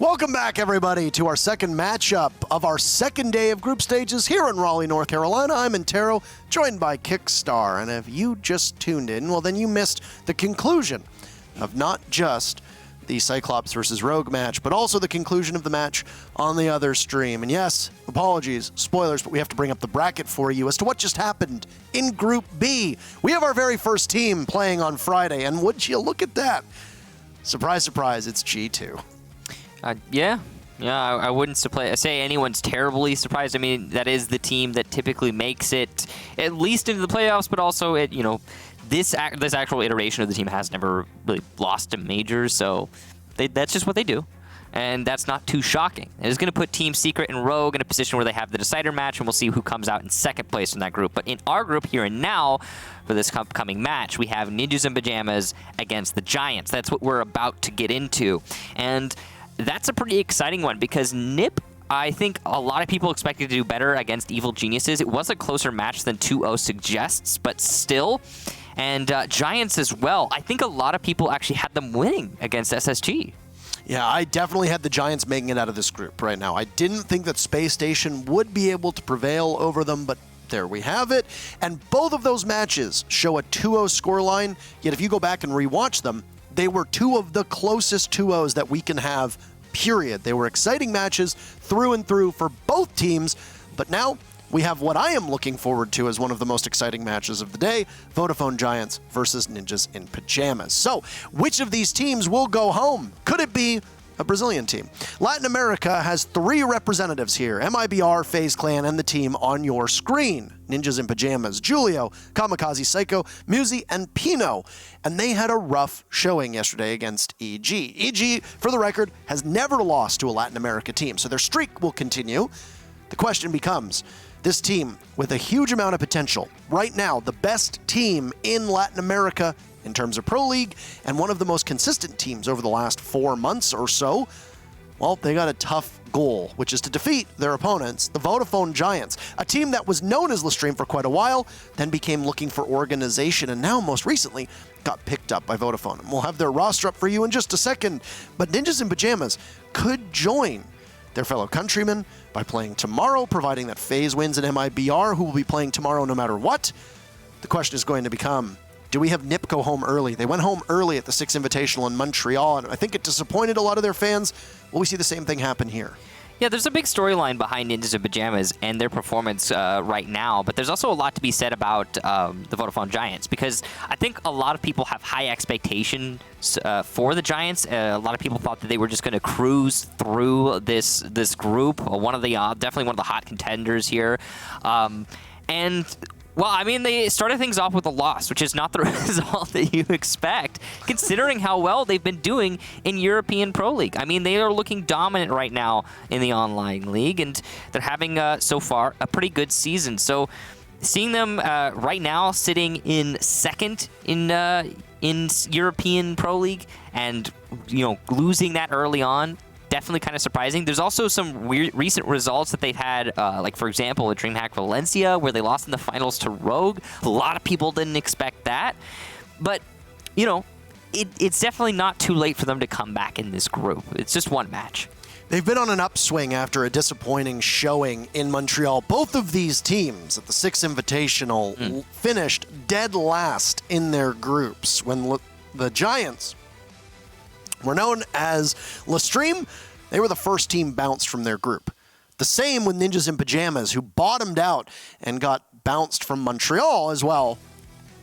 Welcome back, everybody, to our second matchup of our second day of group stages here in Raleigh, North Carolina. I'm Intero, joined by Kickstar. And if you just tuned in, well, then you missed the conclusion of not just the Cyclops versus Rogue match, but also the conclusion of the match on the other stream. And yes, apologies, spoilers, but we have to bring up the bracket for you as to what just happened in Group B. We have our very first team playing on Friday, and would you look at that? Surprise, surprise, it's G2. Yeah, I wouldn't say anyone's terribly surprised. I mean, that is the team that typically makes it at least into the playoffs, but also this actual iteration of the team has never really lost to majors, so that's just what they do. And that's not too shocking. It is going to put Team Secret and Rogue in a position where they have the decider match, and we'll see who comes out in second place in that group. But in our group here and now, for this upcoming match, we have Ninjas in Pyjamas against the Giants. That's what we're about to get into. And that's a pretty exciting one because NIP, I think a lot of people expected to do better against Evil Geniuses. It was a closer match than 2-0 suggests, but still. And Giants as well. I think a lot of people actually had them winning against SSG. Yeah, I definitely had the Giants making it out of this group right now. I didn't think that Space Station would be able to prevail over them, but there we have it. And both of those matches show a 2-0 scoreline, yet if you go back and rewatch them, they were two of the closest 2-0s that we can have, period. They were exciting matches through and through for both teams, but now we have what I am looking forward to as one of the most exciting matches of the day, Vodafone Giants versus Ninjas in Pyjamas. So, which of these teams will go home? Could it be a Brazilian team? Latin America has 3 representatives here, MIBR, FaZe Clan, and the team on your screen. Ninjas in Pyjamas, Julio, Kamikaze Psycho, Muzi, and Pino. And they had a rough showing yesterday against EG. EG, for the record, has never lost to a Latin America team, so their streak will continue. The question becomes, this team, with a huge amount of potential, right now the best team in Latin America in terms of Pro League, and one of the most consistent teams over the last 4 months or so, well, they got a tough goal, which is to defeat their opponents, the Vodafone Giants, a team that was known as Lestream for quite a while, then became looking for organization, and now most recently got picked up by Vodafone. And we'll have their roster up for you in just a second, but Ninjas in Pyjamas could join their fellow countrymen by playing tomorrow, providing that FaZe wins and MIBR, who will be playing tomorrow no matter what. The question is going to become, do we have NIP go home early? They went home early at the 6 Invitational in Montreal, and I think it disappointed a lot of their fans. Will we see the same thing happen here? Yeah, there's a big storyline behind Ninjas in Pyjamas and their performance right now, but there's also a lot to be said about the Vodafone Giants, because I think a lot of people have high expectations for the Giants. A lot of people thought that they were just going to cruise through this group. Definitely one of the hot contenders here. Well, I mean, they started things off with a loss, which is not the result that you expect, considering how well they've been doing in European Pro League. I mean, they are looking dominant right now in the online league, and they're having, so far, a pretty good season. So, seeing them right now sitting in second in European Pro League and, losing that early on, definitely kind of surprising. There's also some recent results that they've had, like, for example, at DreamHack Valencia, where they lost in the finals to Rogue. A lot of people didn't expect that. But, it's definitely not too late for them to come back in this group. It's just one match. They've been on an upswing after a disappointing showing in Montreal. Both of these teams at the 6 Invitational finished dead last in their groups when the Giants were known as Lestream. They were the first team bounced from their group. The same with Ninjas in Pyjamas, who bottomed out and got bounced from Montreal as well,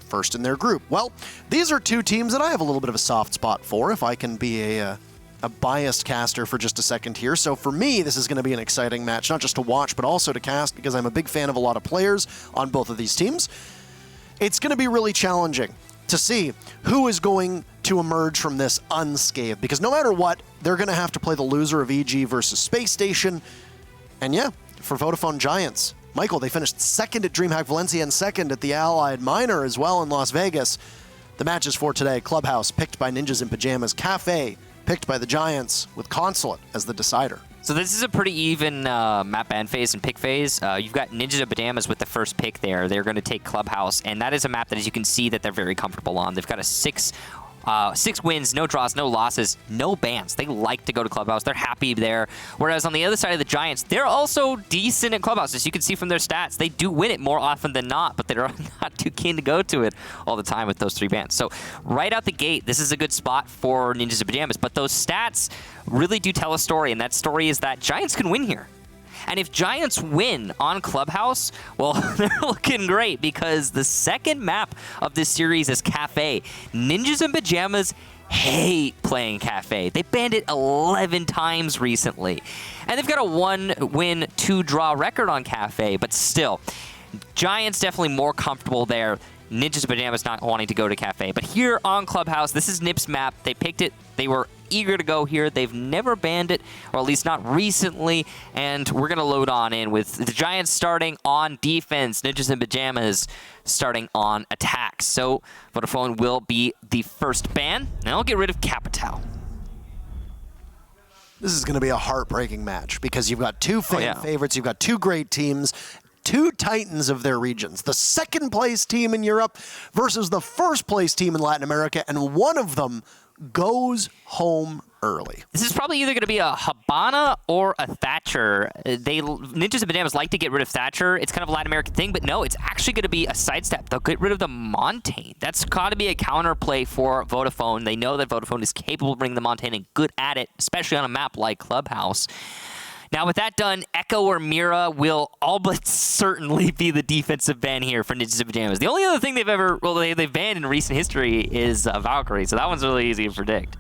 first in their group. Well, these are two teams that I have a little bit of a soft spot for, if I can be a biased caster for just a second here. So for me, this is going to be an exciting match, not just to watch, but also to cast, because I'm a big fan of a lot of players on both of these teams. It's going to be really challenging to see who is going to emerge from this unscathed, because no matter what, they're going to have to play the loser of EG versus Space Station. And yeah, for Vodafone Giants, Michael, they finished second at DreamHack Valencia and second at the Allied Minor as well in Las Vegas. The matches for today: Clubhouse, picked by Ninjas in Pyjamas; Kafe, picked by the Giants, with Consulate as the decider. So this is a pretty even map ban phase and pick phase. You've got Ninjas in Pyjamas with the first pick there. They're going to take Clubhouse, and that is a map that, as you can see, that they're very comfortable on. They've got a 6 6 wins, no draws, no losses, no bans. They like to go to Clubhouse. They're happy there. Whereas on the other side of the Giants, they're also decent at Clubhouse. As you can see from their stats, they do win it more often than not, but they're not too keen to go to it all the time with those 3 bans. So right out the gate, this is a good spot for Ninjas in Pyjamas. But those stats really do tell a story, and that story is that Giants can win here. And if Giants win on Clubhouse, well, they're looking great because the second map of this series is Kafe. Ninjas in Pyjamas hate playing Kafe. They banned it 11 times recently. And they've got a 1-win, 2-draw record on Kafe, but still, Giants definitely more comfortable there. Ninjas in Pyjamas not wanting to go to Kafe. But here on Clubhouse, this is Nip's map. They picked it. They were eager to go here. They've never banned it, or at least not recently. And we're going to load on in with the Giants starting on defense, Ninjas in Pyjamas starting on attack. So Vodafone will be the first ban. Now I'll get rid of Capital. This is going to be a heartbreaking match because you've got 2 fan favorites, you've got 2 great teams, 2 titans of their regions. The second place team in Europe versus the first place team in Latin America, and one of them goes home early. This is probably either going to be a Habana or a Thatcher. Ninjas in Pyjamas like to get rid of Thatcher. It's kind of a Latin American thing, but no, it's actually going to be a sidestep. They'll get rid of the Montaigne. That's got to be a counterplay for Vodafone. They know that Vodafone is capable of bringing the Montaigne and good at it, especially on a map like Clubhouse. Now, with that done, Echo or Mira will all but certainly be the defensive ban here for Ninjas in Pyjamas. The only other thing they've banned in recent history is Valkyrie, so that one's really easy to predict.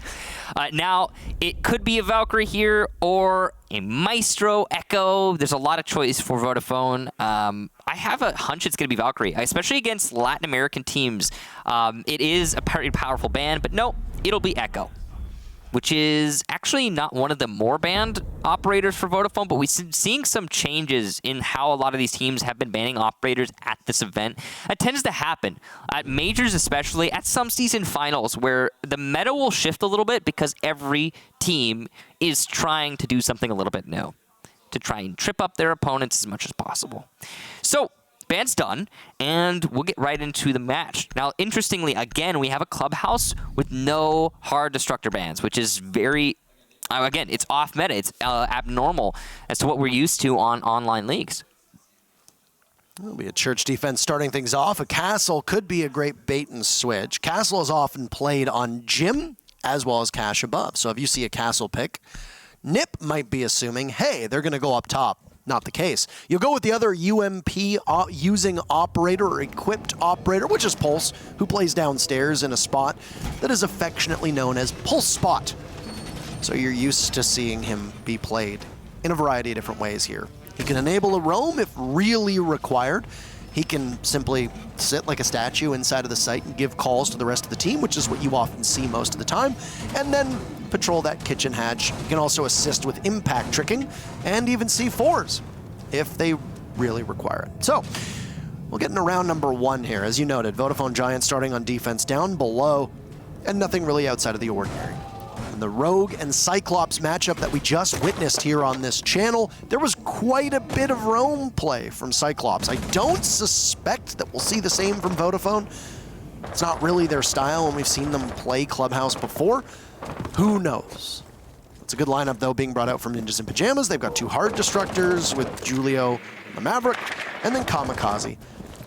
Now, it could be a Valkyrie here or a Maestro, Echo. There's a lot of choice for Vodafone. I have a hunch it's going to be Valkyrie, especially against Latin American teams. It is a pretty powerful ban, but no, it'll be Echo, which is actually not one of the more banned operators for Vodafone, but we're seeing some changes in how a lot of these teams have been banning operators at this event. It tends to happen at majors, especially at some season finals, where the meta will shift a little bit because every team is trying to do something a little bit new to try and trip up their opponents as much as possible. So, ban's done, and we'll get right into the match. Now, interestingly, again, we have a Clubhouse with no hard destructor bans, which is very, again, it's off meta. It's abnormal as to what we're used to on online leagues. It'll be a Church defense starting things off. A Castle could be a great bait and switch. Castle is often played on Jim as well as Cash above. So if you see a Castle pick, Nip might be assuming, hey, they're going to go up top. Not the case. You'll go with the other UMP using operator or equipped operator, which is Pulse, who plays downstairs in a spot that is affectionately known as Pulse Spot. So you're used to seeing him be played in a variety of different ways here. He can enable a roam if really required. He can simply sit like a statue inside of the site and give calls to the rest of the team, which is what you often see most of the time, and then patrol that kitchen hatch. He can also assist with impact tricking and even C4s if they really require it. So we'll get into round number 1 here. As you noted, Vodafone Giants starting on defense down below, and nothing really outside of the ordinary. In the Rogue and Cyclops matchup that we just witnessed here on this channel, there was quite a bit of roam play from Cyclops. I don't suspect that we'll see the same from Vodafone. It's not really their style, and we've seen them play Clubhouse before. Who knows? It's a good lineup, though, being brought out from Ninjas in Pyjamas. They've got 2 hard destructors with Julio the Maverick, and then Kamikaze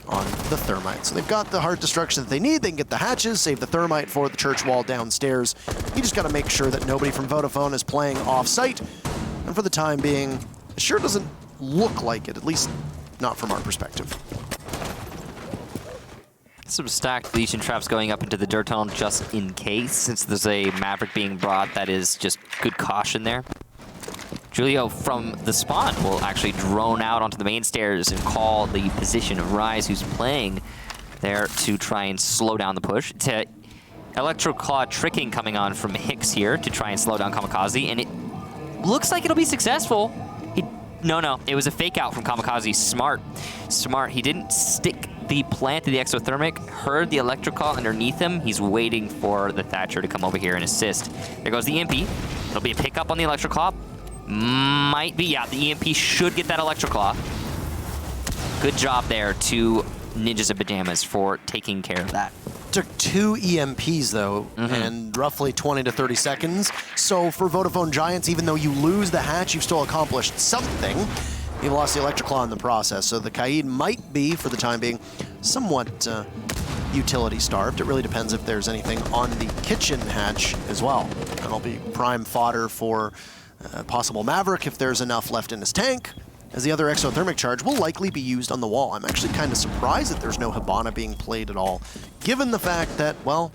on the Thermite. So they've got the hard destruction that they need. They can get the hatches, save the Thermite for the church wall downstairs. You just got to make sure that nobody from Vodafone is playing off-site. And for the time being, it sure doesn't look like it, at least not from our perspective. Some stacked Legion traps going up into the dirt tunnel just in case, since there's a Maverick being brought. That is just good caution there. Julio from the spawn will actually drone out onto the main stairs and call the position of Rise, who's playing there to try and slow down the push. To Electroclaw tricking coming on from Hicks here to try and slow down Kamikaze, and it looks like it'll be successful. No, it was a fake out from Kamikaze. Smart. He didn't stick the plant to the exothermic, heard the Electroclaw underneath him. He's waiting for the Thatcher to come over here and assist. There goes the EMP. It'll be a pickup on the Electroclaw. Might be, yeah, the EMP should get that Electroclaw. Good job there to Ninjas in Pyjamas for taking care of that. took 2 EMPs, though, and roughly 20 to 30 seconds. So for Vodafone Giants, even though you lose the hatch, you've still accomplished something. You've lost the Electroclaw in the process. So the Kaid might be, for the time being, somewhat utility starved. It really depends if there's anything on the kitchen hatch as well. That'll be prime fodder for possible Maverick if there's enough left in his tank, as the other exothermic charge will likely be used on the wall. I'm actually kind of surprised that there's no Hibana being played at all, given the fact that, well,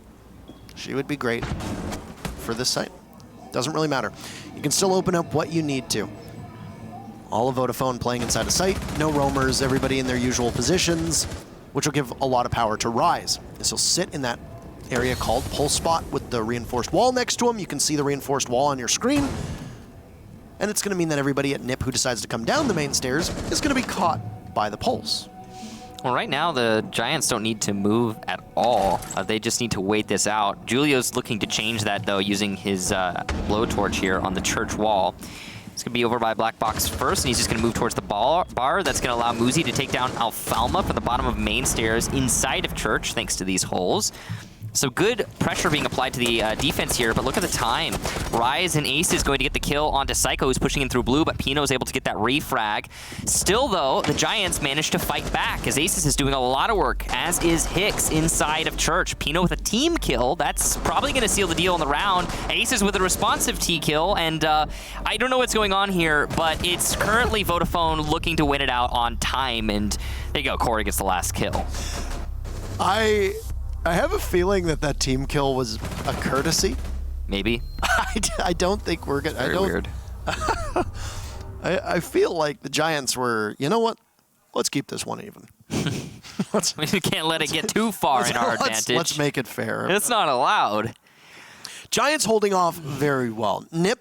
she would be great for this site. Doesn't really matter. You can still open up what you need to. All of Vodafone playing inside a site, no roamers, everybody in their usual positions, which will give a lot of power to Rise. This will sit in that area called Pulse Spot with the reinforced wall next to him. You can see the reinforced wall on your screen. And it's going to mean that everybody at NIP who decides to come down the main stairs is going to be caught by the pulse. Well, right now, the Giants don't need to move at all. They just need to wait this out. Julio's looking to change that, though, using his blowtorch here on the church wall. It's going to be over by Black Box first, and he's just going to move towards the bar. That's going to allow Muzi to take down Alfalma from the bottom of main stairs inside of church, thanks to these holes. So good pressure being applied to the defense here, but look at the time. Rise and Ace is going to get the kill onto Psycho, who's pushing in through blue, but Pino is able to get that refrag. Still, though, the Giants managed to fight back, as Aces is doing a lot of work, as is Hicks inside of church. Pino with a team kill. That's probably going to seal the deal in the round. Aces with a responsive T kill, and I don't know what's going on here, but it's currently Vodafone looking to win it out on time, and there you go, Corey gets the last kill. I have a feeling that team kill was a courtesy. Maybe. I don't think we're good. Very weird. I feel like the Giants were, you know what? Let's keep this one even. We can't let it get too far in our advantage. Let's make it fair. It's not allowed. Giants holding off very well. NIP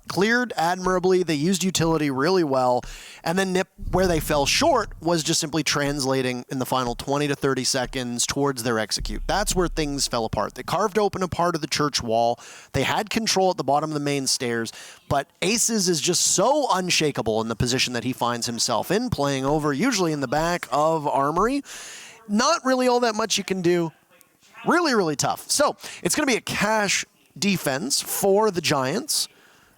cleared admirably. They used utility really well. And then NIP, where they fell short, was just simply translating in the final 20 to 30 seconds towards their execute. That's where things fell apart. They carved open a part of the church wall. They had control at the bottom of the main stairs, but Aces is just so unshakable in the position that he finds himself in, playing over usually in the back of Armory. Not really all that much you can do. Really, really tough. So it's going to be a cash defense for the Giants.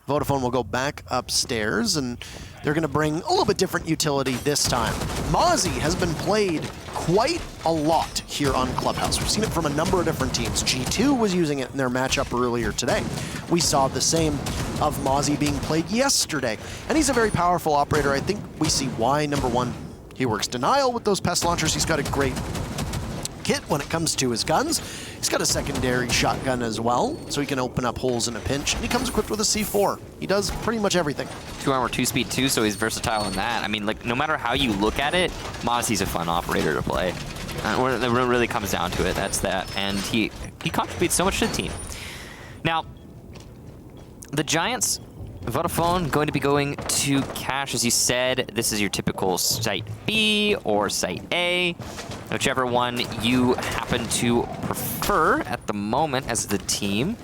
Vodafone will go back upstairs, and they're going to bring a little bit different utility this time. Mozzie has been played quite a lot here on Clubhouse. We've seen it from a number of different teams. G2 was using it in their matchup earlier today. We saw the same of Mozzie being played yesterday, and he's a very powerful operator. I think we see why. Number one, he works denial with those pest launchers. He's got a great kit when it comes to his guns. He's got a secondary shotgun as well, so he can open up holes in a pinch. And he comes equipped with a C4. He does pretty much everything. 2 armor, 2 speed, 2, so he's versatile in that. I mean, like, no matter how you look at it, Mozzie's a fun operator to play. It really comes down to it. That's that. And he contributes so much to the team. Now, the Giants, Vodafone going to be going to cash, as you said. This is your typical Site B or Site A, whichever one you happen to prefer at the moment as the team.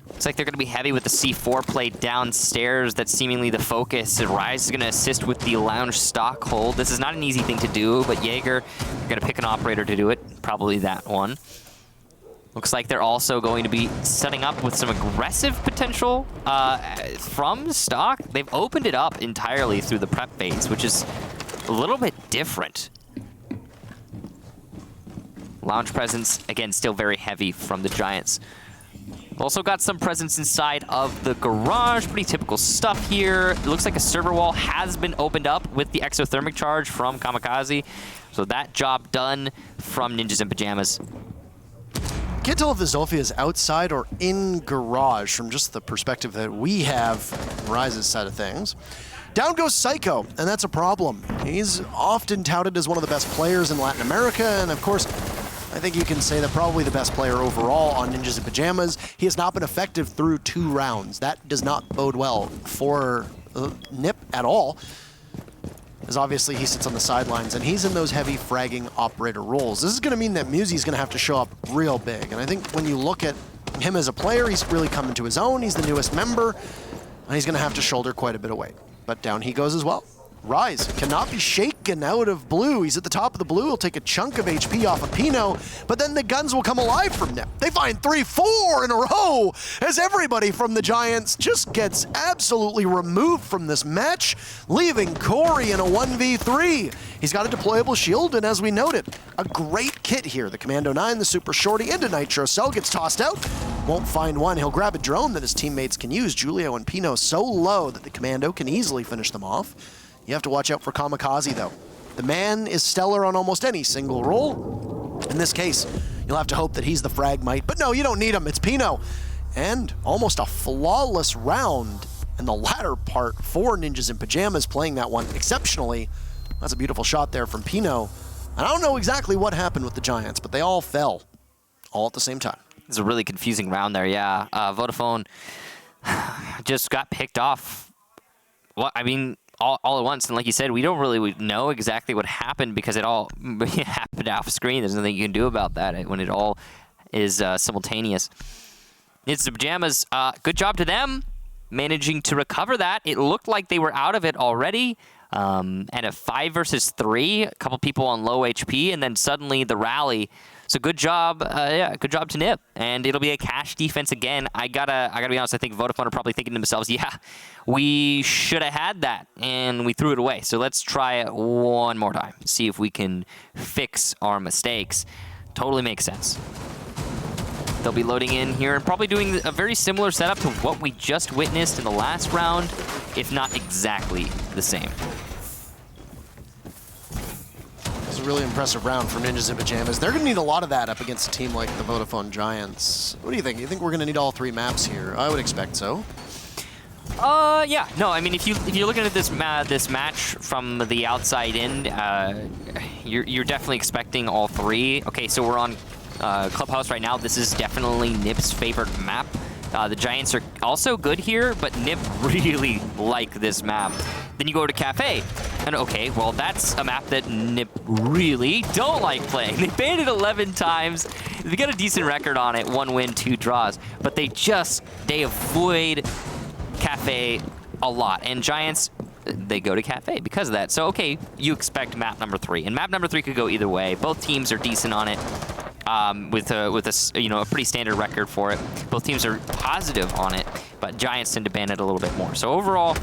Looks like they're going to be heavy with the C4 play downstairs. That's seemingly the focus. Rise is going to assist with the lounge stock hold. This is not an easy thing to do, but Jaeger going to pick an operator to do it. Probably that one. Looks like they're also going to be setting up with some aggressive potential from stock. They've opened it up entirely through the prep phase, which is a little bit different. Lounge presence, again, still very heavy from the Giants. Also got some presence inside of the garage. Pretty typical stuff here. It looks like a server wall has been opened up with the exothermic charge from Kamikaze. So that job done from Ninjas and Pyjamas. Can't tell if the Zofia is outside or in garage from just the perspective that we have Rise's side of things. Down goes Psycho, and that's a problem. He's often touted as one of the best players in Latin America, and of course, I think you can say that probably the best player overall on Ninjas and Pyjamas. He has not been effective through 2 rounds. That does not bode well for NIP at all, as obviously he sits on the sidelines, and he's in those heavy fragging operator roles. This is going to mean that Muzi's going to have to show up real big, and I think when you look at him as a player, he's really coming to his own. He's the newest member, and he's going to have to shoulder quite a bit of weight. But down he goes as well. Rise cannot be shaken out of blue. He's at the top of the blue. He'll take a chunk of HP off of Pino, but then the guns will come alive from Nip. They find 3-4 in a row as everybody from the Giants just gets absolutely removed from this match, leaving Corey in a 1v3. He's got a deployable shield, and as we noted, a great kit here. The Commando 9, the Super Shorty, into Nitro Cell gets tossed out. Won't find one. He'll grab a drone that his teammates can use. Julio and Pino so low that the Commando can easily finish them off. You have to watch out for Kamikaze, though. The man is stellar on almost any single roll. In this case, you'll have to hope that he's the fragmite. But no, you don't need him. It's Pino. And almost a flawless round in the latter part for Ninjas in Pyjamas, playing that one exceptionally. That's a beautiful shot there from Pino. And I don't know exactly what happened with the Giants, but they all fell all at the same time. It's a really confusing round there, yeah. Vodafone just got picked off. Well, I mean, all at once, and like you said, we don't really know exactly what happened because it all happened off screen. There's nothing you can do about that when it all is simultaneous. It's the Pyjamas. Good job to them managing to recover that. It looked like they were out of it already. And a 5 versus 3, a couple people on low HP, and then suddenly the rally. So good job, good job to Nip. And it'll be a cash defense again. I gotta be honest, I think Vodafone are probably thinking to themselves, yeah, we should have had that, and we threw it away. So let's try it one more time, see if we can fix our mistakes. Totally makes sense. They'll be loading in here and probably doing a very similar setup to what we just witnessed in the last round, if not exactly the same. It's a really impressive round for Ninjas in Pyjamas. They're going to need a lot of that up against a team like the Vodafone Giants. What do you think? You think we're going to need all 3 maps here? I would expect so. Yeah. No, I mean, if you're looking at this match from the outside in, you're definitely expecting all 3. Okay, so we're on Clubhouse right now. This is definitely Nip's favorite map. The Giants are also good here, but Nip really like this map. Then you go to Kafe, and okay, well, that's a map that Nip really don't like playing. They banned it 11 times. They got a decent record on it, 1 win, 2 draws, but they avoid Kafe a lot. And Giants, they go to Kafe because of that. So, okay, you expect map number 3, and map number 3 could go either way. Both teams are decent on it. With a pretty standard record for it. Both teams are positive on it, but Giants tend to ban it a little bit more. So overall,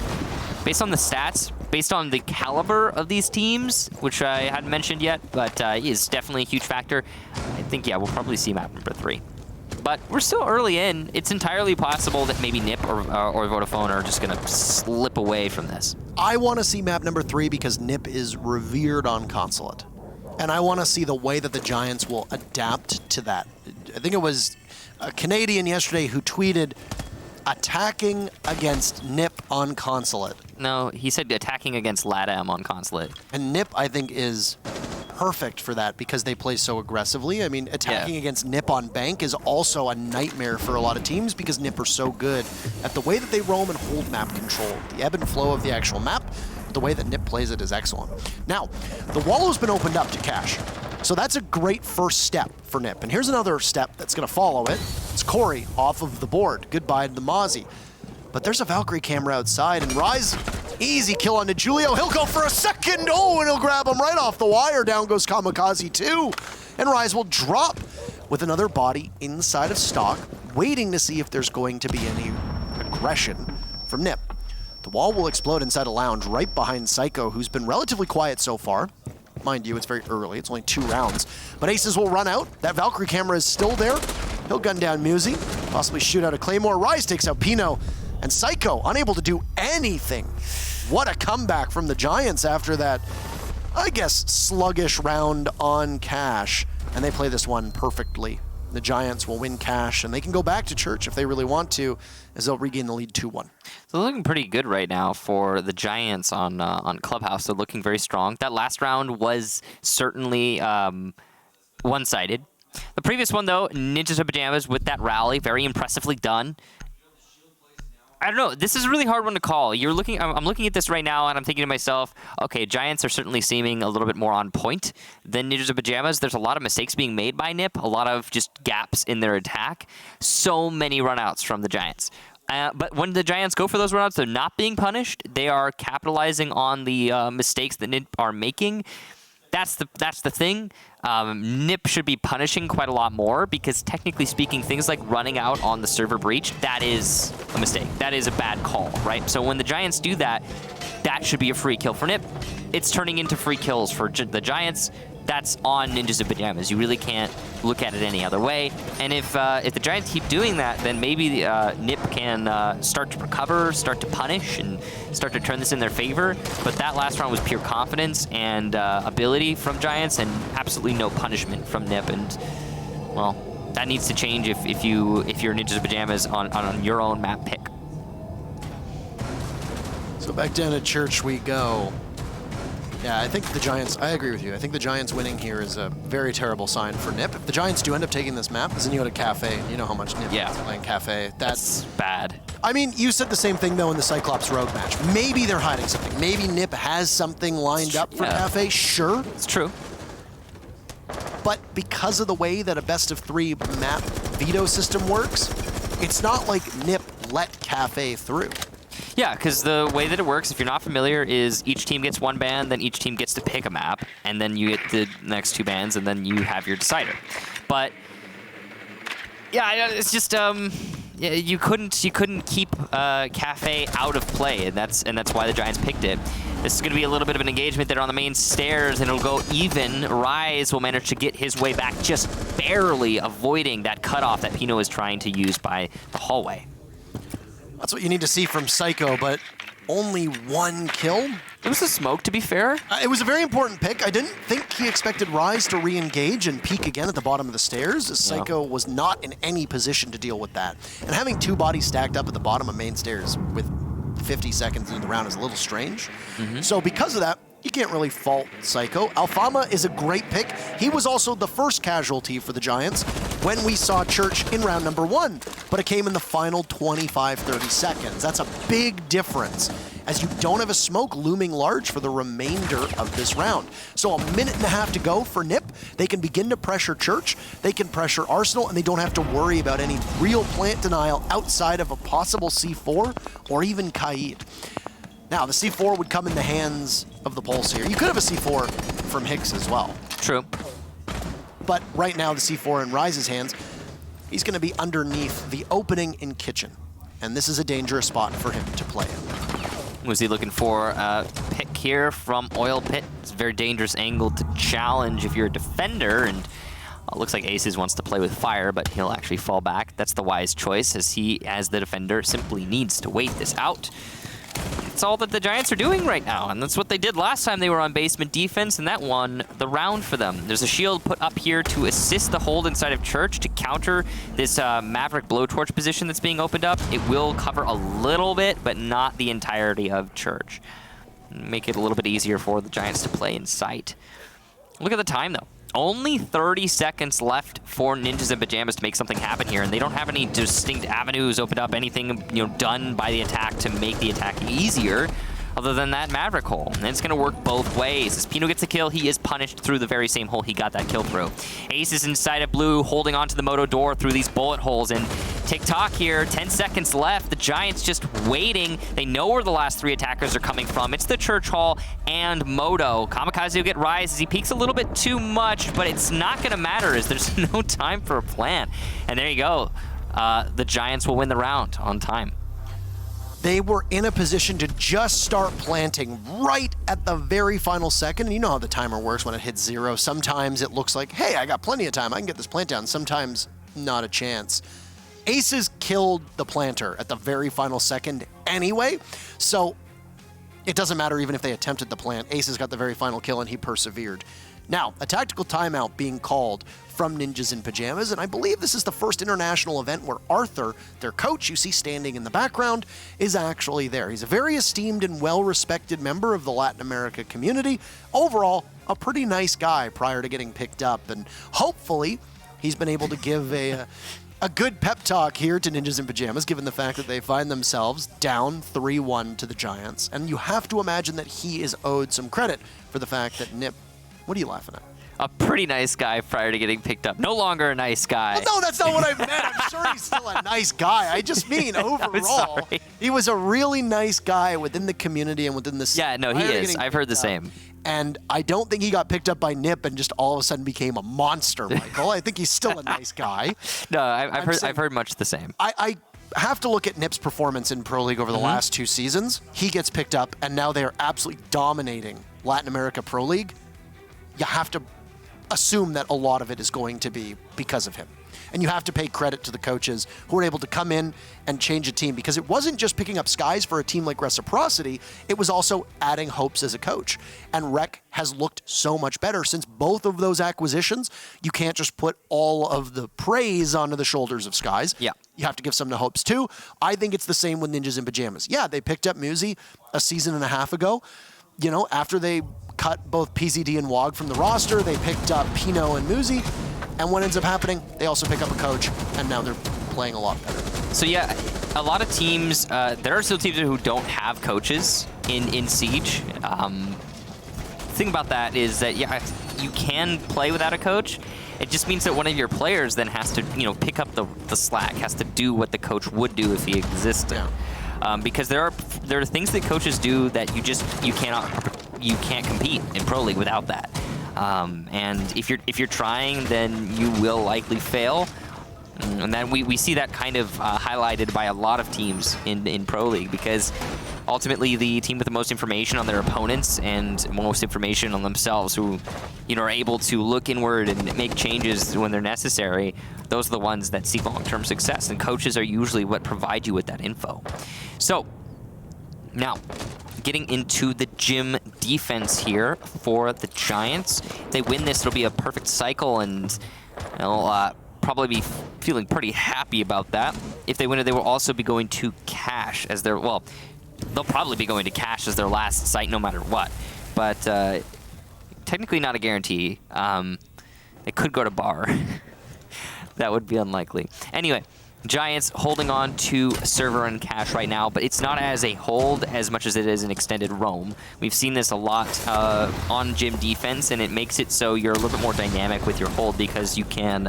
based on the stats, based on the caliber of these teams, which I hadn't mentioned yet, but is definitely a huge factor, I think, yeah, we'll probably see map number 3. But we're still early in. It's entirely possible that maybe Nip or Vodafone are just going to slip away from this. I want to see map number 3 because Nip is revered on Consulate. And I want to see the way that the Giants will adapt to that. I think it was a Canadian yesterday who tweeted, attacking against Nip on Consulate. No, he said attacking against LATAM on Consulate. And Nip, I think, is perfect for that because they play so aggressively. I mean, attacking against Nip on Bank is also a nightmare for a lot of teams because Nip are so good at the way that they roam and hold map control. The ebb and flow of the actual map, the way that Nip plays it is excellent. Now, the wall has been opened up to cash. So that's a great first step for Nip. And here's another step that's going to follow it. It's Corey off of the board. Goodbye to the Mozzie. But there's a Valkyrie camera outside, and Rise, easy kill onto Julio. He'll go for a second. Oh, and he'll grab him right off the wire. Down goes Kamikaze too. And Rise will drop with another body inside of stock, waiting to see if there's going to be any aggression from Nip. The wall will explode inside a lounge right behind Psycho, who's been relatively quiet so far. Mind you, it's very early. It's only 2 rounds. But Aces will run out. That Valkyrie camera is still there. He'll gun down Musi, possibly shoot out a Claymore. Rise takes out Pino. And Psycho, unable to do anything. What a comeback from the Giants after that, I guess, sluggish round on cash. And they play this one perfectly. The Giants will win cash, and they can go back to church if they really want to, as they'll regain the lead 2-1. So they're looking pretty good right now for the Giants on Clubhouse. They're looking very strong. That last round was certainly one-sided. The previous one, though, Ninjas in Pyjamas with that rally, very impressively done. I don't know. This is a really hard one to call. I'm looking at this right now, and I'm thinking to myself, okay, Giants are certainly seeming a little bit more on point than Ninjas in Pyjamas. There's a lot of mistakes being made by Nip, a lot of just gaps in their attack. So many runouts from the Giants. But when the Giants go for those runouts, they're not being punished. They are capitalizing on the mistakes that NIP are making. That's the thing. NIP should be punishing quite a lot more because technically speaking, things like running out on the server breach, that is a mistake. That is a bad call, right? So when the Giants do that, that should be a free kill for NIP. It's turning into free kills for the Giants. That's on Ninjas in Pyjamas. You really can't look at it any other way. And if the Giants keep doing that, then maybe NIP can start to recover, start to punish, and start to turn this in their favor. But that last round was pure confidence and ability from Giants, and absolutely no punishment from NIP. And well, that needs to change if you're Ninjas in Pyjamas on your own map pick. So back down to church we go. Yeah, I think the Giants, I agree with you. I think the Giants winning here is a very terrible sign for NIP. If the Giants do end up taking this map, then you go to Kafe, and you know how much NIP is playing Kafe. That's bad. I mean, you said the same thing, though, in the Cyclops Rogue match. Maybe they're hiding something. Maybe NIP has something lined up for Kafe, sure. It's true. But because of the way that a best-of-3 map veto system works, it's not like NIP let Kafe through. Yeah, because the way that it works, if you're not familiar, is each team gets one ban, then each team gets to pick a map, and then you get the next 2 bans, and then you have your decider. But yeah, it's just you couldn't keep Kafe out of play, and that's why the Giants picked it. This is going to be a little bit of an engagement there on the main stairs, and it'll go even. Rise will manage to get his way back, just barely avoiding that cutoff that Pino is trying to use by the hallway. That's what you need to see from Psycho, but only 1 kill. It was a smoke, to be fair. It was a very important pick. I didn't think he expected Rise to re-engage and peek again at the bottom of the stairs. Psycho was not in any position to deal with that. And having 2 bodies stacked up at the bottom of main stairs with 50 seconds into the round is a little strange. So because of that, you can't really fault Psycho. Alfama is a great pick. He was also the first casualty for the Giants when we saw Church in round number 1, but it came in the final 25-30 seconds. That's a big difference, as you don't have a smoke looming large for the remainder of this round. So a minute and a half to go for NIP. They can begin to pressure Church, they can pressure Arsenal, and they don't have to worry about any real plant denial outside of a possible C4 or even Kaid. Now, the C4 would come in the hands of the Pulse here. You could have a C4 from Hicks as well. True. But right now, the C4 in Rise's hands, he's going to be underneath the opening in Kitchen. And this is a dangerous spot for him to play in. Was he looking for a pick here from Oil Pit? It's a very dangerous angle to challenge if you're a defender. And it looks like Aces wants to play with fire, but he'll actually fall back. That's the wise choice, as he, as the defender, simply needs to wait this out. It's all that the Giants are doing right now, and that's what they did last time they were on basement defense, and that won the round for them. There's a shield put up here to assist the hold inside of Church to counter this Maverick blowtorch position that's being opened up. It will cover a little bit, but not the entirety of Church. Make it a little bit easier for the Giants to play in sight. Look at the time, though. Only 30 seconds left for Ninjas in Pyjamas to make something happen here, and they don't have any distinct avenues opened up, anything done by the attack to make the attack easier, other than that Maverick hole. And it's going to work both ways. As Pino gets a kill, he is punished through the very same hole he got that kill through. Ace is inside of blue, holding onto the Moto door through these bullet holes, and tick-tock here, 10 seconds left. The Giants just waiting. They know where the last 3 attackers are coming from. It's the Church Hall and Moto. Kamikaze will get Rise as he peeks a little bit too much, but it's not going to matter as there's no time for a plan. And there you go. The Giants will win the round on time. They were in a position to just start planting right at the very final second. And you know how the timer works when it hits 0. Sometimes it looks like, hey, I got plenty of time. I can get this plant down. Sometimes not a chance. Aces killed the planter at the very final second anyway. So it doesn't matter even if they attempted the plant. Aces got the very final kill and he persevered. Now, a tactical timeout being called from Ninjas in Pyjamas, and I believe this is the first international event where Arthur, their coach, you see standing in the background, is actually there. He's a very esteemed and well-respected member of the Latin America community. Overall, a pretty nice guy prior to getting picked up, and hopefully he's been able to give a good pep talk here to Ninjas in Pyjamas, given the fact that they find themselves down 3-1 to the Giants. And you have to imagine that he is owed some credit for the fact that NIP... What are you laughing at? a pretty nice guy prior to getting picked up. No longer a nice guy. Well, no, that's not what I meant. I'm sure he's still a nice guy. I just mean overall, he was a really nice guy within the community and within the city. Yeah, no, he is. I've heard the same. And I don't think he got picked up by Nip and just all of a sudden became a monster, Michael. I think he's still a nice guy. No, I've heard much the same. I have to look at Nip's performance in Pro League over the last 2 seasons. He gets picked up, and now they are absolutely dominating Latin America Pro League. You have to assume that a lot of it is going to be because of him. And you have to pay credit to the coaches who were able to come in and change a team, because it wasn't just picking up skies for a team like Reciprocity, it was also adding hopes as a coach. And Rec has looked so much better since both of those acquisitions. You can't just put all of the praise onto the shoulders of Skies. Yeah. You have to give some to hopes too. I think it's the same with Ninjas in Pyjamas. Yeah, they picked up Musi a season and a half ago. You know, after they cut both PZD and WOG from the roster, they picked up Pino and Musi. And what ends up happening, they also pick up a coach, and now they're playing a lot better. So yeah, a lot of teams, there are still teams who don't have coaches in Siege. The thing about that is that, yeah, you can play without a coach. It just means that one of your players then has to, pick up the slack, has to do what the coach would do if he existed. Yeah. Because there are things that coaches do that you can't compete in Pro League without that. And if you're trying, then you will likely fail. And then we see that kind of highlighted by a lot of teams in Pro League, because ultimately the team with the most information on their opponents and most information on themselves, who are able to look inward and make changes when they're necessary, those are the ones that seek long-term success. And coaches are usually what provide you with that info. So now, getting into the gym defense here for the Giants. If they win this, it'll be a perfect cycle, and they'll probably be feeling pretty happy about that. If they win it, they will also be going to cash as their, well, they'll probably be going to cash as their last site no matter what. But technically not a guarantee. They could go to bar. That would be unlikely. Anyway, Giants holding on to server and cash right now, but it's not as a hold as much as it is an extended roam. We've seen this a lot on gym defense, and it makes it so you're a little bit more dynamic with your hold, because you can,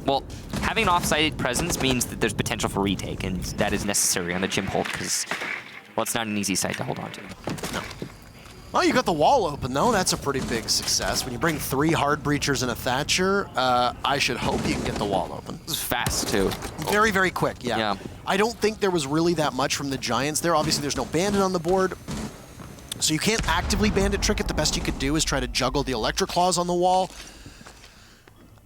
well, having an off-site presence means that there's potential for retake, and that is necessary on the gym hold, because, well, it's not an easy site to hold on to. No. Well, you got the wall open, though. That's a pretty big success. When you bring 3 hard breachers and a Thatcher, I should hope you can get the wall open. This is fast, too. Very, very quick, yeah. I don't think there was really that much from the Giants there. Obviously, there's no bandit on the board, so you can't actively bandit trick it. The best you could do is try to juggle the Electric Claws on the wall.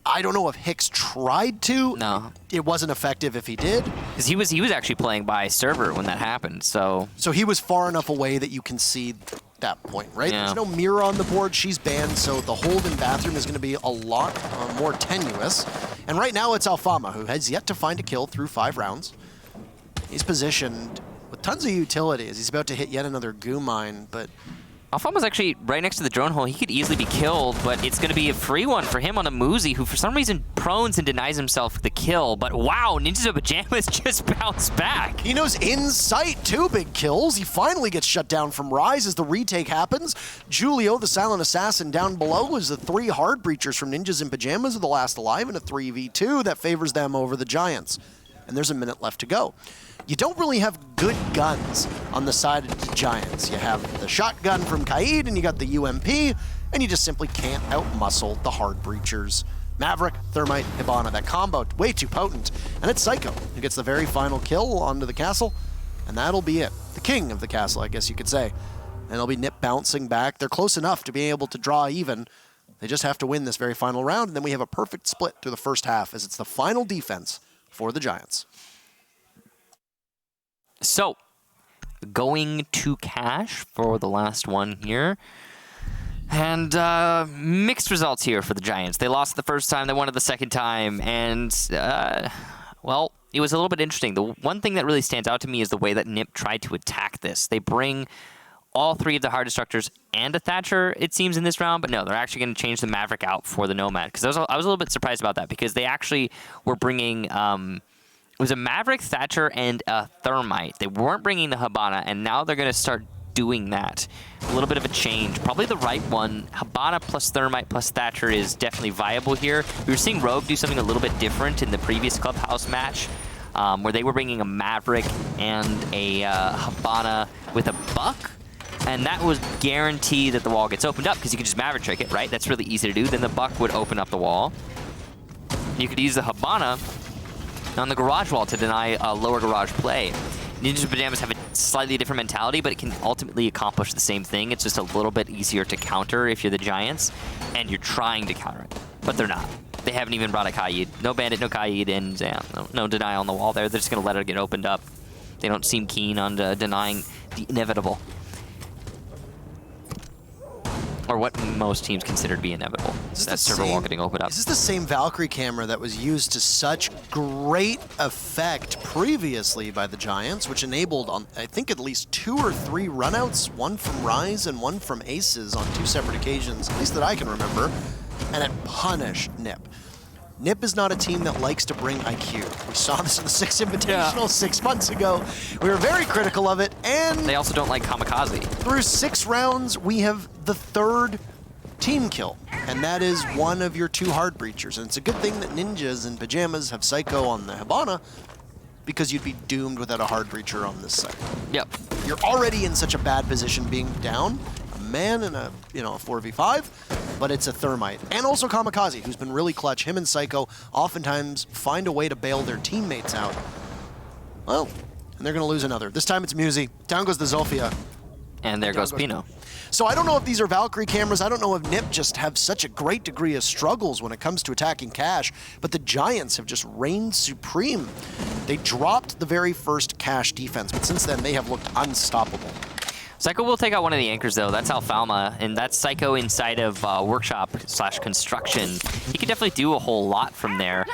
I don't know if Hicks tried to. No. It wasn't effective if he did. Because he was actually playing by server when that happened, so... So he was far enough away that you can see that point, right? Yeah. There's no mirror on the board. She's banned, so the hold in bathroom is going to be a lot more tenuous. And right now it's Alfama, who has yet to find a kill through 5 rounds. He's positioned with tons of utilities. He's about to hit yet another goo mine, but... Alfama's actually right next to the drone hole. He could easily be killed, but it's going to be a free one for him on a Muzi, who for some reason prones and denies himself the kill. But wow, Ninjas of Pyjamas just bounced back. He knows in sight 2 big kills. He finally gets shut down from Rise as the retake happens. Julio, the silent assassin, down below is the 3 hard breachers from Ninjas in Pyjamas are the last alive in a 3v2 that favors them over the Giants. And there's a minute left to go. You don't really have good guns on the side of the Giants. You have the shotgun from Kaid, and you got the UMP, and you just simply can't outmuscle the hard breachers. Maverick, Thermite, Hibana, that combo, way too potent. And it's Psycho who gets the very final kill onto the castle, and that'll be it. The king of the castle, I guess you could say. And it'll be Nip bouncing back. They're close enough to be able to draw even. They just have to win this very final round, and then we have a perfect split through the first half as it's the final defense for the Giants. So, going to cash for the last one here. And mixed results here for the Giants. They lost the first time, they won it the second time, and, well, it was a little bit interesting. The one thing that really stands out to me is the way that Nip tried to attack this. They bring all 3 of the hard destructors and a Thatcher, it seems, in this round, but no, they're actually going to change the Maverick out for the Nomad, because I was a little bit surprised about that, because they actually were bringing... it was a Maverick, Thatcher, and a Thermite. They weren't bringing the Hibana, and now they're going to start doing that. A little bit of a change. Probably the right one. Hibana plus Thermite plus Thatcher is definitely viable here. We were seeing Rogue do something a little bit different in the previous Clubhouse match, where they were bringing a Maverick and a Hibana with a Buck. And that was guaranteed that the wall gets opened up because you can just Maverick trick it, right? That's really easy to do. Then the Buck would open up the wall. You could use the Hibana on the garage wall to deny a lower garage play. Ninjas and Pyjamas have a slightly different mentality, but it can ultimately accomplish the same thing. It's just a little bit easier to counter if you're the Giants, and you're trying to counter it. But they're not. They haven't even brought a Kaid. No Bandit, no Kaid, and no denial on the wall there. They're just going to let it get opened up. They don't seem keen on denying the inevitable. Or what most teams consider to be inevitable. That server wall getting opened up. Is this the same Valkyrie camera that was used to such great effect previously by the Giants, which enabled, on I think, at least 2 or 3 runouts, one from Rise and one from Aces on 2 separate occasions, at least that I can remember, and it punished NiP. NiP is not a team that likes to bring IQ. We saw this in the 6 Invitational 6 months ago. We were very critical of it, and they also don't like Kamikaze. Through 6 rounds, we have the 3rd team kill, and that is one of your 2 hard breachers. And it's a good thing that Ninjas and Pyjamas have Psycho on the Hibana, because you'd be doomed without a hard breacher on this side. Yep. You're already in such a bad position being down. Man in a 4v5, but it's a Thermite. And also Kamikaze, who's been really clutch. Him and Psycho oftentimes find a way to bail their teammates out. Well, and they're going to lose another. This time it's Musi. Down goes the Zofia. And there goes Pino. So I don't know if these are Valkyrie cameras. I don't know if NiP just have such a great degree of struggles when it comes to attacking Cash, but the Giants have just reigned supreme. They dropped the very first Cash defense, but since then they have looked unstoppable. Psycho will take out one of the anchors, though. That's Alfalma, and that's Psycho inside of Workshop/Construction. He can definitely do a whole lot from there.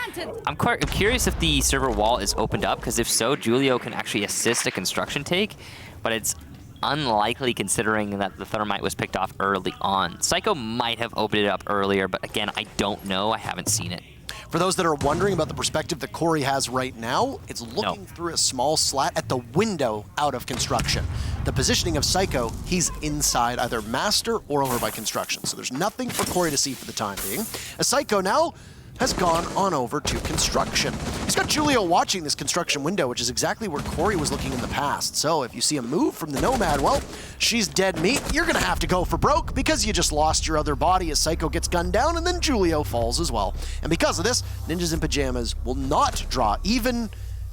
I'm curious if the server wall is opened up, because if so, Julio can actually assist a Construction take, but it's unlikely considering that the Thermite was picked off early on. Psycho might have opened it up earlier, but again, I don't know. I haven't seen it. For those that are wondering about the perspective that Corey has right now, it's looking through a small slat at the window out of Construction. The positioning of Psycho, he's inside either Master or over by Construction. So there's nothing for Corey to see for the time being. As Psycho now has gone on over to Construction. He's got Julio watching this Construction window, which is exactly where Corey was looking in the past. So if you see a move from the Nomad, well, she's dead meat. You're going to have to go for broke because you just lost your other body as Psycho gets gunned down, and then Julio falls as well. And because of this, Ninjas and Pyjamas will not draw even.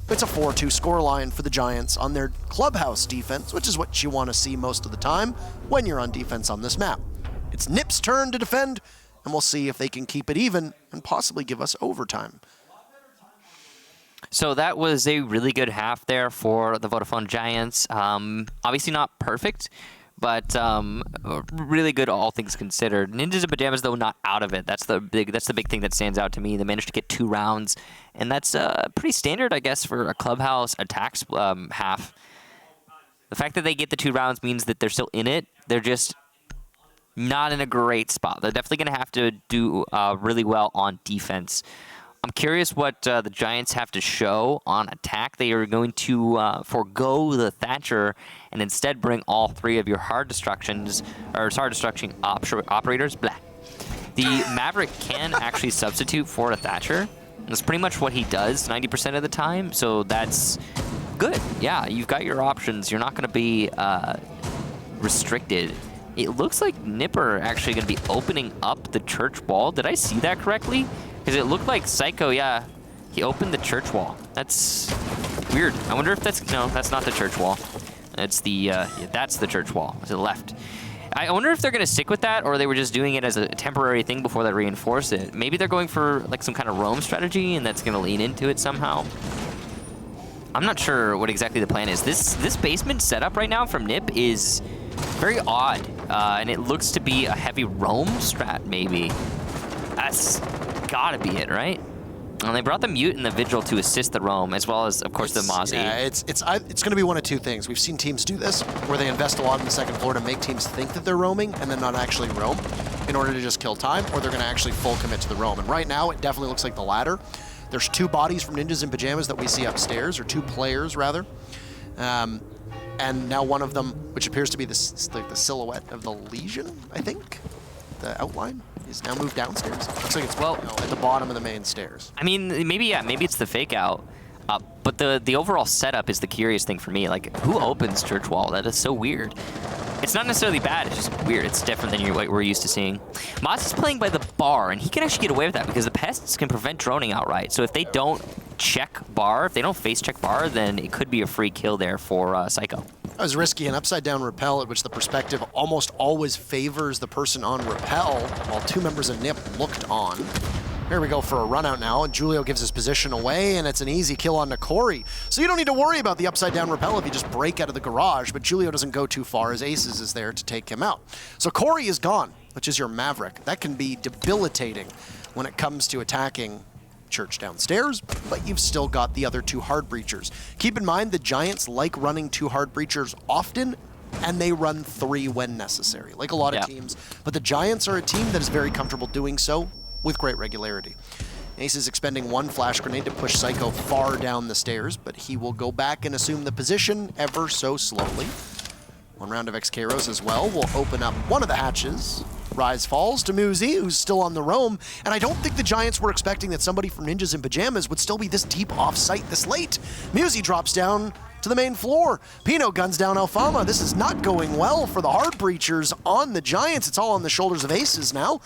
It's a 4-2 scoreline for the Giants on their Clubhouse defense, which is what you want to see most of the time when you're on defense on this map. It's NiP's turn to defend, and we'll see if they can keep it even and possibly give us overtime. So that was a really good half there for the Vodafone Giants. Obviously not perfect, but really good all things considered. Ninjas and Pyjamas, though, not out of it. That's the big thing that stands out to me. They managed to get 2 rounds, and that's pretty standard, I guess, for a Clubhouse attacks half. The fact that they get the 2 rounds means that they're still in it. They're just not in a great spot. They're definitely going to have to do really well on defense. I'm curious what the Giants have to show on attack. They are going to forego the Thatcher and instead bring all 3 of your hard destruction operators. Blah. The Maverick can actually substitute for a Thatcher. That's pretty much what he does 90% of the time, so that's good. Yeah, you've got your options. You're not going to be restricted. It looks like NiP are actually going to be opening up the church wall. Did I see that correctly? Because it looked like Psycho, yeah, he opened the church wall. That's weird. I wonder if that's, no, that's not the church wall. It's the, yeah, that's the church wall to the left. I wonder if they're going to stick with that, or they were just doing it as a temporary thing before they reinforce it. Maybe they're going for like some kind of roam strategy, and that's going to lean into it somehow. I'm not sure what exactly the plan is. This basement setup right now from NiP is very odd, and it looks to be a heavy roam strat, maybe. That's gotta be it, right? And they brought the Mute and the Vigil to assist the roam, as well as, of course, the Mozzie. Yeah, it's going to be one of 2 things. We've seen teams do this, where they invest a lot in the second floor to make teams think that they're roaming and then not actually roam in order to just kill time, or they're going to actually full commit to the roam. And right now, it definitely looks like the latter. There's 2 bodies from Ninjas and Pyjamas that we see upstairs, or 2 players, rather. And now one of them, which appears to be the silhouette of the Legion, I think, the outline, is now moved downstairs. Looks like it's at the bottom of the main stairs. I mean, maybe it's the fake out. But the overall setup is the curious thing for me. Like, who opens Church Wall? That is so weird. It's not necessarily bad, it's just weird. It's different than what we're used to seeing. Moz is playing by the bar, and he can actually get away with that because the pests can prevent droning outright. So if they don't check bar, if they don't face check bar, then it could be a free kill there for Psycho. That was risky, an upside down rappel at which the perspective almost always favors the person on rappel, while two members of NIP looked on. Here we go for a run out now, and Julio gives his position away, and it's an easy kill on Corey. So you don't need to worry about the upside down rappel if you just break out of the garage, but Julio doesn't go too far as Aces is there to take him out. So Corey is gone, which is your Maverick. That can be debilitating when it comes to attacking Church downstairs, but you've still got the other two hard breachers. Keep in mind the Giants like running two hard breachers often, and they run three when necessary, like a lot of teams. But the Giants are a team that is very comfortable doing so with great regularity. Ace is expending one flash grenade to push Psycho far down the stairs, but he will go back and assume the position ever so slowly. One round of XKROs as well will open up one of the hatches. Rise falls to Muzi, who's still on the roam, and I don't think the Giants were expecting that somebody from Ninjas in Pyjamas would still be this deep off-site this late. Muzi drops down to the main floor. Pino guns down Alfama. This is not going well for the hard breachers on the Giants. It's all on the shoulders of Aces now,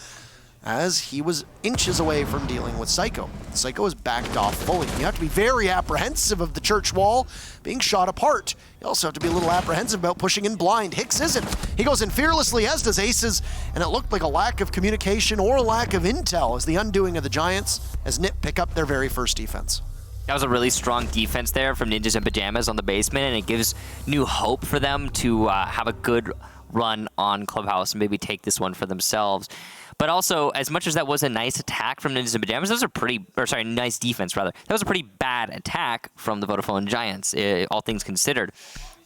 as he was inches away from dealing with Psycho. Psycho is backed off fully. You have to be very apprehensive of the Church Wall being shot apart. You also have to be a little apprehensive about pushing in blind. Hicks isn't. He goes in fearlessly, as does Aces, and it looked like a lack of communication or a lack of intel as the undoing of the Giants as NIP pick up their very first defense. That was a really strong defense there from Ninjas in Pyjamas on the basement, and it gives new hope for them to have a good run on Clubhouse and maybe take this one for themselves. But also, as much as that was a nice attack from Ninjas in Pyjamas, that was a nice defense rather. That was a pretty bad attack from the Vodafone Giants, all things considered.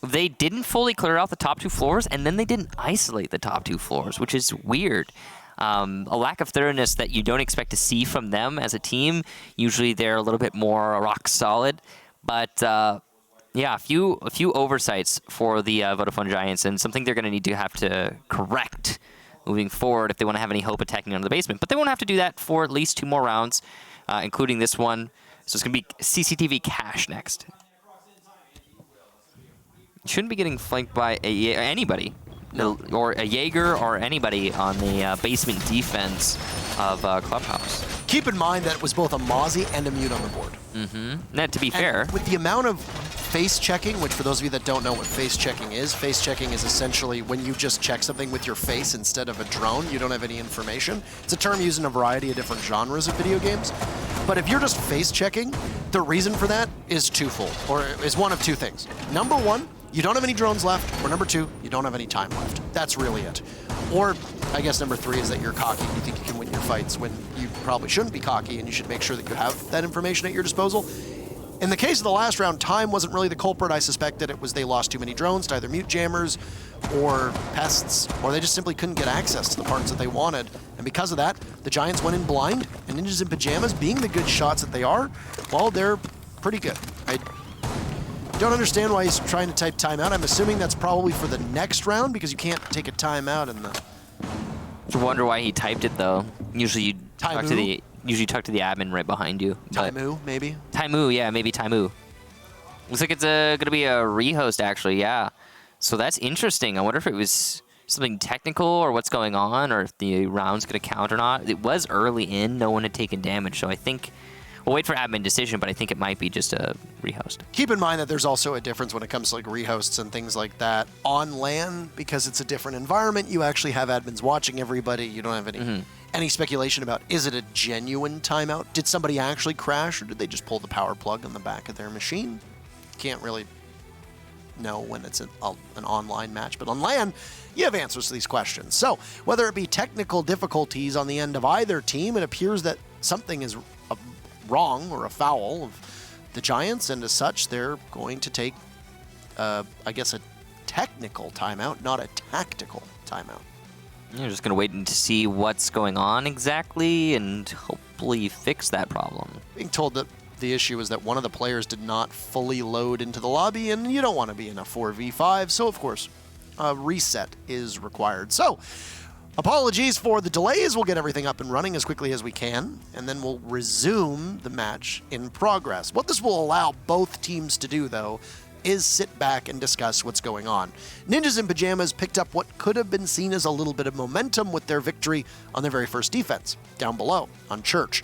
They didn't fully clear out the top two floors, and then they didn't isolate the top two floors, which is weird. A lack of thoroughness that you don't expect to see from them as a team. Usually they're a little bit more rock solid, but yeah, a few oversights for the Vodafone Giants, and something they're going to need to have to correct moving forward if they want to have any hope attacking under the basement. But they won't have to do that for at least 2 more rounds, including this one. So it's going to be CCTV Cash next. You shouldn't be getting flanked by anybody. No. Or a Jaeger or anybody on the basement defense of Clubhouse. Keep in mind that it was both a Mozzie and a Mute on the board. That, to be fair. With the amount of face checking, which for those of you that don't know what face checking is essentially when you just check something with your face instead of a drone. You don't have any information. It's a term used in a variety of different genres of video games. But if you're just face checking, the reason for that is twofold, or is one of two things. Number one, you don't have any drones left, or number two, you don't have any time left. That's really it. Or, I guess number three is that you're cocky and you think you can win your fights when you probably shouldn't be cocky, and you should make sure that you have that information at your disposal. In the case of the last round, time wasn't really the culprit. I suspect that it was they lost too many drones to either mute jammers or pests, or they just simply couldn't get access to the parts that they wanted. And because of that, the Giants went in blind, and Ninjas in Pyjamas, being the good shots that they are, well, they're pretty good. I don't understand why he's trying to type timeout. I'm assuming that's probably for the next round because you can't take a timeout in the... I wonder why he typed it though. Usually you talk to the admin right behind you. Taimu, maybe? Taimu, yeah, maybe Taimu. Looks like it's gonna be a rehost actually, yeah. So that's interesting. I wonder if it was something technical or what's going on, or if the round's gonna count or not. It was early in, no one had taken damage, so I think we'll wait for admin decision, but I think it might be just a rehost. Keep in mind that there's also a difference when it comes to like rehosts and things like that on LAN, because it's a different environment. You actually have admins watching everybody. You don't have any speculation about, is it a genuine timeout? Did somebody actually crash, or did they just pull the power plug on the back of their machine? Can't really know when it's an online match, but on LAN, you have answers to these questions. So whether it be technical difficulties on the end of either team, it appears that something is wrong or a foul of the Giants, and as such, they're going to take, I guess, a technical timeout, not a tactical timeout. You're just going to wait to see what's going on exactly and hopefully fix that problem. Being told that The issue is that one of the players did not fully load into the lobby, and you don't want to be in a 4v5, so of course, a reset is required. So, apologies for the delays. We'll get everything up and running as quickly as we can, and then we'll resume the match in progress. What this will allow both teams to do, though, is sit back and discuss what's going on. Ninjas in Pyjamas picked up what could have been seen as a little bit of momentum with their victory on their very first defense, down below, on Church.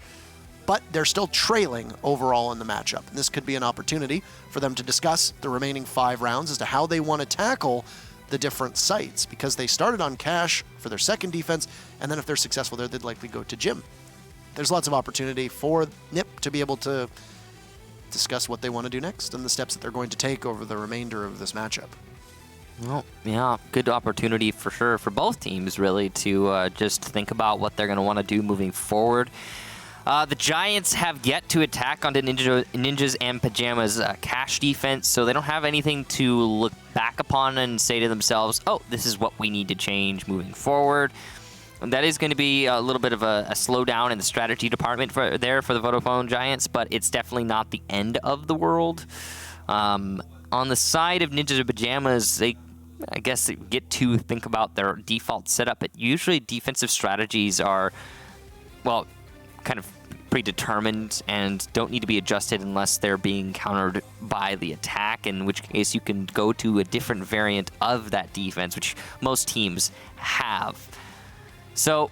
But they're still trailing overall in the matchup. And this could be an opportunity for them to discuss the remaining 5 rounds as to how they want to tackle the different sites, because they started on Cash for their second defense, and then if they're successful there, they'd likely go to Gym. There's lots of opportunity for NIP to be able to discuss what they want to do next and the steps that they're going to take over the remainder of this matchup. Well, yeah, good opportunity for sure for both teams, really, to just think about what they're going to want to do moving forward. The Giants have yet to attack onto Ninjas and Pyjamas' cash defense, so they don't have anything to look back upon and say to themselves, oh, this is what we need to change moving forward. And that is going to be a little bit of a slowdown in the strategy department for the Vodafone Giants, but it's definitely not the end of the world. On the side of Ninjas and Pyjamas, they get to think about their default setup, but usually defensive strategies are, well, kind of predetermined and don't need to be adjusted unless they're being countered by the attack, in which case you can go to a different variant of that defense, which most teams have. So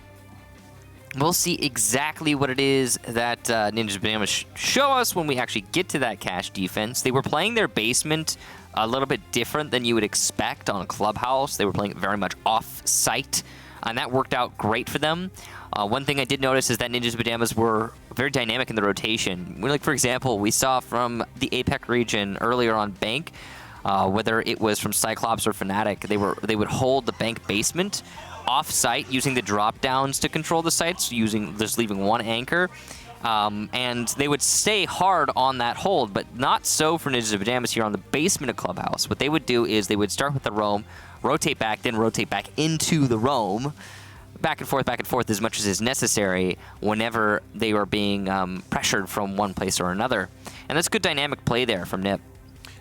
we'll see exactly what it is that Ninjas and Pyjamas show us when we actually get to that cash defense. They were playing their basement a little bit different than you would expect on Clubhouse. They were playing it very much off-site, and that worked out great for them. One thing I did notice is that Ninjas and Pyjamas were very dynamic in the rotation. Like, for example, we saw from the APEC region earlier on Bank, whether it was from Cyclops or Fnatic, they would hold the Bank basement off-site using the drop-downs to control the sites, just leaving one anchor. And they would stay hard on that hold, but not so for Ninjas and Pyjamas here on the basement of Clubhouse. What they would do is they would start with the roam, rotate back, then rotate back into the roam, back and forth as much as is necessary whenever they were being pressured from one place or another. And that's good dynamic play there from NIP.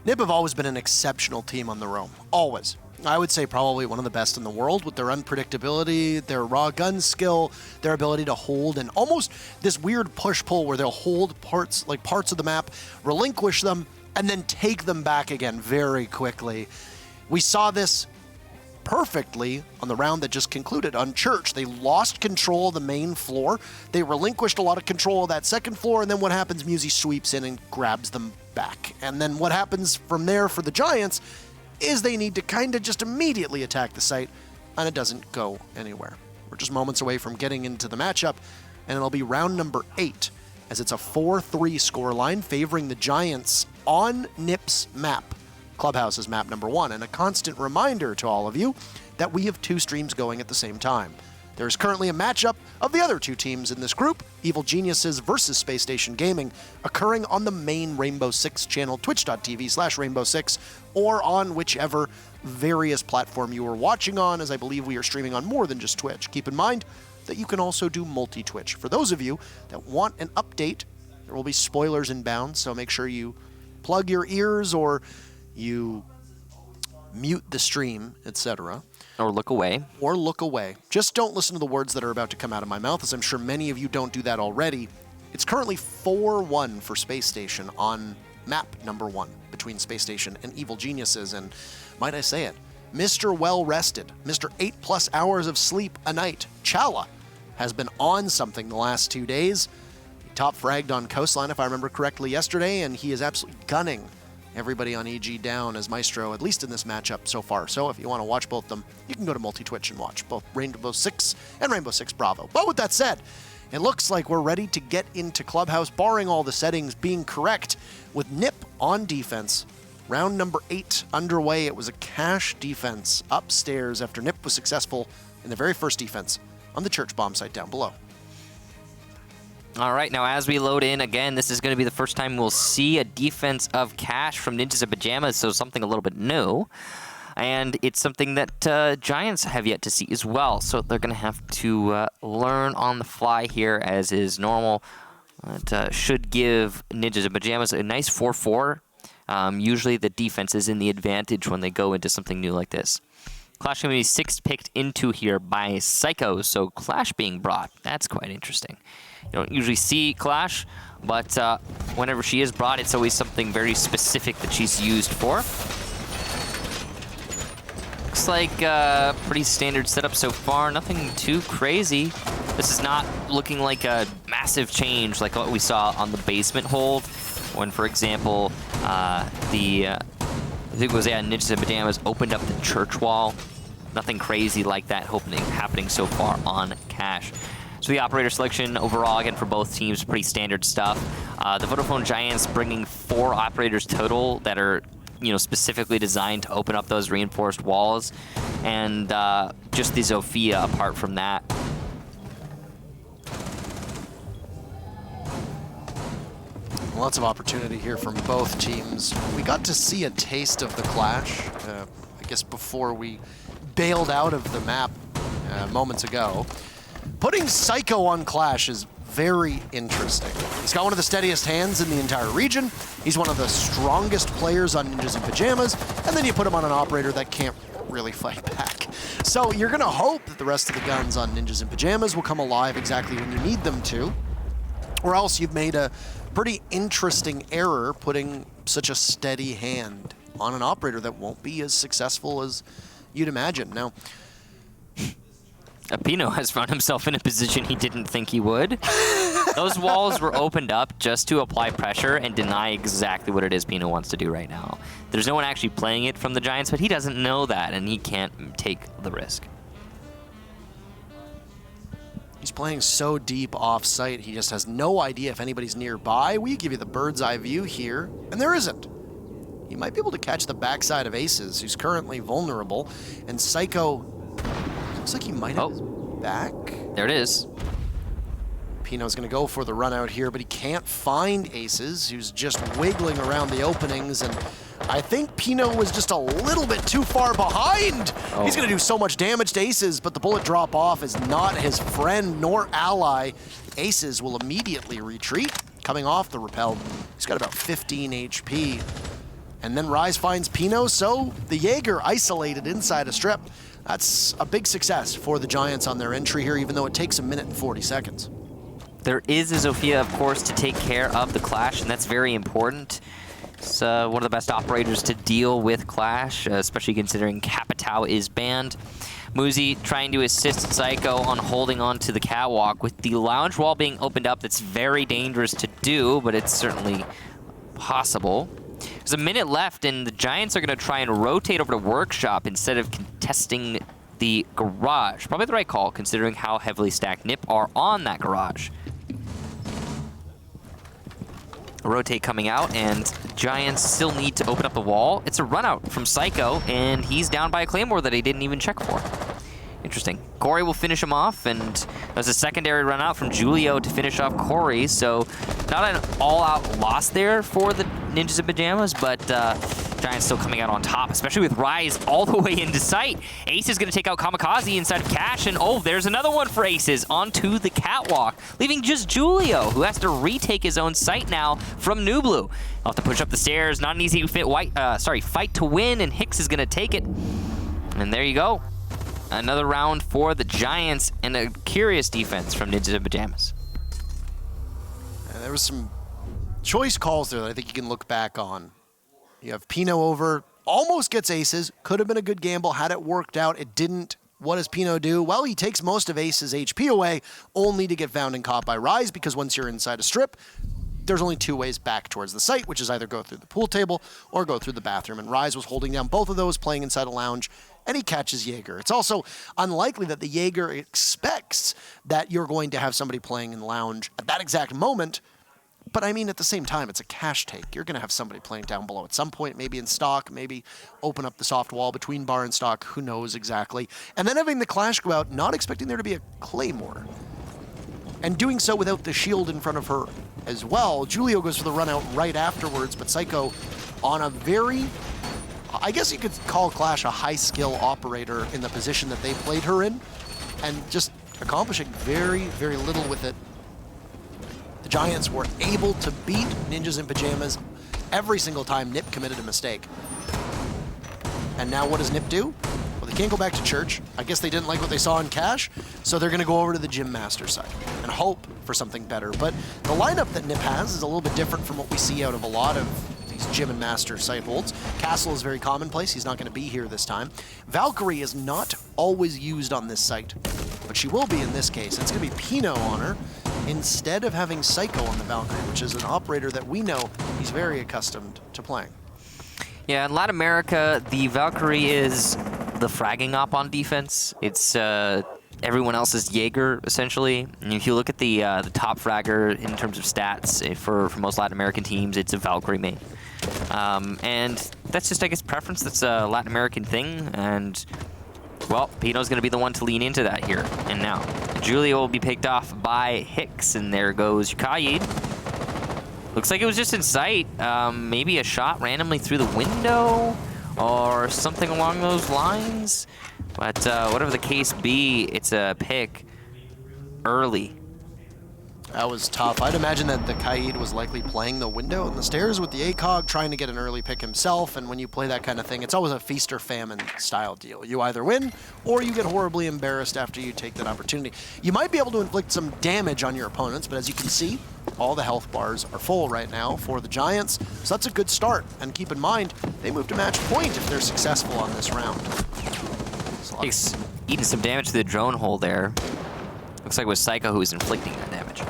NIP have always been an exceptional team on the roam. Always. I would say probably one of the best in the world with their unpredictability, their raw gun skill, their ability to hold, and almost this weird push-pull where they'll hold parts of the map, relinquish them, and then take them back again very quickly. We saw this perfectly on the round that just concluded on Church. They lost control of the main floor. They relinquished a lot of control of that second floor, and then what happens? Musi sweeps in and grabs them back. And then what happens from there for the Giants is they need to kind of just immediately attack the site, and it doesn't go anywhere. We're just moments away from getting into the matchup, and it'll be round number 8, as it's a 4-3 scoreline favoring the Giants on NIP's map. Clubhouse's map number 1, and a constant reminder to all of you that we have 2 streams going at the same time. There is currently a matchup of the other 2 teams in this group, Evil Geniuses versus Space Station Gaming, occurring on the main Rainbow Six channel, twitch.tv/Rainbow6, or on whichever various platform you are watching on, as I believe we are streaming on more than just Twitch. Keep in mind that you can also do multi-Twitch. For those of you that want an update, there will be spoilers inbound, so make sure you plug your ears or you mute the stream, etc. Or look away. Or look away. Just don't listen to the words that are about to come out of my mouth, as I'm sure many of you don't do that already. It's currently 4-1 for Space Station on map number 1 between Space Station and Evil Geniuses, and might I say it, Mr. Well-Rested, Mr. 8+ hours of sleep a night, Chala, has been on something the last 2 days. He top fragged on Coastline, if I remember correctly, yesterday, and he is absolutely gunning everybody on EG down as Maestro, at least in this matchup so far. So if you want to watch both of them, you can go to multi-Twitch and watch both Rainbow Six and Rainbow Six Bravo. But with that said, it looks like we're ready to get into Clubhouse, barring all the settings being correct, with NIP on defense. Round number 8 underway. It was a cash defense upstairs after NIP was successful in the very first defense on the Church bomb site down below. All right, now as we load in, again, this is going to be the first time we'll see a defense of cash from Ninjas and Pyjamas, so something a little bit new. And it's something that Giants have yet to see as well, so they're going to have to learn on the fly here, as is normal. It should give Ninjas in Pyjamas a nice 4-4. Usually the defense is in the advantage when they go into something new like this. Clash going to be 6th picked into here by Psycho, so Clash being brought. That's quite interesting. You don't usually see Clash, but whenever she is brought, it's always something very specific that she's used for. Looks like a pretty standard setup so far, nothing too crazy. This is not looking like a massive change like what we saw on the basement hold, when, for example, I think it was Ninjas in Pyjamas opened up the church wall. Nothing crazy like that happening so far on Cash. So the operator selection overall, again, for both teams, pretty standard stuff. The Vodafone Giants bringing 4 operators total that are, specifically designed to open up those reinforced walls, and just the Zofia apart from that. Lots of opportunity here from both teams. We got to see a taste of the clash, I guess, before we bailed out of the map moments ago. Putting Psycho on Clash is very interesting. He's got one of the steadiest hands in the entire region. He's one of the strongest players on Ninjas in Pyjamas, and then you put him on an operator that can't really fight back. So you're gonna hope that the rest of the guns on Ninjas in Pyjamas will come alive exactly when you need them to, or else you've made a pretty interesting error putting such a steady hand on an operator that won't be as successful as you'd imagine. Now, Pino has found himself in a position he didn't think he would. Those walls were opened up just to apply pressure and deny exactly what it is Pino wants to do right now. There's no one actually playing it from the Giants, but he doesn't know that, and he can't take the risk. He's playing so deep off-site, he just has no idea if anybody's nearby. We give you the bird's eye view here, and there isn't. He might be able to catch the backside of Aces, who's currently vulnerable, and Psycho looks like he might have his back. There it is. Pino's going to go for the run out here, but he can't find Aces, who's just wiggling around the openings, and I think Pino was just a little bit too far behind. Oh. He's going to do so much damage to Aces, but the bullet drop off is not his friend nor ally. Aces will immediately retreat, coming off the rappel. He's got about 15 HP. And then Rise finds Pino, so the Jaeger isolated inside a strip. That's a big success for the Giants on their entry here, even though it takes 1 minute and 40 seconds. There is a Zofia, of course, to take care of the Clash, and that's very important. It's one of the best operators to deal with Clash, especially considering Capitao is banned. Muzi trying to assist Psycho on holding on to the catwalk. With the lounge wall being opened up, that's very dangerous to do, but it's certainly possible. There's 1 minute left, and the Giants are going to try and rotate over to Workshop instead of contesting the garage. Probably the right call, considering how heavily stacked NIP are on that garage. A rotate coming out, and the Giants still need to open up the wall. It's a run out from Psycho, and he's down by a Claymore that he didn't even check for. Interesting. Corey will finish him off, and there's a secondary run out from Julio to finish off Corey, so not an all-out loss there for the Ninjas in Pyjamas, but Giants still coming out on top, especially with Rise all the way into sight. Ace is going to take out Kamikaze inside of Cash, and oh, there's another one for Aces onto the catwalk, leaving just Julio, who has to retake his own sight now from Nublu. I'll have to push up the stairs, not an easy fight to win, and Hicks is going to take it. And there you go. Another round for the Giants, and a curious defense from Ninjas in Pyjamas. And there was some choice calls there that I think you can look back on. You have Pino over, almost gets Aces, could have been a good gamble had it worked out. It didn't. What does Pino do? Well, he takes most of Ace's HP away, only to get found and caught by Rise, because once you're inside a strip, there's only 2 ways back towards the site, which is either go through the pool table or go through the bathroom. And Rise was holding down both of those, playing inside a lounge, and he catches Jaeger. It's also unlikely that the Jaeger expects that you're going to have somebody playing in lounge at that exact moment. But I mean, at the same time, it's a cash take. You're going to have somebody playing down below at some point, maybe in stock, maybe open up the soft wall between bar and stock, who knows exactly. And then having the Clash go out, not expecting there to be a Claymore. And doing so without the shield in front of her as well. Julio goes for the run out right afterwards, but Psycho on a very, I guess you could call Clash a high skill operator in the position that they played her in, and just accomplishing very, very little with it. The Giants were able to beat Ninjas in Pyjamas every single time Nip committed a mistake. And now what does Nip do? Well, they can't go back to church. I guess they didn't like what they saw in Cash, so they're going to go over to the Gym Master side and hope for something better. But the lineup that Nip has is a little bit different from what we see out of a lot of these Gym and Master site holds. Castle is very commonplace. He's not going to be here this time. Valkyrie is not always used on this site, but she will be in this case. It's going to be Pino on her instead of having Psycho on the Valkyrie, which is an operator that we know he's very accustomed to playing. Yeah, in Latin America, the Valkyrie is the fragging op on defense. It's everyone else's Jaeger, essentially. And if you look at the top fragger in terms of stats for most Latin American teams, it's a Valkyrie main. And that's just, I guess, preference. That's a Latin American thing. And, well, Pino's going to be the one to lean into that here. And now, Julia will be picked off by Hicks, and there goes Kaid. Looks like it was just in sight. Maybe a shot randomly through the window or something along those lines. But whatever the case be, it's a pick early. That was tough. I'd imagine that the Kaid was likely playing the window and the stairs with the ACOG, trying to get an early pick himself. And when you play that kind of thing, it's always a feast or famine style deal. You either win or you get horribly embarrassed after you take that opportunity. You might be able to inflict some damage on your opponents, but as you can see, all the health bars are full right now for the Giants. So that's a good start. And keep in mind, they move to match point if they're successful on this round. He's eating some damage to the drone hole there. Looks like it was Psycho who was inflicting that damage.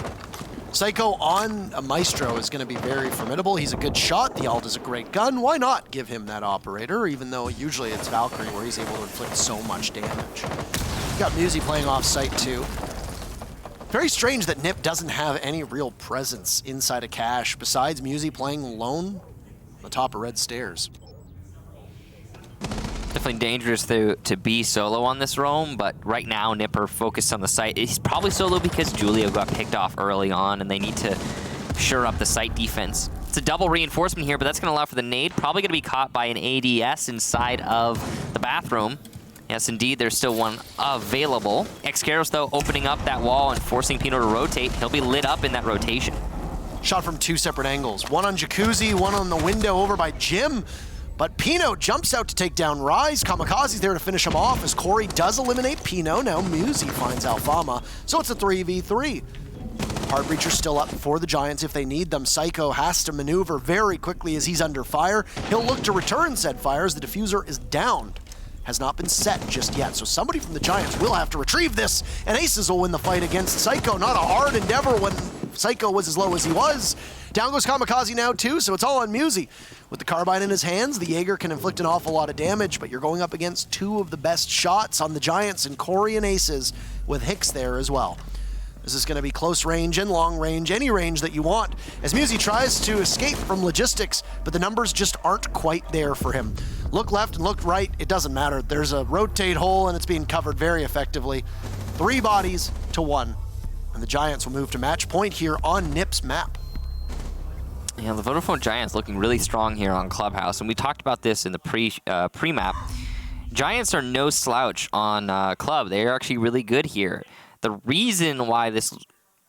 Psycho on a Maestro is going to be very formidable. He's a good shot. The Ult is a great gun. Why not give him that operator, even though usually it's Valkyrie where he's able to inflict so much damage. You've got Musi playing off site too. Very strange that Nip doesn't have any real presence inside of Cash besides Musi playing alone on the top of red stairs. Definitely dangerous to be solo on this roam, but right now Nipper focused on the site. He's probably solo because Julio got picked off early on and they need to shore up the site defense. It's a double reinforcement here, but that's going to allow for the nade. Probably going to be caught by an ADS inside of the bathroom. Yes, indeed, there's still one available. Excaros, though, opening up that wall and forcing Pino to rotate. He'll be lit up in that rotation. Shot from two separate angles. One on Jacuzzi, one on the window over by Jim. But Pino jumps out to take down Rise. Kamikaze's there to finish him off as Corey does eliminate Pino. Now Musi finds Alfama, so it's a 3v3. Heartbreacher's still up for the Giants if they need them. Psycho has to maneuver very quickly as he's under fire. He'll look to return said fire as the diffuser is downed. Has not been set just yet, so somebody from the Giants will have to retrieve this, and Aces will win the fight against Psycho. Not a hard endeavor when Psycho was as low as he was. Down goes Kamikaze now too, so it's all on Musi. With the carbine in his hands, the Jaeger can inflict an awful lot of damage, but you're going up against two of the best shots on the Giants in Corey and Aces, with Hicks there as well. This is going to be close range and long range, any range that you want, as Musi tries to escape from logistics, but the numbers just aren't quite there for him. Look left and look right, it doesn't matter. There's a rotate hole and it's being covered very effectively. 3 bodies to 1, and the Giants will move to match point here on Nip's map. Yeah, the Vodafone Giants looking really strong here on Clubhouse, and we talked about this in the pre-map. Giants are no slouch on Club. They are actually really good here. The reason why this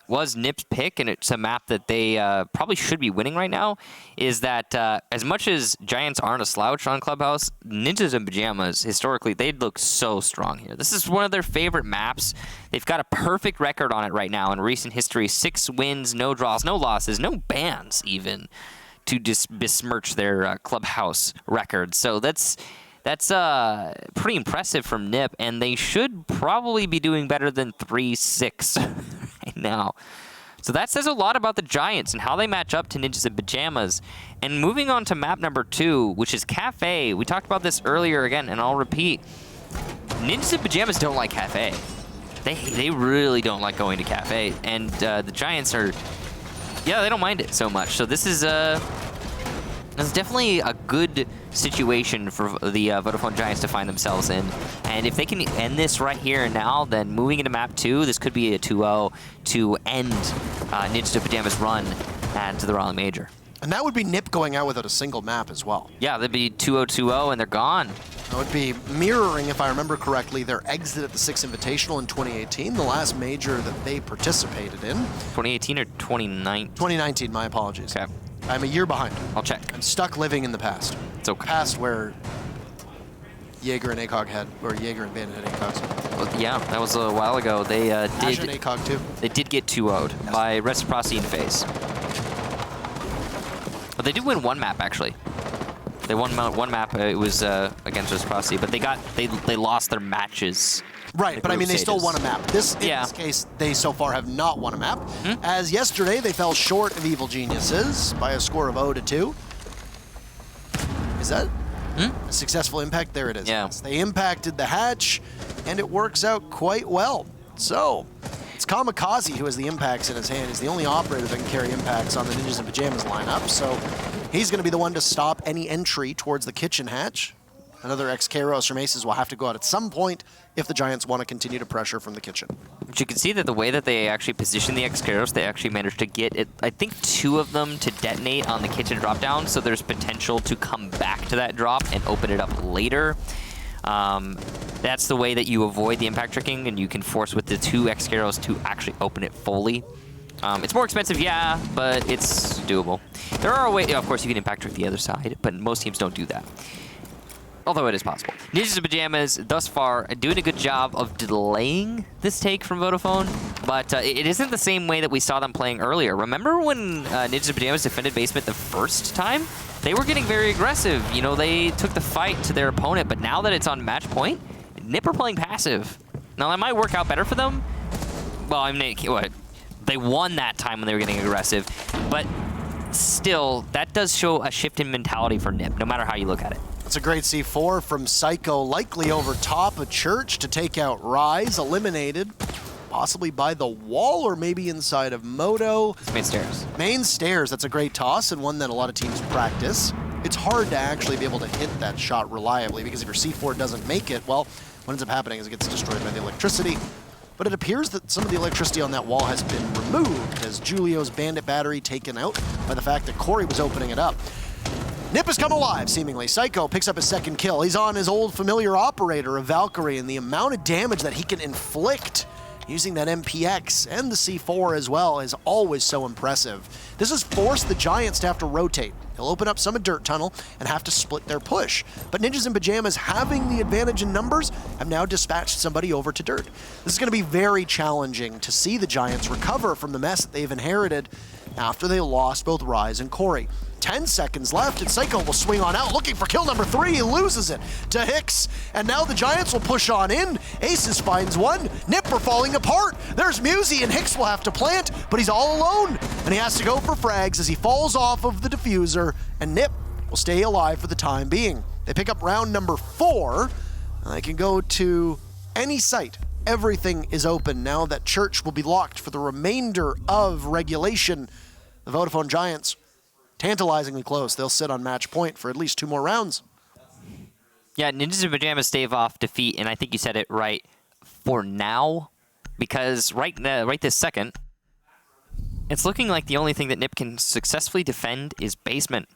was Nip's pick, and it's a map that they probably should be winning right now, is that as much as Giants aren't a slouch on Clubhouse, Ninjas and Pyjamas, historically, they look so strong here. This is one of their favorite maps. They've got a perfect record on it right now in recent history. 6 wins, no draws, no losses, no bans even, to besmirch their Clubhouse record. So that's pretty impressive from Nip, and they should probably be doing better than 3-6 right now. So that says a lot about the Giants and how they match up to Ninjas and Pyjamas. And moving on to map number 2, which is Kafe. We talked about this earlier again, and I'll repeat. Ninjas and Pyjamas don't like Kafe. They really don't like going to Kafe, and the Giants are, yeah, they don't mind it so much. So this is definitely a good situation for the Vodafone Giants to find themselves in. And if they can end this right here and now, then moving into map 2, this could be a 2-0 to end Ninjas and Pyjamas' run to the Raleigh Major. And that would be Nip going out without a single map as well. Yeah, they'd be 2-0-2-0 and they're gone. That would be mirroring, if I remember correctly, their exit at the 6 Invitational in 2018, the last major that they participated in. 2018 or 2019? 2019, my apologies. Okay. I'm a year behind. I'll check. I'm stuck living in the past. It's okay. Past where Jaeger and ACOG had, or Jaeger and Bandit had ACOGs. Well, yeah, that was a while ago. They Ash and ACOG too. They did get 2-0'd by Reciprocity and FaZe. But they did win one map, actually. They won one map. It was against Reciprocity, but they lost their matches. Right, but I mean, they still won a map. In this case, they so far have not won a map. As yesterday, they fell short of Evil Geniuses by a score of 0-2. Is that a successful impact? There it is. Yeah. They impacted the hatch, and it works out quite well. So, it's Kamikaze who has the impacts in his hand. He's the only operator that can carry impacts on the Ninjas in Pyjamas lineup, so he's going to be the one to stop any entry towards the kitchen hatch. Another ex-Kairos from Aces will have to go out at some point if the Giants want to continue to pressure from the kitchen. But you can see that the way that they actually position the ex-Kairos, they actually managed to get it, I think 2 of them to detonate on the kitchen drop down, so there's potential to come back to that drop and open it up later. That's the way that you avoid the impact tricking, and you can force with the 2 ex-Kairos to actually open it fully. It's more expensive, yeah, but it's doable. There are ways, of course, you can impact trick the other side, but most teams don't do that. Although it is possible. Ninjas in Pyjamas, thus far, doing a good job of delaying this take from Vodafone, but it isn't the same way that we saw them playing earlier. Remember when Ninjas in Pyjamas defended basement the first time? They were getting very aggressive. You know, they took the fight to their opponent, but now that it's on match point, Nip are playing passive. Now, that might work out better for them. Well, I mean, they won that time when they were getting aggressive, but still, that does show a shift in mentality for Nip, no matter how you look at it. It's a great C4 from Psycho, likely over top of Church to take out Rise, eliminated possibly by the wall or maybe inside of Moto. Main stairs. Main stairs, that's a great toss and one that a lot of teams practice. It's hard to actually be able to hit that shot reliably because if your C4 doesn't make it, well, what ends up happening is it gets destroyed by the electricity. But it appears that some of the electricity on that wall has been removed as Julio's Bandit battery taken out by the fact that Corey was opening it up. Nip has come alive, seemingly. Psycho picks up his second kill. He's on his old familiar operator of Valkyrie, and the amount of damage that he can inflict using that MPX and the C4 as well is always so impressive. This has forced the Giants to have to rotate. He'll open up some dirt tunnel and have to split their push. But Ninjas in Pyjamas, having the advantage in numbers, have now dispatched somebody over to dirt. This is going to be very challenging to see the Giants recover from the mess that they've inherited after they lost both Rise and Corey. 10 seconds left, and Psycho will swing on out, looking for kill number 3. He loses it to Hicks, and now the Giants will push on in. Aces finds one. Nip are falling apart. There's Musey, and Hicks will have to plant, but he's all alone, and he has to go for frags as he falls off of the diffuser, and Nip will stay alive for the time being. They pick up round number 4. They can go to any site. Everything is open now that Church will be locked for the remainder of regulation. The Vodafone Giants, tantalizingly close. They'll sit on match point for at least 2 more rounds. Yeah, Ninjas in Pyjamas stave off defeat, and I think you said it right for now, because right this second, it's looking like the only thing that Nip can successfully defend is basement.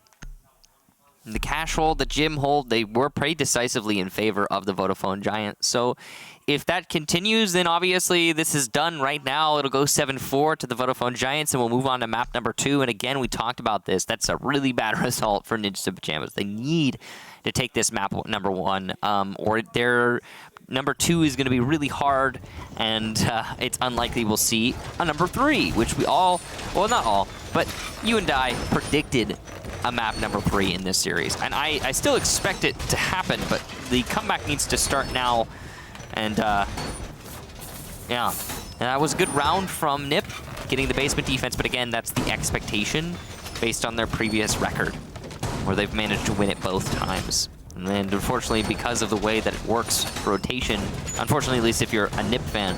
The cash hold, the gym hold, they were pretty decisively in favor of the Vodafone Giants. So if that continues, then obviously this is done right now. It'll go 7-4 to the Vodafone Giants, and we'll move on to map number 2. And again, we talked about this. That's a really bad result for Ninjas in Pyjamas. They need to take this map number 1, or their number 2 is going to be really hard, and it's unlikely we'll see a number 3, which we all, well, not all, but you and I predicted a map number 3 in this series. And I still expect it to happen, but the comeback needs to start now. And yeah, and that was a good round from Nip, getting the basement defense, but again, that's the expectation based on their previous record, where they've managed to win it both times. And then, unfortunately, because of the way that it works, rotation, unfortunately, at least if you're a Nip fan,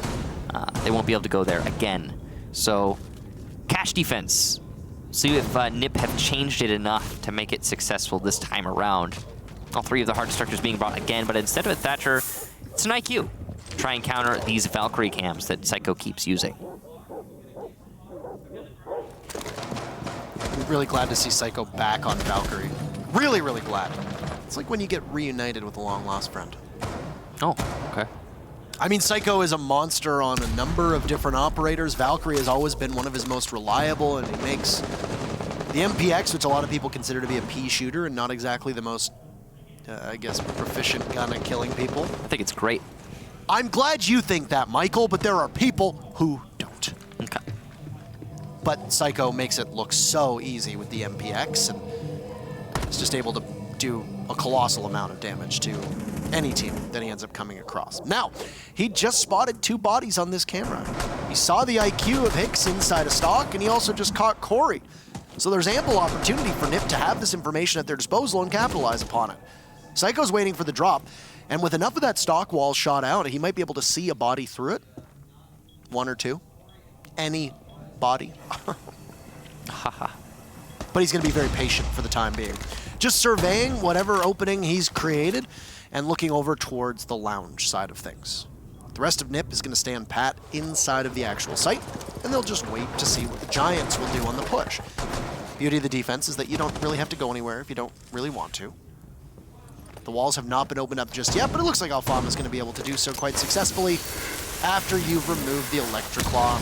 they won't be able to go there again. So, cash defense. See if Nip have changed it enough to make it successful this time around. All 3 of the hard destructors being brought again, but instead of a Thatcher, it's an IQ. Try and counter these Valkyrie cams that Psycho keeps using. I'm really glad to see Psycho back on Valkyrie. Really, really glad. It's like when you get reunited with a long-lost friend. Oh, okay. I mean, Psycho is a monster on a number of different operators. Valkyrie has always been one of his most reliable, and he makes the MPX, which a lot of people consider to be a P shooter and not exactly the most, I guess, proficient gun at killing people. I think it's great. I'm glad you think that, Michael, but there are people who don't. Okay. But Psycho makes it look so easy with the MPX, and is just able to do a colossal amount of damage to any team that he ends up coming across. Now, he just spotted 2 bodies on this camera. He saw the IQ of Hicks inside a stock, and he also just caught Corey. So there's ample opportunity for Nip to have this information at their disposal and capitalize upon it. Psycho's waiting for the drop, and with enough of that stock wall shot out, he might be able to see a body through it. 1 or 2. Any body. But he's going to be very patient for the time being. Just surveying whatever opening he's created and looking over towards the lounge side of things. The rest of Nip is going to stand pat inside of the actual site, and they'll just wait to see what the Giants will do on the push. Beauty of the defense is that you don't really have to go anywhere if you don't really want to. The walls have not been opened up just yet, but it looks like Alfama is going to be able to do so quite successfully after you've removed the Electra Claw,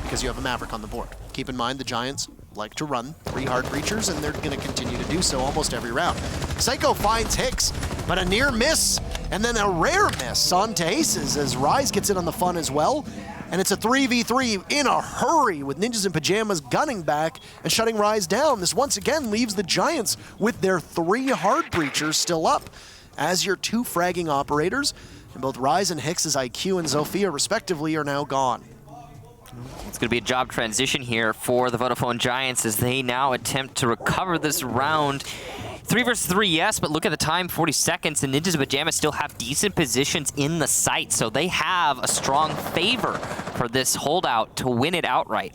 because you have a Maverick on the board. Keep in mind the Giants like to run 3 hard breachers, and they're going to continue to do so almost every round. Psycho finds Hicks, but a near miss, and then a rare miss onto Aces as Rise gets in on the fun as well. And it's a 3v3 in a hurry with Ninjas in Pyjamas gunning back and shutting Rise down. This once again leaves the Giants with their 3 hard breachers still up as your 2 fragging operators, and both Rise and Hicks' IQ and Zofia respectively are now gone. It's going to be a job transition here for the Vodafone Giants as they now attempt to recover this round. 3 versus 3, yes, but look at the time, 40 seconds, and Ninjas in Pyjamas still have decent positions in the site, so they have a strong favor for this holdout to win it outright.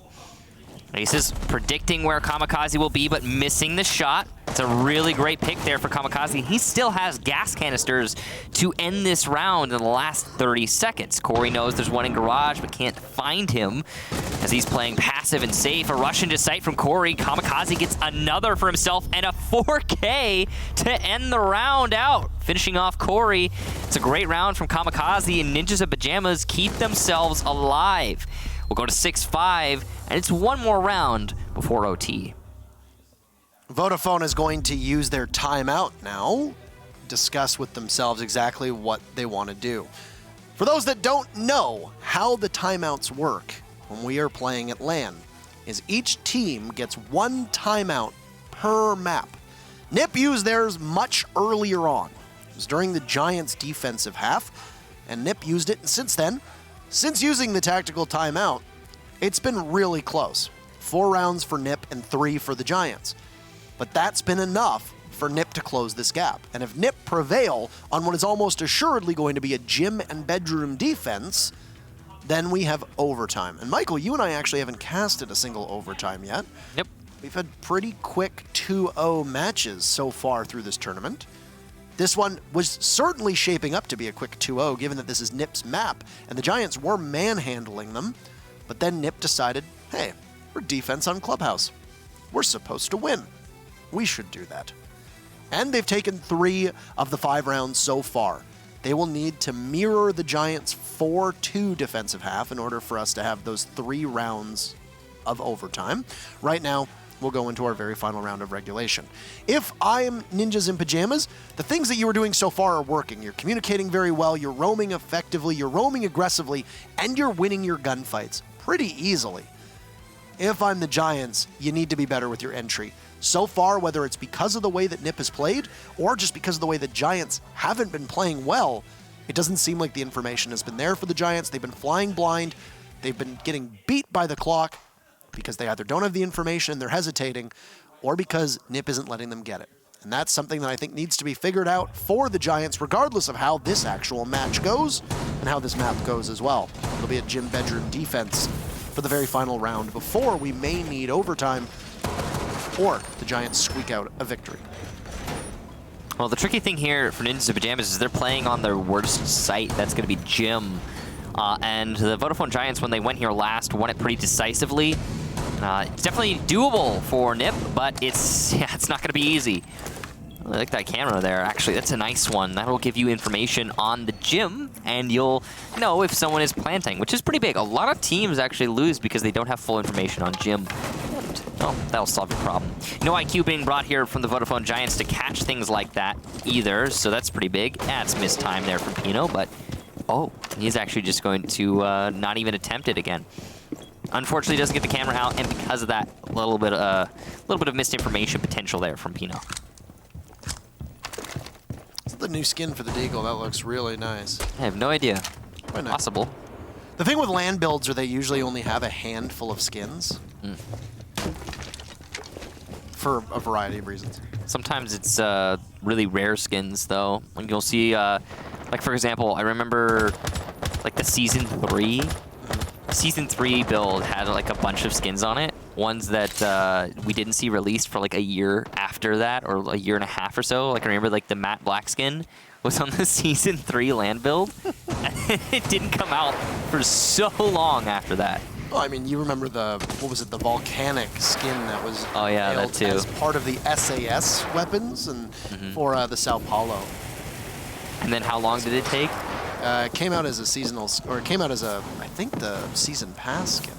Aces predicting where Kamikaze will be, but missing the shot. It's a really great pick there for Kamikaze. He still has gas canisters to end this round in the last 30 seconds. Corey knows there's one in garage, but can't find him as he's playing passive and safe. A rush into sight from Corey. Kamikaze gets another for himself and a 4K to end the round out. Finishing off Corey. It's a great round from Kamikaze, and Ninjas in Pyjamas keep themselves alive. We'll go to 6-5, and it's one more round before OT. Vodafone is going to use their timeout now, discuss with themselves exactly what they want to do. For those that don't know how the timeouts work when we are playing at LAN, is each team gets 1 timeout per map. Nip used theirs much earlier on. It was during the Giants' defensive half, and Nip used it, and since then, since using the tactical timeout, it's been really close. 4 rounds for Nip and 3 for the Giants. But that's been enough for Nip to close this gap. And if Nip prevail on what is almost assuredly going to be a gym and bedroom defense, then we have overtime. And Michael, you and I actually haven't casted a single overtime yet. Yep. We've had pretty quick 2-0 matches so far through this tournament. This one was certainly shaping up to be a quick 2-0, given that this is Nip's map, and the Giants were manhandling them. But then Nip decided, hey, we're defense on Clubhouse. We're supposed to win. We should do that. And they've taken 3 of the 5 rounds so far. They will need to mirror the Giants' 4-2 defensive half in order for us to have those 3 rounds of overtime. Right now, we'll go into our very final round of regulation. If I'm Ninjas in Pyjamas, the things that you are doing so far are working. You're communicating very well, you're roaming effectively, you're roaming aggressively, and you're winning your gunfights pretty easily. If I'm the Giants, you need to be better with your entry. So far, whether it's because of the way that Nip has played, or just because of the way the Giants haven't been playing well, it doesn't seem like the information has been there for the Giants. They've been flying blind, they've been getting beat by the clock, because they either don't have the information and they're hesitating, or because Nip isn't letting them get it. And that's something that I think needs to be figured out for the Giants, regardless of how this actual match goes and how this map goes as well. It'll be a gym bedroom defense for the very final round before we may need overtime, or the Giants squeak out a victory. Well, the tricky thing here for Ninjas in Pyjamas is they're playing on their worst site. That's going to be gym. And the Vodafone Giants, when they went here last, won it pretty decisively. It's definitely doable for Nip, but it's not going to be easy. I like that camera there. Actually, that's a nice one. That'll give you information on the gym, and you'll know if someone is planting, which is pretty big. A lot of teams actually lose because they don't have full information on gym. Oh, that'll solve your problem. No IQ being brought here from the Vodafone Giants to catch things like that either, so that's pretty big. That's missed time there from Pino, but oh, he's actually just going to not even attempt it again. Unfortunately, doesn't get the camera out, and because of that, a little bit of misinformation potential there from Pino. It's the new skin for the Deagle. That looks really nice. I have no idea. Why not? Possible. The thing with land builds are they usually only have a handful of skins. For a variety of reasons. Sometimes it's really rare skins, though. Like you'll see, like for example, I remember like the Season 3. Season 3 build had like a bunch of skins on it. Ones that we didn't see released for like a year after that, or a year and a half or so. Like I remember like the matte black skin was on the Season 3 land build. And it didn't come out for so long after that. Well, I mean, you remember the, what was it, the volcanic skin that was oh, yeah, that too. as part of the SAS weapons and for the Sao Paulo. And then how long did it take? It came out as a seasonal, or it came out as a, I think, the season pass skin.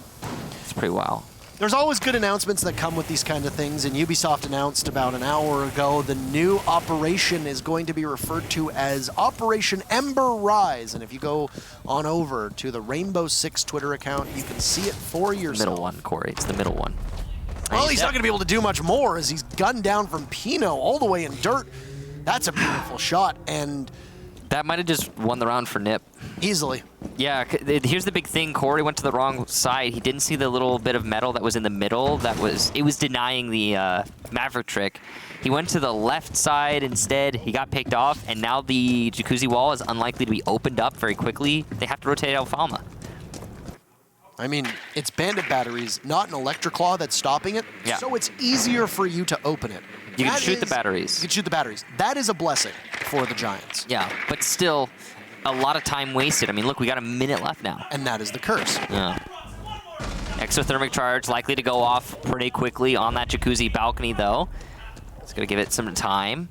It's pretty wild. There's always good announcements that come with these kind of things, and Ubisoft announced about an hour ago the new operation is going to be referred to as Operation Ember Rise. And if you go on over to the Rainbow Six Twitter account, you can see it for yourself. Middle one, Corey. It's the middle one. Well, he's not going to be able to do much more as he's gunned down from Pino all the way in dirt. That's a beautiful shot, and that might have just won the round for Nip. Easily. Yeah, here's the big thing. Corey went to the wrong side. He didn't see the little bit of metal that was in the middle. It was denying the Maverick trick. He went to the left side instead. He got picked off, and now the jacuzzi wall is unlikely to be opened up very quickly. They have to rotate Alfalma. I mean, it's bandit batteries, not an electric claw that's stopping it, yeah. So it's easier for you to open it. You can shoot the batteries. You can shoot the batteries. That is a blessing for the Giants. Yeah, but still, a lot of time wasted. I mean, look, we got a minute left now. And that is the curse. Yeah. Exothermic charge likely to go off pretty quickly on that jacuzzi balcony, though. It's going to give it some time.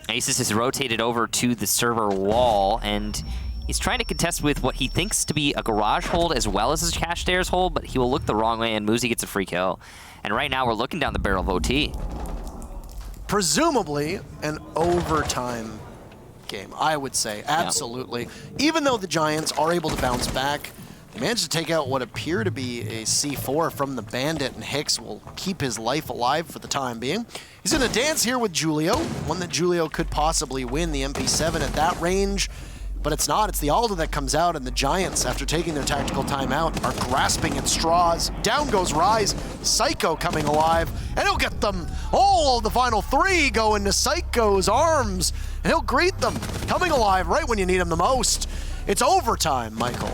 Asus is rotated over to the server wall, and he's trying to contest with what he thinks to be a garage hold as well as his cache stairs hold, but he will look the wrong way, and Muzi gets a free kill. And right now, we're looking down the barrel of OT. Presumably an overtime game, I would say. Absolutely. Yeah. Even though the Giants are able to bounce back, they managed to take out what appear to be a C4 from the Bandit, and Hicks will keep his life alive for the time being. He's going to dance here with Julio, one that Julio could possibly win the MP7 at that range. But it's not. It's the Alda that comes out, and the Giants, after taking their tactical timeout, are grasping at straws. Down goes Rise. Psycho coming alive, and he'll get them. All of the final three go into Psycho's arms, and he'll greet them, coming alive right when you need him the most. It's overtime, Michael.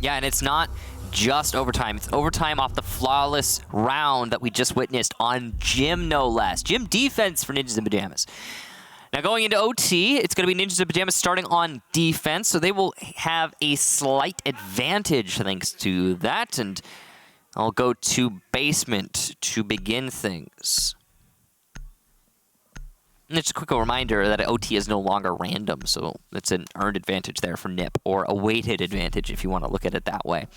Yeah, and it's not just overtime. It's overtime off the flawless round that we just witnessed on Gym, no less. Gym defense for Ninjas in Pyjamas. Now going into OT, it's going to be Ninjas in Pyjamas starting on defense, so they will have a slight advantage thanks to that, and I'll go to basement to begin things. And just a quick reminder that OT is no longer random, so it's an earned advantage there for Nip, or a weighted advantage if you want to look at it that way.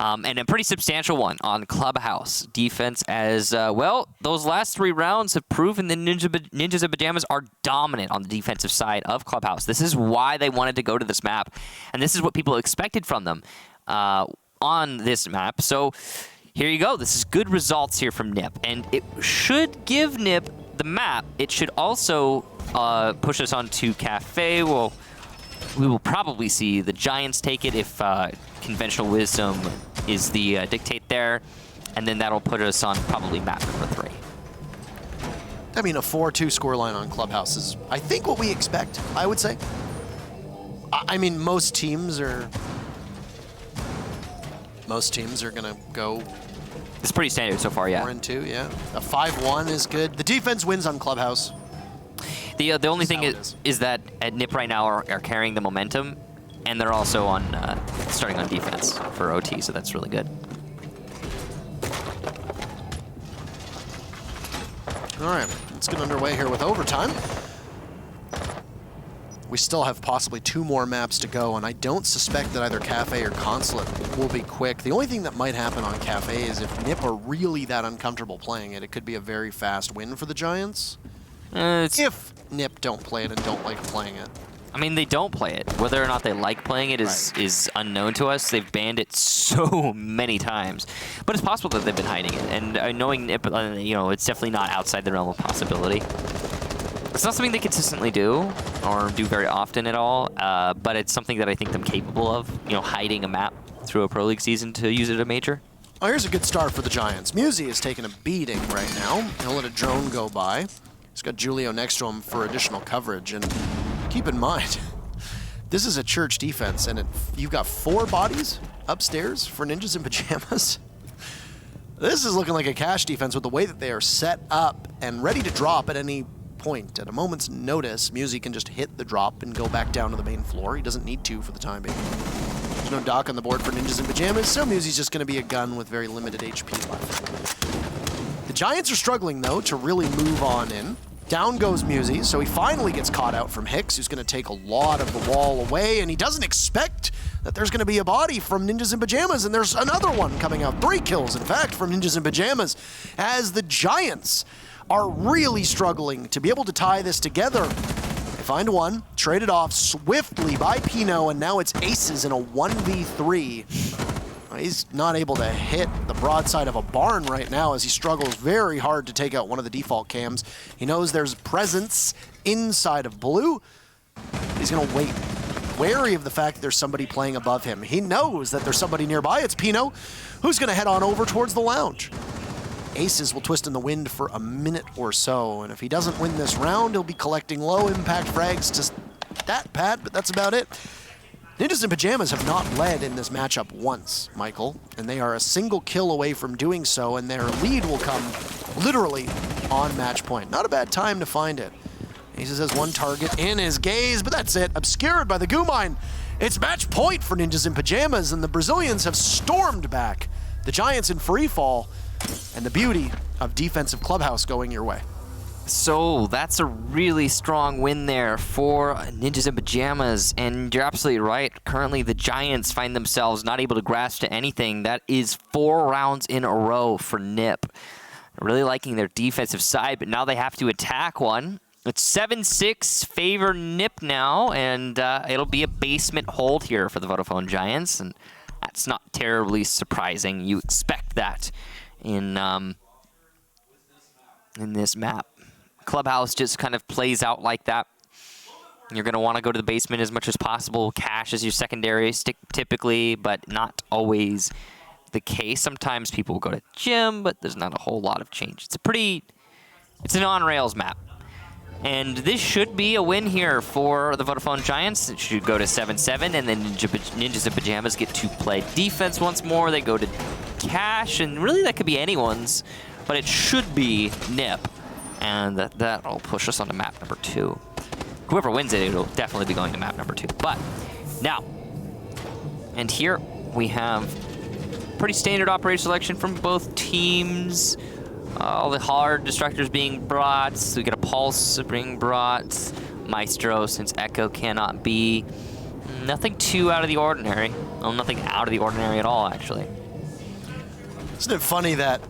And a pretty substantial one on Clubhouse defense as well. Those last three rounds have proven that Ninjas in Pyjamas are dominant on the defensive side of Clubhouse. This is why they wanted to go to this map, and this is what people expected from them on this map. So here you go. This is good results here from Nip, and it should give Nip the map. It should also push us on to Kafe. We will probably see the Giants take it if conventional wisdom is the dictate there, and then that'll put us on probably map number 3. I mean, a 4-2 scoreline on Clubhouse is, I think, what we expect, I would say. I mean, most teams are going to go... It's pretty standard so far, yeah. 4-2, yeah. A 5-1 is good. The defense wins on Clubhouse. The only thing is that at Nip right now are carrying the momentum, and they're also on starting on defense for OT, so that's really good. All right, let's get underway here with overtime. We still have possibly 2 more maps to go, and I don't suspect that either Kafe or Consulate will be quick. The only thing that might happen on Kafe is if NIP are really that uncomfortable playing it, it could be a very fast win for the Giants. If NIP don't play it and don't like playing it. I mean, they don't play it. Whether or not they like playing it is unknown to us. They've banned it so many times. But it's possible that they've been hiding it. And knowing NIP, it's definitely not outside the realm of possibility. It's not something they consistently do or do very often at all, but it's something that I think them capable of, hiding a map through a Pro League season to use it at a major. Oh, here's a good start for the Giants. Musi is taking a beating right now. He'll let a drone go by. He's got Julio next to him for additional coverage. And keep in mind, this is a church defense, and you've got 4 bodies upstairs for Ninjas in Pajamas. This is looking like a cash defense with the way that they are set up and ready to drop at any point. At a moment's notice, Musi can just hit the drop and go back down to the main floor. He doesn't need to for the time being. There's no dock on the board for Ninjas in Pajamas, so Musi's just going to be a gun with very limited HP left. The Giants are struggling, though, to really move on in. Down goes Musi, so he finally gets caught out from Hicks, who's going to take a lot of the wall away, and he doesn't expect that there's going to be a body from Ninjas in Pajamas, and there's another one coming out. 3 kills, in fact, from Ninjas in Pajamas, as the Giants are really struggling to be able to tie this together. They find one, traded off swiftly by Pino, and now it's aces in a 1v3. He's not able to hit the broadside of a barn right now as he struggles very hard to take out one of the default cams. He knows there's presence inside of blue. He's going to wait, wary of the fact that there's somebody playing above him. He knows that there's somebody nearby. It's Pino, who's going to head on over towards the lounge. Aces will twist in the wind for a minute or so, and if he doesn't win this round, he'll be collecting low-impact frags to stat pad, but that's about it. Ninjas in Pajamas have not led in this matchup once, Michael, and they are a single kill away from doing so, and their lead will come literally on match point. Not a bad time to find it. Aces has 1 target in his gaze, but that's it. Obscured by the goo mine. It's match point for Ninjas in Pajamas, and the Brazilians have stormed back. The Giants in free fall, and the beauty of defensive Clubhouse going your way. So that's a really strong win there for Ninjas in Pajamas, and you're absolutely right. Currently, the Giants find themselves not able to grasp to anything. That is 4 rounds in a row for NIP. Really liking their defensive side, but now they have to attack one. It's 7-6 favor NIP now, and it'll be a basement hold here for the Vodafone Giants, and that's not terribly surprising. You expect that in this map. Clubhouse just kind of plays out like that. You're going to want to go to the basement as much as possible. Cash is your secondary typically, but not always the case. Sometimes people will go to gym, but there's not a whole lot of change. It's an on-rails map. And this should be a win here for the Vodafone Giants. It should go to 7-7, and then Ninjas in Pajamas get to play defense once more. They go to cash, and really that could be anyone's, but it should be NIP. And that'll push us on to map number 2. Whoever wins it, it'll definitely be going to map number 2. But now, and here we have pretty standard operator selection from both teams. All the hard destructors being brought. So we get a Pulse being brought. Maestro, since Echo cannot be. Nothing too out of the ordinary. Well, nothing out of the ordinary at all, actually. Isn't it funny that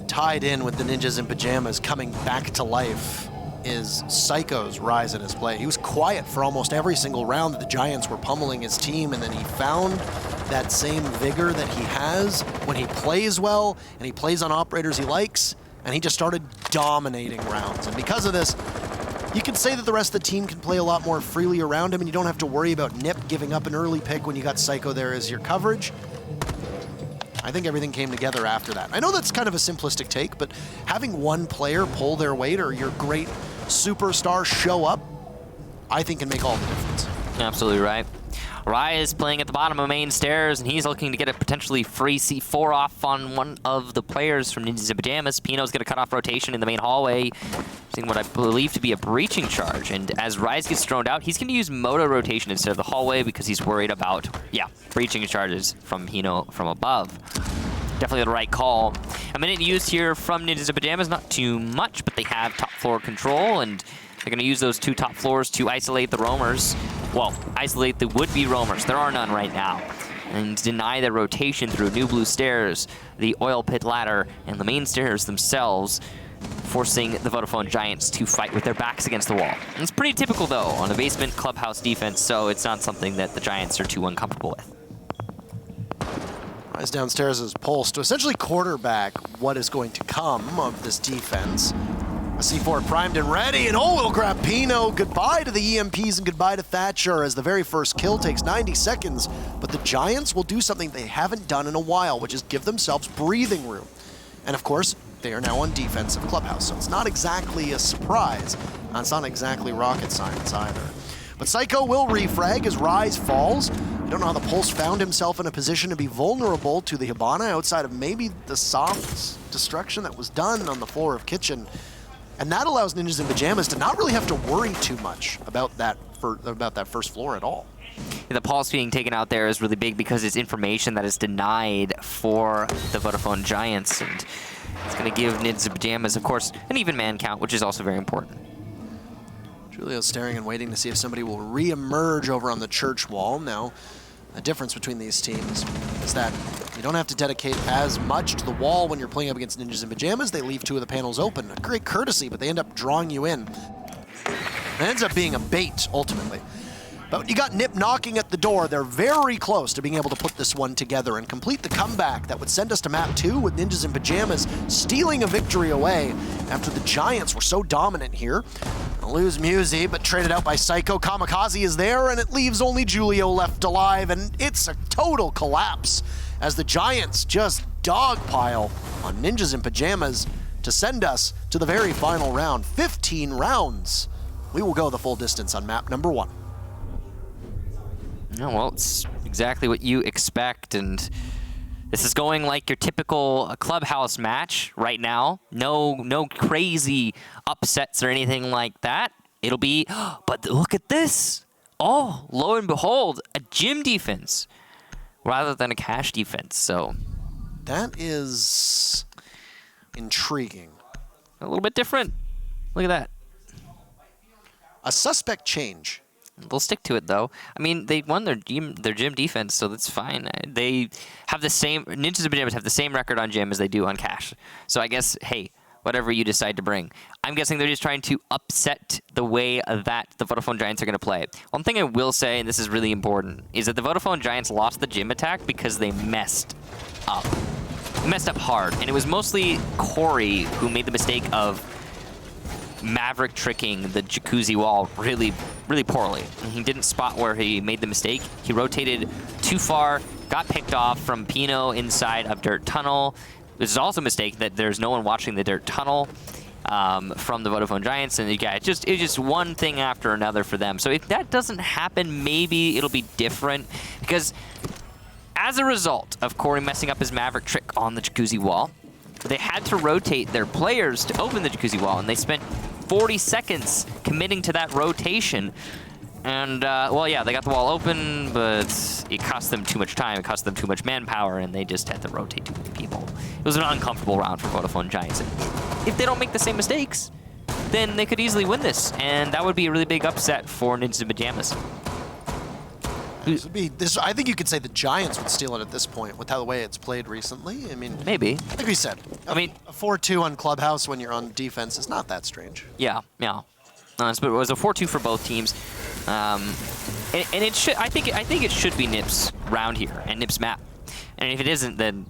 tied in with the Ninjas in Pajamas coming back to life is Psycho's rise in his play. He was quiet for almost every single round that the Giants were pummeling his team, and then he found that same vigor that he has when he plays well and he plays on operators he likes, and he just started dominating rounds. And because of this, you can say that the rest of the team can play a lot more freely around him, and you don't have to worry about NIP giving up an early pick when you got Psycho there as your coverage. I think everything came together after that. I know that's kind of a simplistic take, but having one player pull their weight or your great superstar show up, I think can make all the difference. Absolutely right. Rye is playing at the bottom of main stairs, and he's looking to get a potentially free C4 off on one of the players from Ninjas in Pajamas. Pino's going to cut off rotation in the main hallway, using what I believe to be a breaching charge. And as Rise gets thrown out, he's going to use moto rotation instead of the hallway because he's worried about, breaching charges from Pino from above. definitely the right call. A minute used here from Ninjas and Pyjamas, not too much, but they have top floor control, and they're going to use those 2 top floors to isolate the roamers. Well, isolate the would-be roamers. There are none right now. And deny their rotation through New Blue Stairs, the oil pit ladder, and the main stairs themselves, forcing the Vodafone Giants to fight with their backs against the wall. And it's pretty typical, though, on a basement clubhouse defense, so it's not something that the Giants are too uncomfortable with. Rise downstairs is Pulse to essentially quarterback what is going to come of this defense. A C4 primed and ready, and we'll grab Pino. Goodbye to the EMPs and goodbye to Thatcher as the very first kill takes 90 seconds. But the Giants will do something they haven't done in a while, which is give themselves breathing room. And of course, they are now on defensive Clubhouse, so it's not exactly a surprise. It's not exactly rocket science either. But Psycho will refrag as Rise falls. I don't know how the Pulse found himself in a position to be vulnerable to the Hibana outside of maybe the soft destruction that was done on the floor of Kitchen. And that allows Ninjas and Pyjamas to not really have to worry too much about that first floor at all. The pulse being taken out there is really big because it's information that is denied for the Vodafone Giants, and it's going to give Ninjas and Pyjamas, of course, an even man count, which is also very important. Julio's staring and waiting to see if somebody will re-emerge over on the church wall. Now, the difference between these teams is that you don't have to dedicate as much to the wall when you're playing up against Ninjas and Pyjamas. They leave 2 of the panels open. A great courtesy, but they end up drawing you in. It ends up being a bait, ultimately. But you got Nip knocking at the door. They're very close to being able to put this one together and complete the comeback that would send us to map 2 with Ninjas and Pyjamas stealing a victory away after the Giants were so dominant here. Lose Musi, but traded out by Psycho. Kamikaze is there, and it leaves only Julio left alive, and it's a total collapse as the Giants just dogpile on Ninjas and Pyjamas to send us to the very final round. 15 rounds. We will go the full distance on map number 1. No, well, it's exactly what you expect, and this is going like your typical clubhouse match right now. No crazy upsets or anything like that. It'll be, but look at this. Oh, lo and behold, a gym defense rather than a cash defense. So that is intriguing. A little bit different. Look at that. A suspect change. They'll stick to it, though. I mean, they won their gym defense, so that's fine. They have the same... Ninjas and Pyjamas have the same record on gym as they do on cash. So I guess, hey, whatever you decide to bring. I'm guessing they're just trying to upset the way that the Vodafone Giants are going to play. One thing I will say, and this is really important, is that the Vodafone Giants lost the gym attack because they messed up. They messed up hard. And it was mostly Corey who made the mistake of Maverick tricking the jacuzzi wall really poorly. And he didn't spot where he made the mistake. He rotated too far, got picked off from Pino inside of Dirt Tunnel. This is also a mistake that there's no one watching the Dirt Tunnel from the Vodafone Giants. And yeah, it's just one thing after another for them. So if that doesn't happen, maybe it'll be different. Because as a result of Corey messing up his Maverick trick on the jacuzzi wall, they had to rotate their players to open the jacuzzi wall, and they spent 40 seconds committing to that rotation. And, well, yeah, they got the wall open, but it cost them too much time. It cost them too much manpower, and they just had to rotate too many people. It was an uncomfortable round for Vodafone Giants. If they don't make the same mistakes, then they could easily win this, and that would be a really big upset for Ninjas and Pyjamas. I think you could say the Giants would steal it at this point with how the way it's played recently. I mean, maybe. Like we said, a 4-2 on Clubhouse when you're on defense is not that strange. Yeah. But it was a 4-2 for both teams, and it should. I think it should be Nip's round here and Nip's map. And if it isn't, then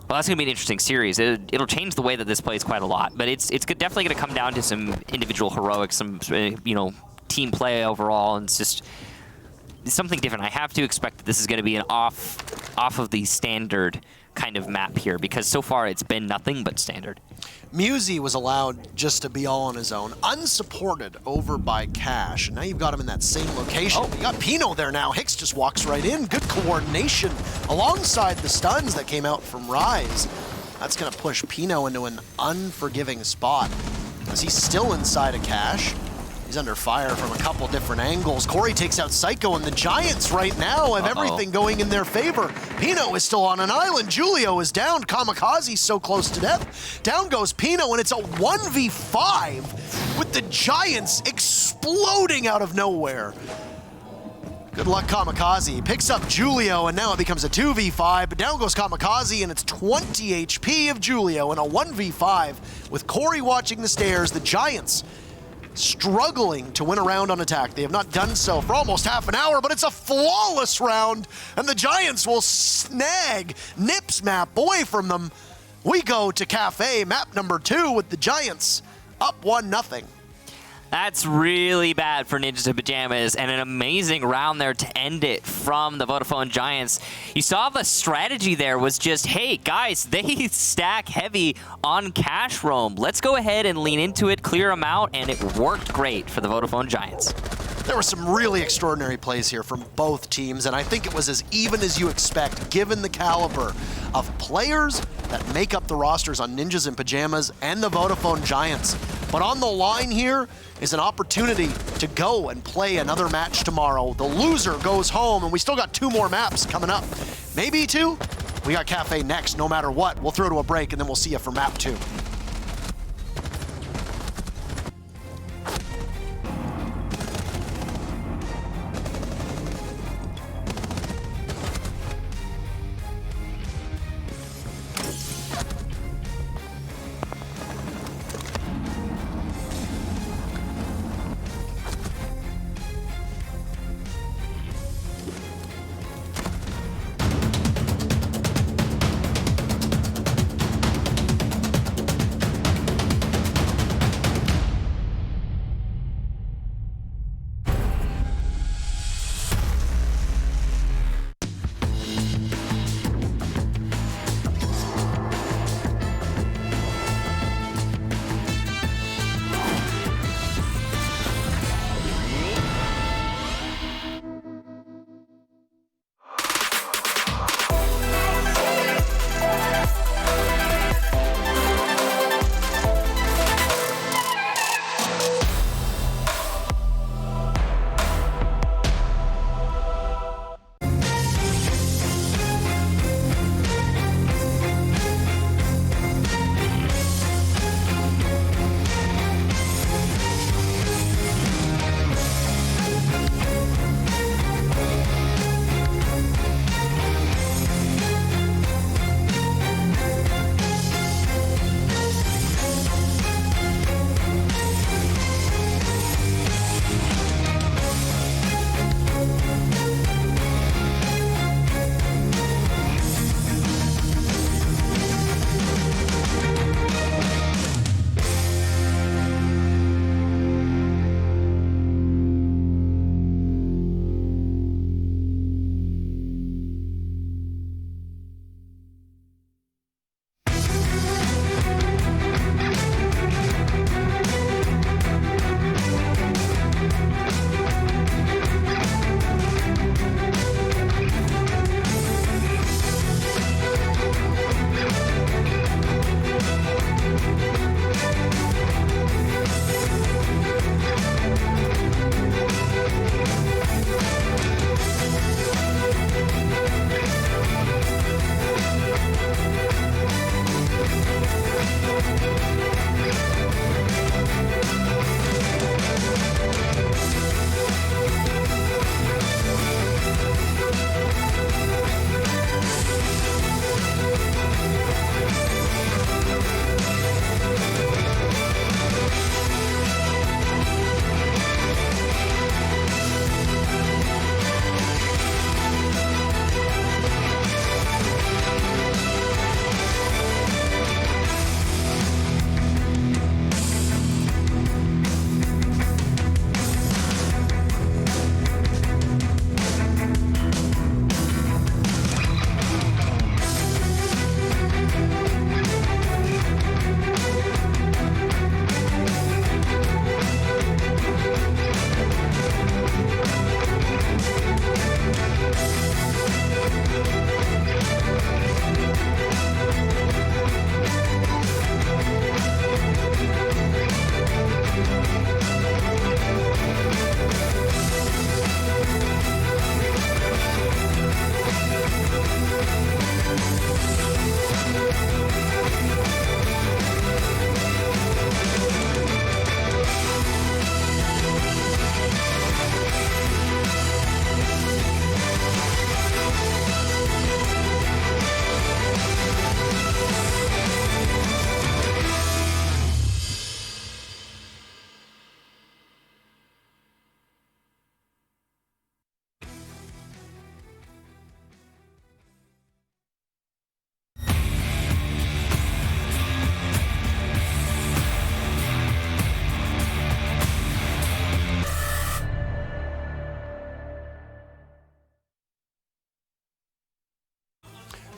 well, that's gonna be an interesting series. It'll change the way that this plays quite a lot. But it's definitely gonna come down to some individual heroics, some team play overall, and it's just something different. I have to expect that this is going to be an off of the standard kind of map here, because so far it's been nothing but standard. Musi was allowed just to be all on his own, unsupported over by Cash. And now you've got him in that same location. You got Pino there now. Hicks just walks right in. Good coordination alongside the stuns that came out from Rise. That's going to push Pino into an unforgiving spot as he's still inside of Cash. He's under fire from a couple different angles. Corey takes out Psycho, and the Giants right now have everything going in their favor. Pino is still on an island. Julio is down. Kamikaze's so close to death. Down goes Pino, and it's a 1v5 with the Giants exploding out of nowhere. Good luck, Kamikaze. He picks up Julio, and now it becomes a 2v5, but down goes Kamikaze, and it's 20 HP of Julio in a 1v5 with Corey watching the stairs. The Giants struggling to win a round on attack. They have not done so for almost half an hour, but it's a flawless round, and the Giants will snag Nips map away from them. We go to Kafe, map number 2, with the Giants up 1-0. That's really bad for Ninjas and Pyjamas, and an amazing round there to end it from the Vodafone Giants. You saw the strategy there was just, hey, guys, they stack heavy on cash roam. Let's go ahead and lean into it, clear them out, and it worked great for the Vodafone Giants. There were some really extraordinary plays here from both teams, and I think it was as even as you expect, given the caliber of players that make up the rosters on Ninjas and Pyjamas and the Vodafone Giants. But on the line here is an opportunity to go and play another match tomorrow. The loser goes home, and we still got 2 more maps coming up. Maybe 2? We got Kafe next, no matter what. We'll throw to a break, and then we'll see you for map 2.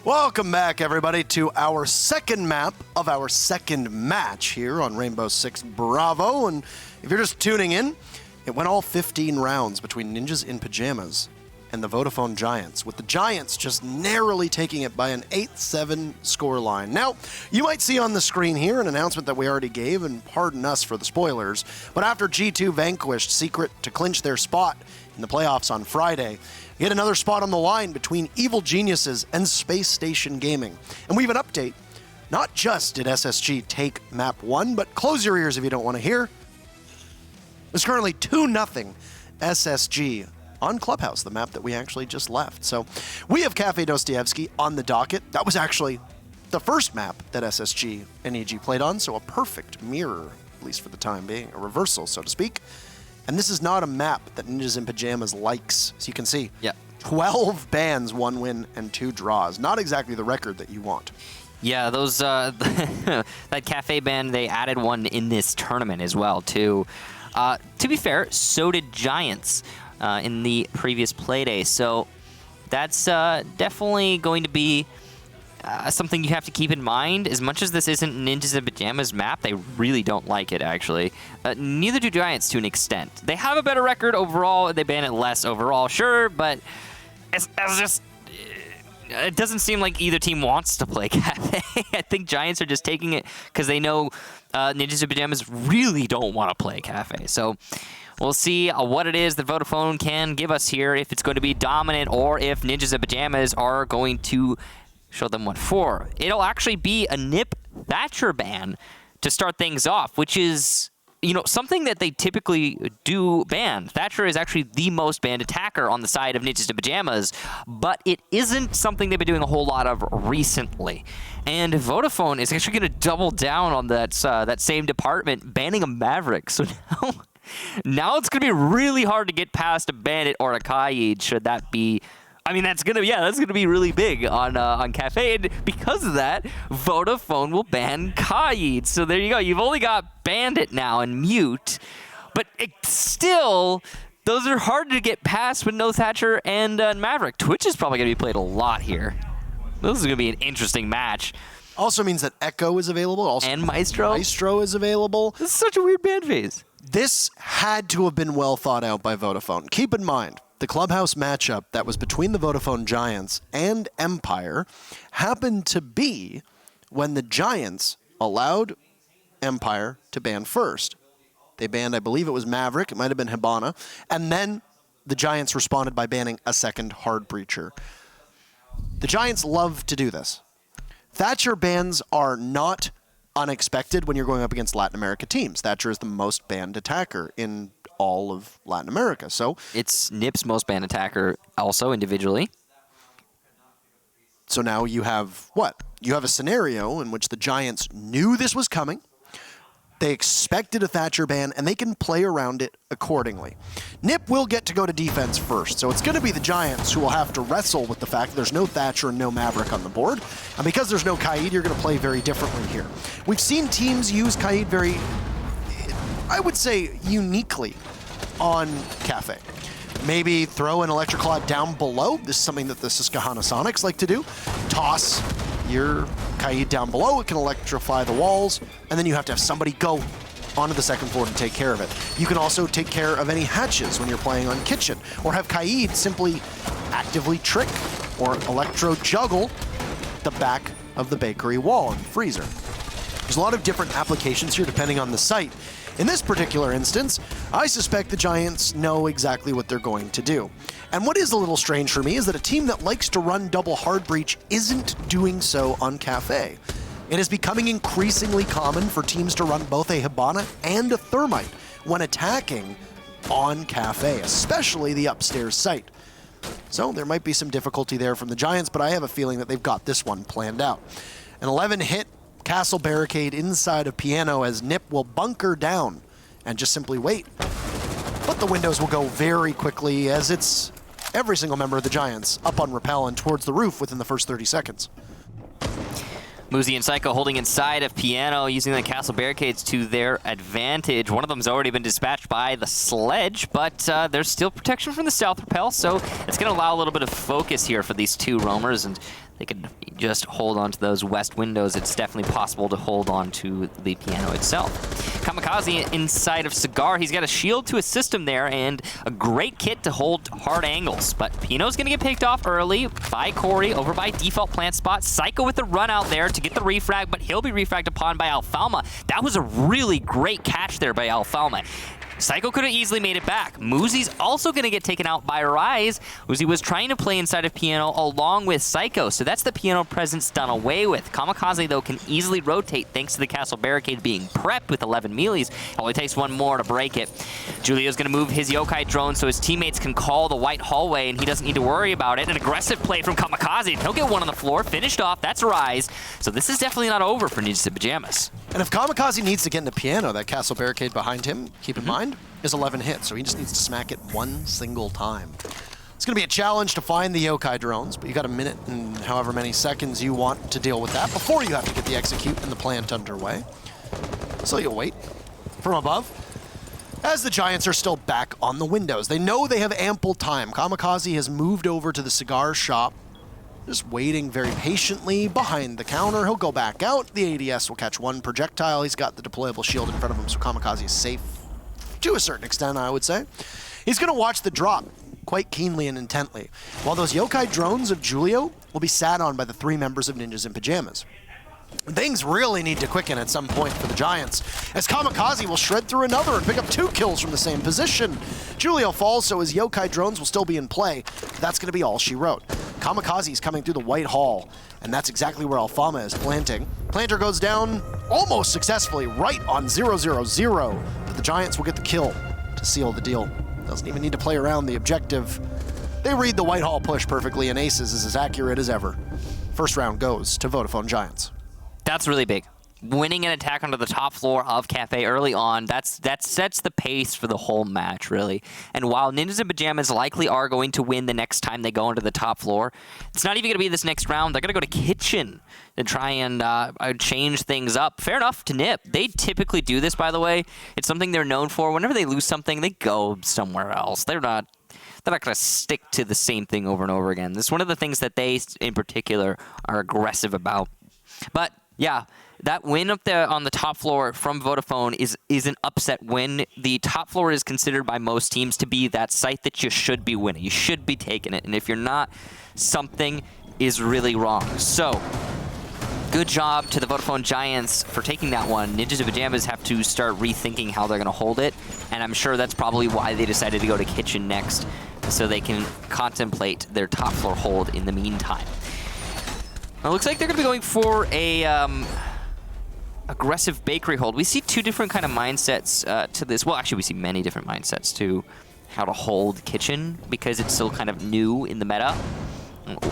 Welcome back, everybody, to our second map of our second match here on Rainbow Six Bravo. And if you're just tuning in, it went all 15 rounds between Ninjas in Pyjamas and the Vodafone Giants, with the Giants just narrowly taking it by an 8-7 scoreline. Now, you might see on the screen here an announcement that we already gave, and pardon us for the spoilers, but after G2 vanquished Secret to clinch their spot in the playoffs on Friday, yet another spot on the line between Evil Geniuses and Space Station Gaming. And we have an update. Not just did SSG take map 1, but close your ears if you don't want to hear. It's currently 2-0 SSG on Clubhouse, the map that we actually just left. So we have Kafe Dostoevsky on the docket. That was actually the first map that SSG and EG played on, so a perfect mirror, at least for the time being, a reversal, so to speak. And this is not a map that Ninjas in Pyjamas likes, as you can see. Yeah. 12 bans, 1 win, and 2 draws. Not exactly the record that you want. Yeah, those that Kafe ban, they added one in this tournament as well, too. To be fair, so did Giants in the previous playday. So that's definitely going to be something you have to keep in mind. As much as this isn't Ninjas in Pyjamas map, they really don't like it, actually. Neither do Giants to an extent. They have a better record overall. They ban it less overall, sure, but it's just... It doesn't seem like either team wants to play Kafe. I think Giants are just taking it because they know Ninjas in Pyjamas really don't want to play Kafe. So we'll see what it is that Vodafone can give us here, if it's going to be dominant or if Ninjas in Pyjamas are going to show them what for. It'll actually be a Nip Thatcher ban to start things off, which is, you know, something that they typically do ban. Thatcher is actually the most banned attacker on the side of Ninjas in Pyjamas, but it isn't something they've been doing a whole lot of recently. And Vodafone is actually going to double down on that same department, banning a Maverick. So now it's going to be really hard to get past a Bandit or a Kaid, should that be... I mean, that's gonna be really big on Kafe, and because of that, Vodafone will ban Kaid. So there you go. You've only got Bandit now and Mute, but still, those are hard to get past with no Thatcher and Maverick. Twitch is probably gonna be played a lot here. This is gonna be an interesting match. Also means that Echo is available. Also, and Maestro. Maestro is available. This is such a weird ban phase. This had to have been well thought out by Vodafone. Keep in mind, the Clubhouse matchup that was between the Vodafone Giants and Empire happened to be when the Giants allowed Empire to ban first. They banned, I believe it was Maverick, it might have been Hibana, and then the Giants responded by banning a second hard breacher. The Giants love to do this. Thatcher bans are not unexpected when you're going up against Latin America teams. Thatcher is the most banned attacker in all of Latin America. So it's Nip's most banned attacker also individually. So now you have what? You have a scenario in which the Giants knew this was coming. They expected a Thatcher ban, and they can play around it accordingly. Nip will get to go to defense first, so it's going to be the Giants who will have to wrestle with the fact that there's no Thatcher and no Maverick on the board. And because there's no Kaid, you're going to play very differently here. We've seen teams use Kaid very, I would say, uniquely on Kafe. Maybe throw an Electroclaw down below. This is something that the Susquehanna Sonics like to do. Toss your Kaid down below. It can electrify the walls, and then you have to have somebody go onto the second floor to take care of it. You can also take care of any hatches when you're playing on Kitchen, or have Kaid simply actively trick or electro juggle the back of the bakery wall and freezer. There's a lot of different applications here depending on the site. In this particular instance, I suspect the Giants know exactly what they're going to do. And what is a little strange for me is that a team that likes to run double hard breach isn't doing so on Kafe. It is becoming increasingly common for teams to run both a Hibana and a Thermite when attacking on Kafe, especially the upstairs site. So there might be some difficulty there from the Giants, but I have a feeling that they've got this one planned out. An 11-hit castle barricade inside of Piano as Nip will bunker down and just simply wait. But the windows will go very quickly as it's every single member of the Giants up on rappel and towards the roof within the first 30 seconds. Muzi and Psycho holding inside of Piano, using the castle barricades to their advantage. One of them's already been dispatched by the sledge, but there's still protection from the Stealth Repel, so it's going to allow a little bit of focus here for these two roamers, and they can just hold on to those west windows. It's definitely possible to hold on to the Piano itself. Kamikaze inside of Cigar. He's got a shield to assist him there and a great kit to hold hard angles. But Piano's going to get picked off early by Corey over by default plant spot. Psycho with the run out there to get the refrag, but he'll be refragged upon by Alfalma. That was a really great catch there by Alfalma. Psycho could have easily made it back. Muzi's also going to get taken out by Rise. Muzi was trying to play inside of Piano along with Psycho, so that's the Piano presence done away with. Kamikaze, though, can easily rotate thanks to the castle barricade being prepped with 11 melees. It only takes one more to break it. Julio's going to move his Yokai drone so his teammates can call the white hallway, and he doesn't need to worry about it. An aggressive play from Kamikaze. He'll get one on the floor. Finished off. That's Rise. So this is definitely not over for Ninjas in Pajamas. And if Kamikaze needs to get into Piano, that castle barricade behind him, keep in mind, is 11 hits, so he just needs to smack it one single time. It's going to be a challenge to find the Yokai drones, but you got a minute and however many seconds you want to deal with that before you have to get the execute and the plant underway. So you'll wait from above. As the Giants are still back on the windows, they know they have ample time. Kamikaze has moved over to the cigar shop, just waiting very patiently behind the counter. He'll go back out. The ADS will catch one projectile. He's got the deployable shield in front of him, so Kamikaze is safe to a certain extent, I would say. He's going to watch the drop quite keenly and intently, while those Yokai drones of Julio will be sat on by the three members of Ninjas in Pajamas. Things really need to quicken at some point for the Giants, as Kamikaze will shred through another and pick up 2 kills from the same position. Julio falls, so his Yokai drones will still be in play. That's going to be all she wrote. Kamikaze is coming through the White Hall, and that's exactly where Alfama is planting. Planter goes down almost successfully, right on 000, but the Giants will get the kill to seal the deal. Doesn't even need to play around the objective. They read the White Hall push perfectly, and Aces is as accurate as ever. First round goes to Vodafone Giants. That's really big. Winning an attack onto the top floor of Kafe early on, that sets the pace for the whole match, really. And while Ninjas in Pajamas likely are going to win the next time they go into the top floor, it's not even going to be this next round. They're going to go to Kitchen to try and change things up. Fair enough to Nip. They typically do this, by the way. It's something they're known for. Whenever they lose something, they go somewhere else. They're not going to stick to the same thing over and over again. This is one of the things that they, in particular, are aggressive about. But, yeah, that win up there on the top floor from Vodafone is an upset win. The top floor is considered by most teams to be that site that you should be winning. You should be taking it. And if you're not, something is really wrong. So, good job to the Vodafone Giants for taking that one. Ninjas in Pajamas have to start rethinking how they're going to hold it. And I'm sure that's probably why they decided to go to Kitchen next, so they can contemplate their top floor hold in the meantime. It looks like they're going to be going for a aggressive bakery hold. We see two different kind of mindsets to this. Well, actually, we see many different mindsets to how to hold Kitchen, because it's still kind of new in the meta.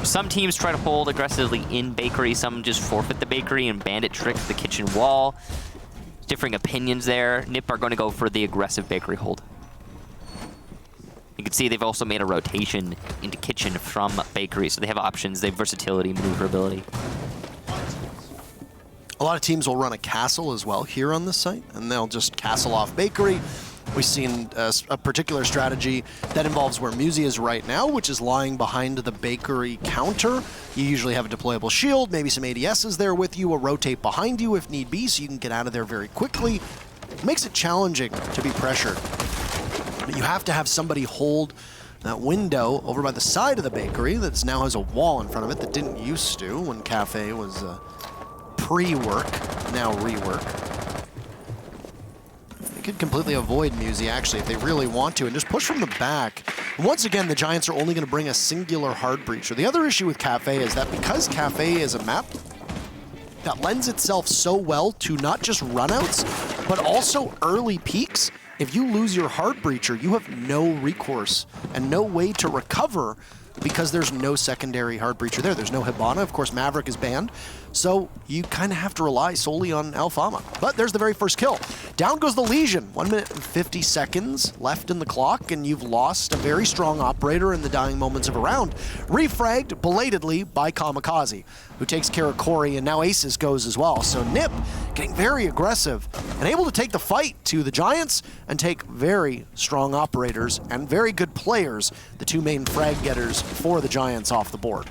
Some teams try to hold aggressively in bakery. Some just forfeit the bakery and bandit trick the kitchen wall. Differing opinions there. Nip are going to go for the aggressive bakery hold. You can see they've also made a rotation into kitchen from bakery, so they have options. They have versatility, maneuverability. A lot of teams will run a castle as well here on this site, and they'll just castle off bakery. We've seen a particular strategy that involves where Muzi is right now, which is lying behind the bakery counter. You usually have a deployable shield, maybe some ADSs there with you, a rotate behind you if need be, so you can get out of there very quickly. It makes it challenging to be pressured. But you have to have somebody hold that window over by the side of the bakery that now has a wall in front of it that didn't used to when Kafe was pre-work, now rework. They could completely avoid Muzi, actually, if they really want to, and just push from the back. And once again, the Giants are only going to bring a singular hard breacher. The other issue with Kafe is that because Kafe is a map that lends itself so well to not just runouts, but also early peaks, if you lose your hard breacher, you have no recourse and no way to recover because there's no secondary hard breacher there. There's no Hibana. Of course, Maverick is banned. So you kind of have to rely solely on Alfama. But there's the very first kill. Down goes the Legion. 1 minute and 50 seconds left in the clock, and you've lost a very strong operator in the dying moments of a round. Refragged belatedly by Kamikaze, who takes care of Corey, and now Aces goes as well. So Nip getting very aggressive and able to take the fight to the Giants and take very strong operators and very good players, the two main frag getters for the Giants, off the board.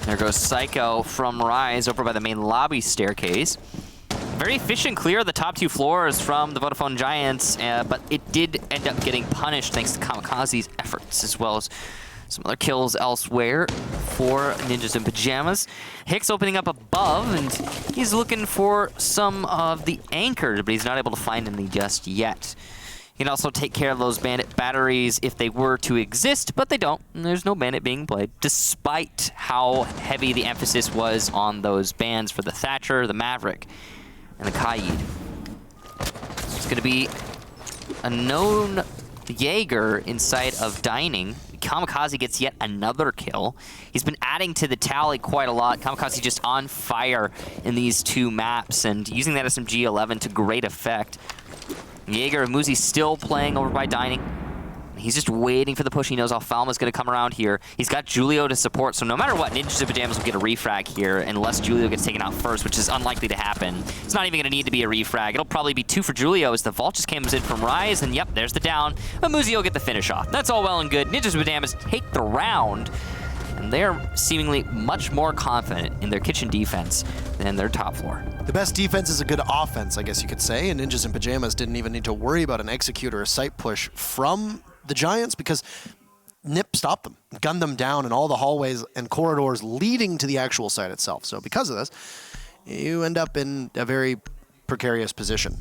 There goes Psycho from Rise over by the main lobby staircase. Very efficient clear of the top 2 floors from the Vodafone Giants, but it did end up getting punished thanks to Kamikaze's efforts, as well as some other kills elsewhere for Ninjas in Pyjamas. Hicks opening up above, and he's looking for some of the anchors, but he's not able to find any just yet. He can also take care of those bandit batteries if they were to exist, but they don't. And there's no bandit being played, despite how heavy the emphasis was on those bans for the Thatcher, the Maverick, and the Kaid. It's going to be a known Jaeger inside of Dining. Kamikaze gets yet another kill. He's been adding to the tally quite a lot. Kamikaze just on fire in these 2 maps and using that SMG-11 to great effect. Jaeger of Muzi still playing over by Dining. He's just waiting for the push. He knows Alfalma's going to come around here. He's got Julio to support, so no matter what, Ninjas in Pyjamas will get a refrag here unless Julio gets taken out first, which is unlikely to happen. It's not even going to need to be a refrag. It'll probably be 2 for Julio as the Vault just comes in from Rise, and yep, there's the down. But Muzi will get the finish off. That's all well and good. Ninjas in Pyjamas take the round, and they're seemingly much more confident in their kitchen defense than their top floor. The best defense is a good offense, I guess you could say, and Ninjas in Pyjamas didn't even need to worry about an execute or a sight push from the Giants because Nip stopped them, gunned them down in all the hallways and corridors leading to the actual site itself. So because of this, you end up in a very precarious position.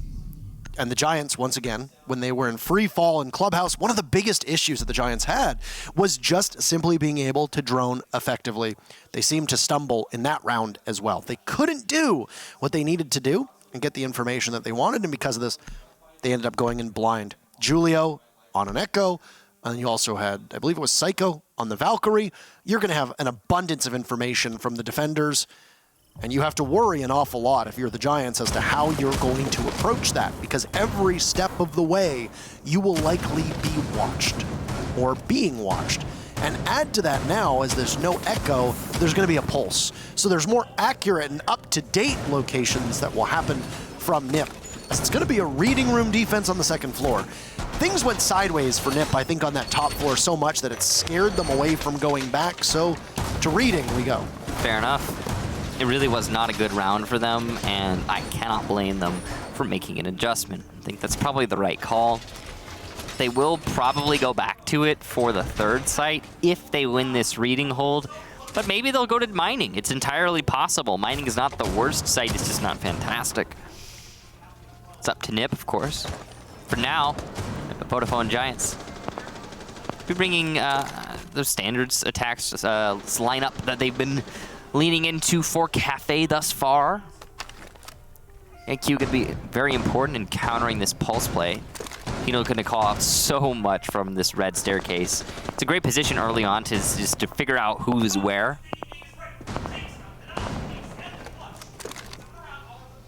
And the Giants, once again, when they were in free fall in Clubhouse, one of the biggest issues that the Giants had was just simply being able to drone effectively. They seemed to stumble in that round as well. They couldn't do what they needed to do and get the information that they wanted, and because of this, they ended up going in blind. Julio on an Echo, and you also had, I believe it was Psycho on the Valkyrie. You're going to have an abundance of information from the defenders, and you have to worry an awful lot if you're the Giants as to how you're going to approach that, because every step of the way, you will likely be watched or being watched. And add to that now, as there's no Echo, there's going to be a pulse. So there's more accurate and up-to-date locations that will happen from Nip. It's going to be a reading room defense on the second floor. Things went sideways for Nip, I think, on that top floor so much that it scared them away from going back. So to reading we go. Fair enough. It really was not a good round for them, and I cannot blame them for making an adjustment. I think that's probably the right call. They will probably go back to it for the 3rd site if they win this reading hold, but maybe they'll go to mining. It's entirely possible. Mining is not the worst site, it's just not fantastic. It's up to Nip, of course. For now, the Vodafone Giants be bringing those standards attacks lineup that they've been leaning into for Kafe thus far. AQ going to be very important in countering this pulse play. Pino going to call out so much from this red staircase. It's a great position early on to just to figure out who's where.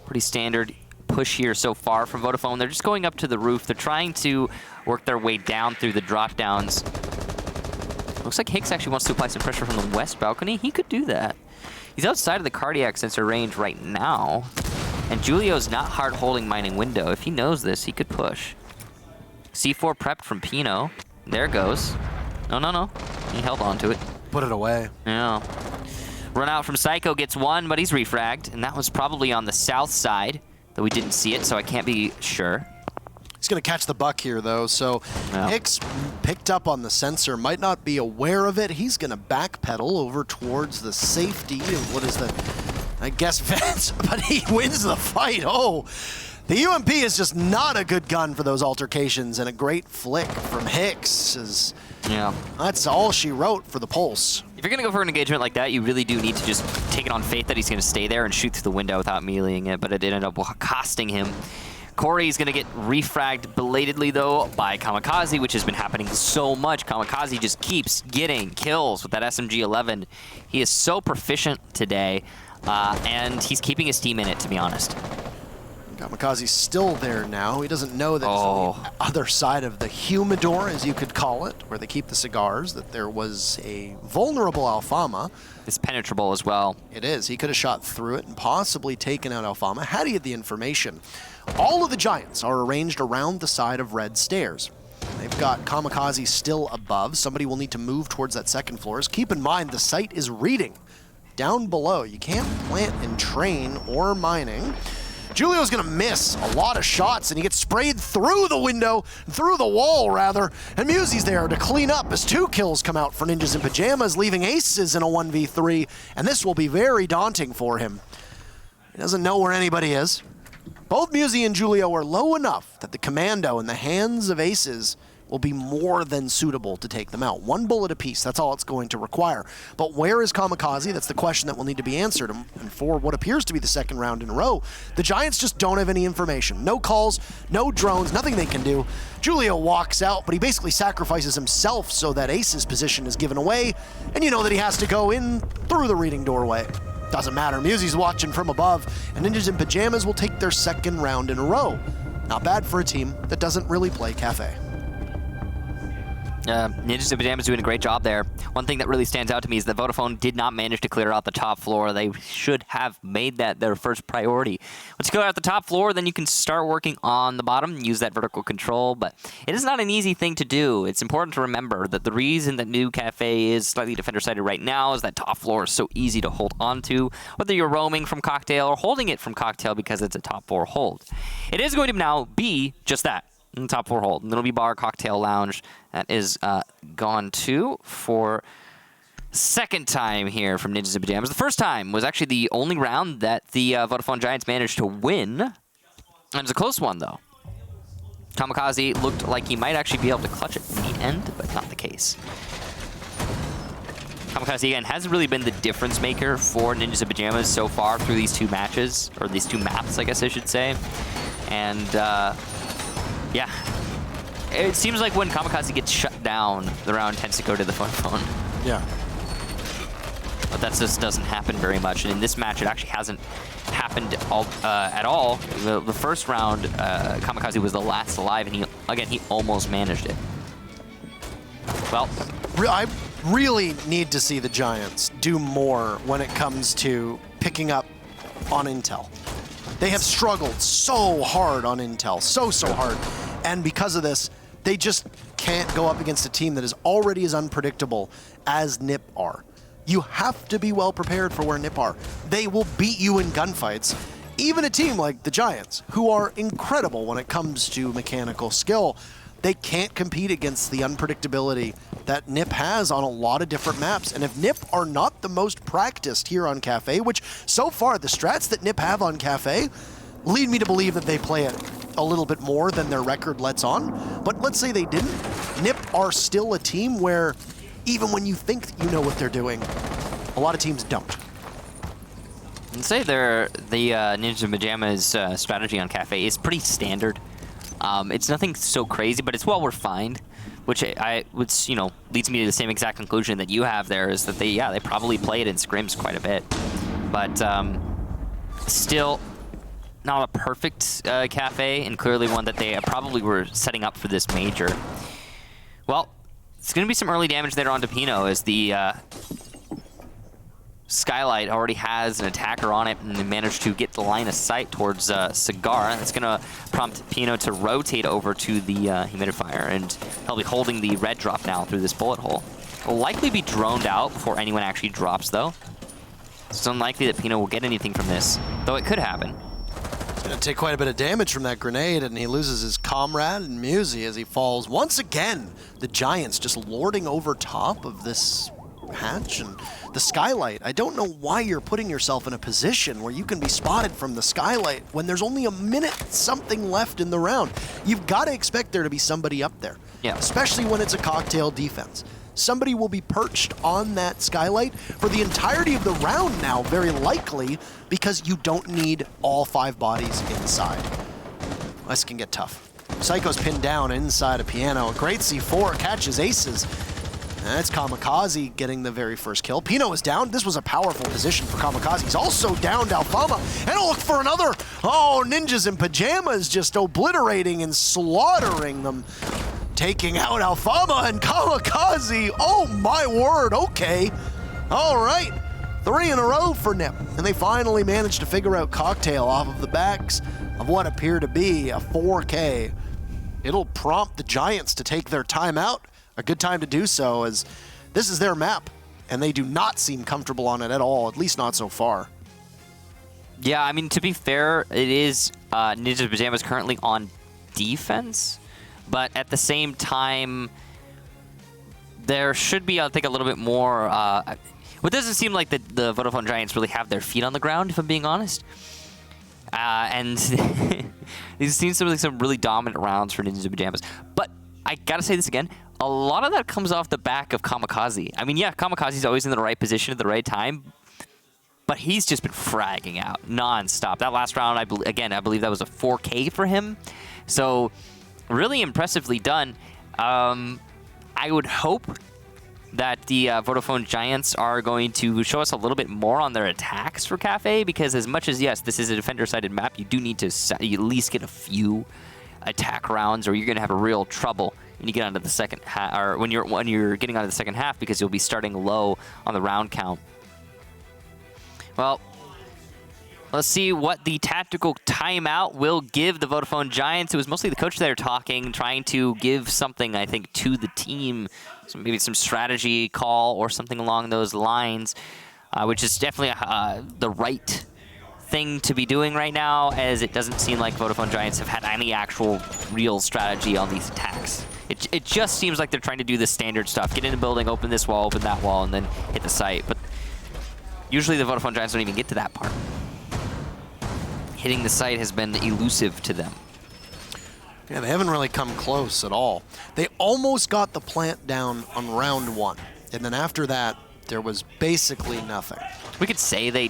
Pretty standard push here so far from Vodafone. They're just going up to the roof. They're trying to work their way down through the drop downs. Looks like Hicks actually wants to apply some pressure from the west balcony. He could do that. He's outside of the cardiac sensor range right now. And Julio's not hard holding mining window. If he knows this, he could push. C4 prepped from Pino. There goes. No. He held on to it. Put it away. Yeah. Run out from Psycho gets one, but he's refragged. And that was probably on the south side, though we didn't see it, so I can't be sure. He's going to catch the buck here, though, so yeah. Hicks picked up on the sensor, might not be aware of it. He's going to backpedal over towards the safety of what is the, I guess, vents, but he wins the fight. Oh, the UMP is just not a good gun for those altercations, and a great flick from Hicks. Yeah. That's all she wrote for the pulse. If you're going to go for an engagement like that, you really do need to just take it on faith that he's going to stay there and shoot through the window without meleeing it, but it ended up costing him. Corey's going to get refragged belatedly, though, by Kamikaze, which has been happening so much. Kamikaze just keeps getting kills with that SMG-11. He is so proficient today, and he's keeping his team in it, to be honest. Kamikaze's still there now. He doesn't know that it's on the other side of the humidor, as you could call it, where they keep the cigars, that there was a vulnerable Alfama. It's penetrable as well. It is. He could have shot through it and possibly taken out Alfama had he had the information. All of the Giants are arranged around the side of red stairs. They've got Kamikaze still above. Somebody will need to move towards that second floor. Keep in mind, the site is reading. Down below, you can't plant and train or mining. Julio's gonna miss a lot of shots, and he gets sprayed through the window, through the wall rather, and Musie's there to clean up as 2 kills come out for Ninjas in Pyjamas, leaving Aces in a 1v3, and this will be very daunting for him. He doesn't know where anybody is. Both Musie and Julio are low enough that the commando in the hands of Aces will be more than suitable to take them out. 1 bullet apiece, that's all it's going to require. But where is Kamikaze? That's the question that will need to be answered. And for what appears to be the second round in a row, the Giants just don't have any information. No calls, no drones, nothing they can do. Julio walks out, but he basically sacrifices himself so that Ace's position is given away, and you know that he has to go in through the reading doorway. Doesn't matter, Musie's watching from above, and Ninjas in Pyjamas will take their second round in a row. Not bad for a team that doesn't really play Kafe. Ninjas in Pyjamas doing a great job there. One thing that really stands out to me is that Vodafone did not manage to clear out the top floor. They should have made that their first priority. Once you clear out the top floor, then you can start working on the bottom, use that vertical control, but it is not an easy thing to do. It's important to remember that the reason that new Kafe is slightly defender-sided right now is that top floor is so easy to hold onto, whether you're roaming from Cocktail or holding it from Cocktail because it's a top 4 hold. It is going to now be just that. Top 4 hold. And it'll be Bar, Cocktail, Lounge. That is gone to for second time here from Ninjas in Pyjamas. The first time was actually the only round that the Vodafone Giants managed to win. And it was a close one, though. Kamikaze looked like he might actually be able to clutch it in the end, but not the case. Kamikaze, again, hasn't really been the difference maker for Ninjas in Pyjamas so far through these 2 matches, or these 2 maps, I guess I should say. And, yeah. It seems like when Kamikaze gets shut down, the round tends to go to the phone. Yeah. But that just doesn't happen very much. And in this match, it actually hasn't happened at all. The first round, Kamikaze was the last alive, and he almost managed it. Well, I really need to see the Giants do more when it comes to picking up on intel. They have struggled so hard on intel, so hard. And because of this, they just can't go up against a team that is already as unpredictable as NIP are. You have to be well prepared for where NIP are. They will beat you in gunfights. Even a team like the Giants, who are incredible when it comes to mechanical skill, they can't compete against the unpredictability that NIP has on a lot of different maps. And if NIP are not the most practiced here on Kafe, which so far the strats that NIP have on Kafe lead me to believe that they play it a little bit more than their record lets on. But let's say they didn't. NIP are still a team where even when you think you know what they're doing, a lot of teams don't. I'd say the Ninjas in Pyjamas strategy on Kafe is pretty standard. It's nothing so crazy, but it's well refined, which leads me to the same exact conclusion that you have there, is that they probably play it in scrims quite a bit. But still not a perfect Kafe, and clearly one that they probably were setting up for this major. Well, it's going to be some early damage there onto Pino, as the Skylight already has an attacker on it, and they managed to get the line of sight towards Cigar. That's going to prompt Pino to rotate over to the humidifier, and he'll be holding the red drop now through this bullet hole. Will likely be droned out before anyone actually drops, though. It's unlikely that Pino will get anything from this, though it could happen. He's going to take quite a bit of damage from that grenade, and he loses his comrade and Musie as he falls. Once again, the Giants just lording over top of this hatch and the Skylight. I don't know why you're putting yourself in a position where you can be spotted from the Skylight when there's only a minute something left in the round. You've got to expect there to be somebody up there, especially when it's a Cocktail defense. Somebody will be perched on that Skylight for the entirety of the round now, very likely, because you don't need all 5 bodies inside. This can get tough. Psycho's pinned down inside a piano. A great C4 catches Aces. That's Kamikaze getting the very first kill. Pino is down. This was a powerful position for Kamikaze. He's also downed Alfama. And he'll look for another Oh, Ninjas in Pyjamas just obliterating and slaughtering them. Taking out Alfama and Kamikaze. Oh, my word. Okay. All right. 3 in a row for Nip. And they finally managed to figure out Cocktail off of the backs of what appear to be a 4K. It'll prompt the Giants to take their time out. A good time to do so, as this is their map, and they do not seem comfortable on it at all, at least not so far. Yeah, I mean, to be fair, it is Ninja Pyjamas currently on defense, but at the same time, there should be, I think, a little bit more... It doesn't seem like the Vodafone Giants really have their feet on the ground, if I'm being honest. And these seem to be some really dominant rounds for Ninja Pyjamas. But I gotta say this again, a lot of that comes off the back of Kamikaze. I mean, yeah, Kamikaze's always in the right position at the right time, but he's just been fragging out nonstop. That last round, I believe that was a 4K for him. So really impressively done. I would hope that the Vodafone Giants are going to show us a little bit more on their attacks for Kafe, because as much as, yes, this is a defender-sided map, you do need to at least get a few attack rounds, or you're going to have a real trouble when you get onto the second half, or when you're getting onto the second half, because you'll be starting low on the round count. Well, let's see what the tactical timeout will give the Vodafone Giants. It was mostly the coach there talking, trying to give something, I think, to the team. So maybe some strategy call or something along those lines, which is definitely the right thing to be doing right now, as it doesn't seem like Vodafone Giants have had any actual real strategy on these attacks. It just seems like they're trying to do the standard stuff. Get in the building, open this wall, open that wall, and then hit the site. But usually the Vodafone Giants don't even get to that part. Hitting the site has been elusive to them. Yeah, they haven't really come close at all. They almost got the plant down on round 1. And then after that, there was basically nothing. We could say they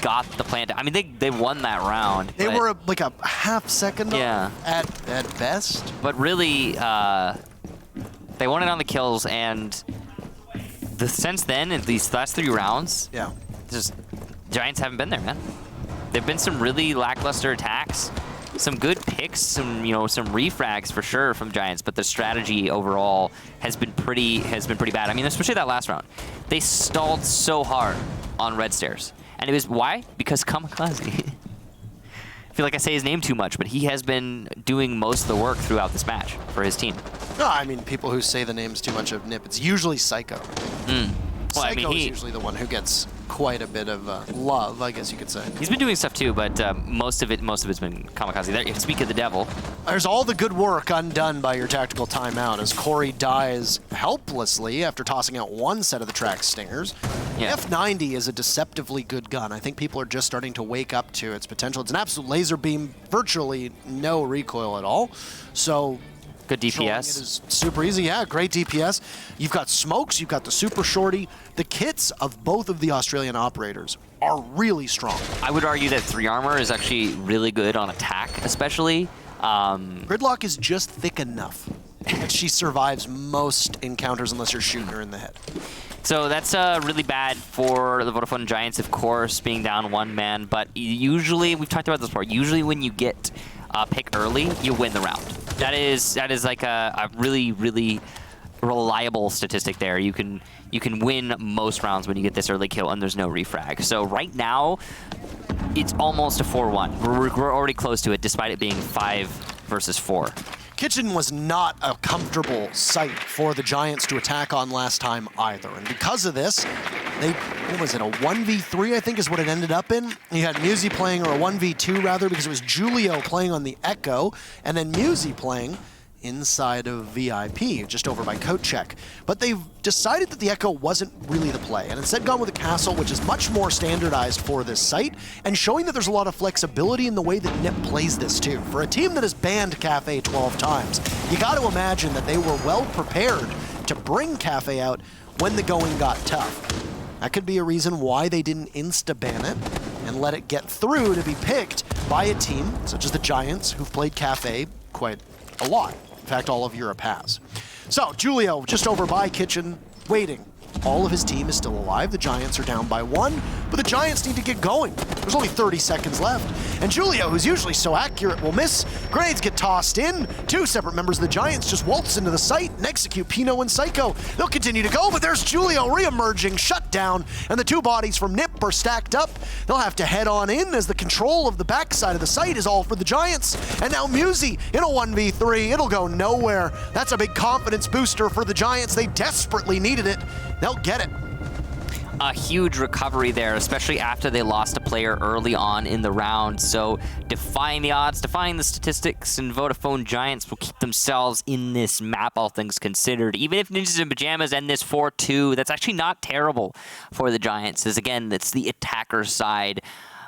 got the plant down. I mean, they won that round. They were like a half second yeah. at best. But really, they won it on the kills, and since then, in these last 3 rounds, yeah, just Giants haven't been there, man. There've been some really lackluster attacks, some good picks, some refrags for sure from Giants, but the strategy overall has been pretty bad. I mean, especially that last round, they stalled so hard on red stairs, and it was why? Because Kamikaze. I feel like I say his name too much, but he has been doing most of the work throughout this match for his team. No, I mean, people who say the names too much of Nip, it's usually Psycho. Well, Psycho I mean, is usually the one who gets quite a bit of love, I guess you could say. He's been doing stuff too, but most of it's been Kamikaze. There, speak of the devil. There's all the good work undone by your tactical timeout as Corey dies helplessly after tossing out one set of the track stingers. Yeah. F90 is a deceptively good gun. I think people are just starting to wake up to its potential. It's an absolute laser beam, virtually no recoil at all. So good DPS. It is super easy. Yeah, great DPS. You've got smokes, you've got the super shorty. The kits of both of the Australian operators are really strong. I would argue that 3 armor is actually really good on attack, especially. Gridlock is just thick enough that she survives most encounters unless you're shooting her in the head. So that's really bad for the Vodafone Giants, of course, being down 1 man. But usually, we've talked about this before, usually when you get pick early, you win the round. That is like a really, really reliable statistic there. You can win most rounds when you get this early kill and there's no refrag. So right now, it's almost a 4-1. We're already close to it, despite it being 5 versus 4. Kitchen was not a comfortable site for the Giants to attack on last time either. And because of this, what was it, a 1v3, I think is what it ended up in? You had Musi playing, or a 1v2 rather, because it was Julio playing on the Echo, and then Musi playing inside of VIP, just over by Kochek. But they've decided that the Echo wasn't really the play, and instead gone with a Castle, which is much more standardized for this site, and showing that there's a lot of flexibility in the way that Nip plays this too. For a team that has banned Kafe 12 times, you got to imagine that they were well prepared to bring Kafe out when the going got tough. That could be a reason why they didn't insta-ban it and let it get through to be picked by a team such as the Giants, who've played Kafe quite a lot. In fact, all of Europe has. So, Julio just over by Kitchen, waiting All of his team is still alive. The Giants are down by 1, but the Giants need to get going. There's only 30 seconds left. And Julio, who's usually so accurate, will miss. Grenades get tossed in. 2 separate members of the Giants just waltz into the site and execute Pino and Psycho. They'll continue to go, but there's Julio re-emerging, shut down, and the 2 bodies from Nip are stacked up. They'll have to head on in as the control of the backside of the site is all for the Giants. And now Musi in a 1v3. It'll go nowhere. That's a big confidence booster for the Giants. They desperately needed it. They'll get it. A huge recovery there, especially after they lost a player early on in the round. So defying the odds, defying the statistics, and Vodafone Giants will keep themselves in this map, all things considered. Even if Ninjas in Pyjamas end this 4-2, that's actually not terrible for the Giants, as again, that's the attacker side.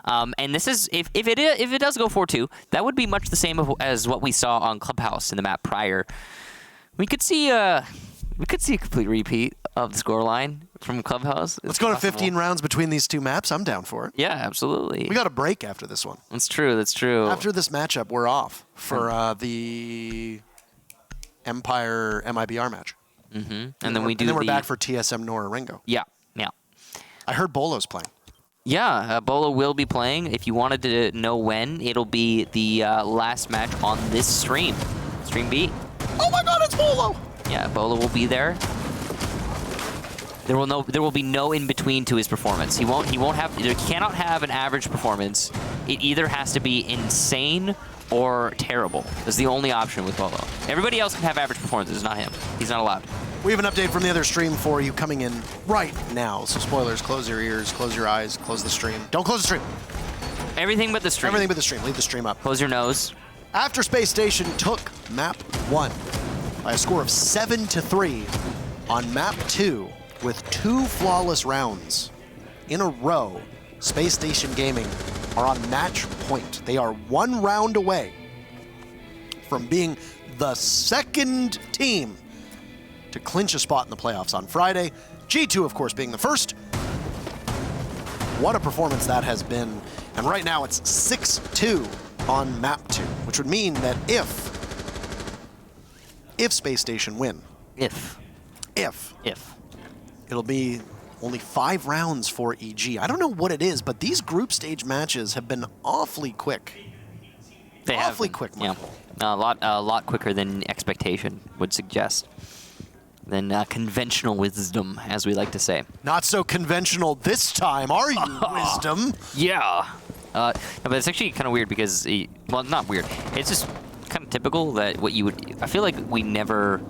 And this is, if it does go 4-2, that would be much the same as what we saw on Clubhouse in the map prior. We could see a complete repeat of the scoreline from Clubhouse. Let's go to 15 rounds between these 2 maps. I'm down for it. Yeah, absolutely. We got a break after this one. That's true. That's true. After this matchup, we're off for the Empire MIBR match. Mm-hmm. And then we're back for TSM Nora Ringo. Yeah, yeah. I heard Bolo's playing. Yeah, Bolo will be playing. If you wanted to know when, it'll be the last match on this stream. Stream B. Oh my God, it's Bolo! Yeah, Bolo will be there. There will be no in between to his performance. He cannot have an average performance. It either has to be insane or terrible. That's the only option with Bolo. Everybody else can have average performances, not him. He's not allowed. We have an update from the other stream for you coming in right now. So spoilers, close your ears, close your eyes, close the stream. Don't close the stream. Everything but the stream. Everything but the stream. Leave the stream up. Close your nose. After Space Station took map 1 by a score of 7-3 on map 2 with 2 flawless rounds in a row, Space Station Gaming are on match point. They are 1 round away from being the second team to clinch a spot in the playoffs on Friday. G2, of course, being the first. What a performance that has been. And right now it's 6-2 on map 2, which would mean that if Space Station win, if it'll be only 5 rounds for EG. I don't know what it is, but these group stage matches have been awfully quick. They have been, quick, yeah. A lot quicker than expectation would suggest. Than conventional wisdom, as we like to say. Not so conventional this time, are you, Wisdom? Yeah. No, but it's actually kind of weird because, well, not weird. It's just kind of typical that I feel like we never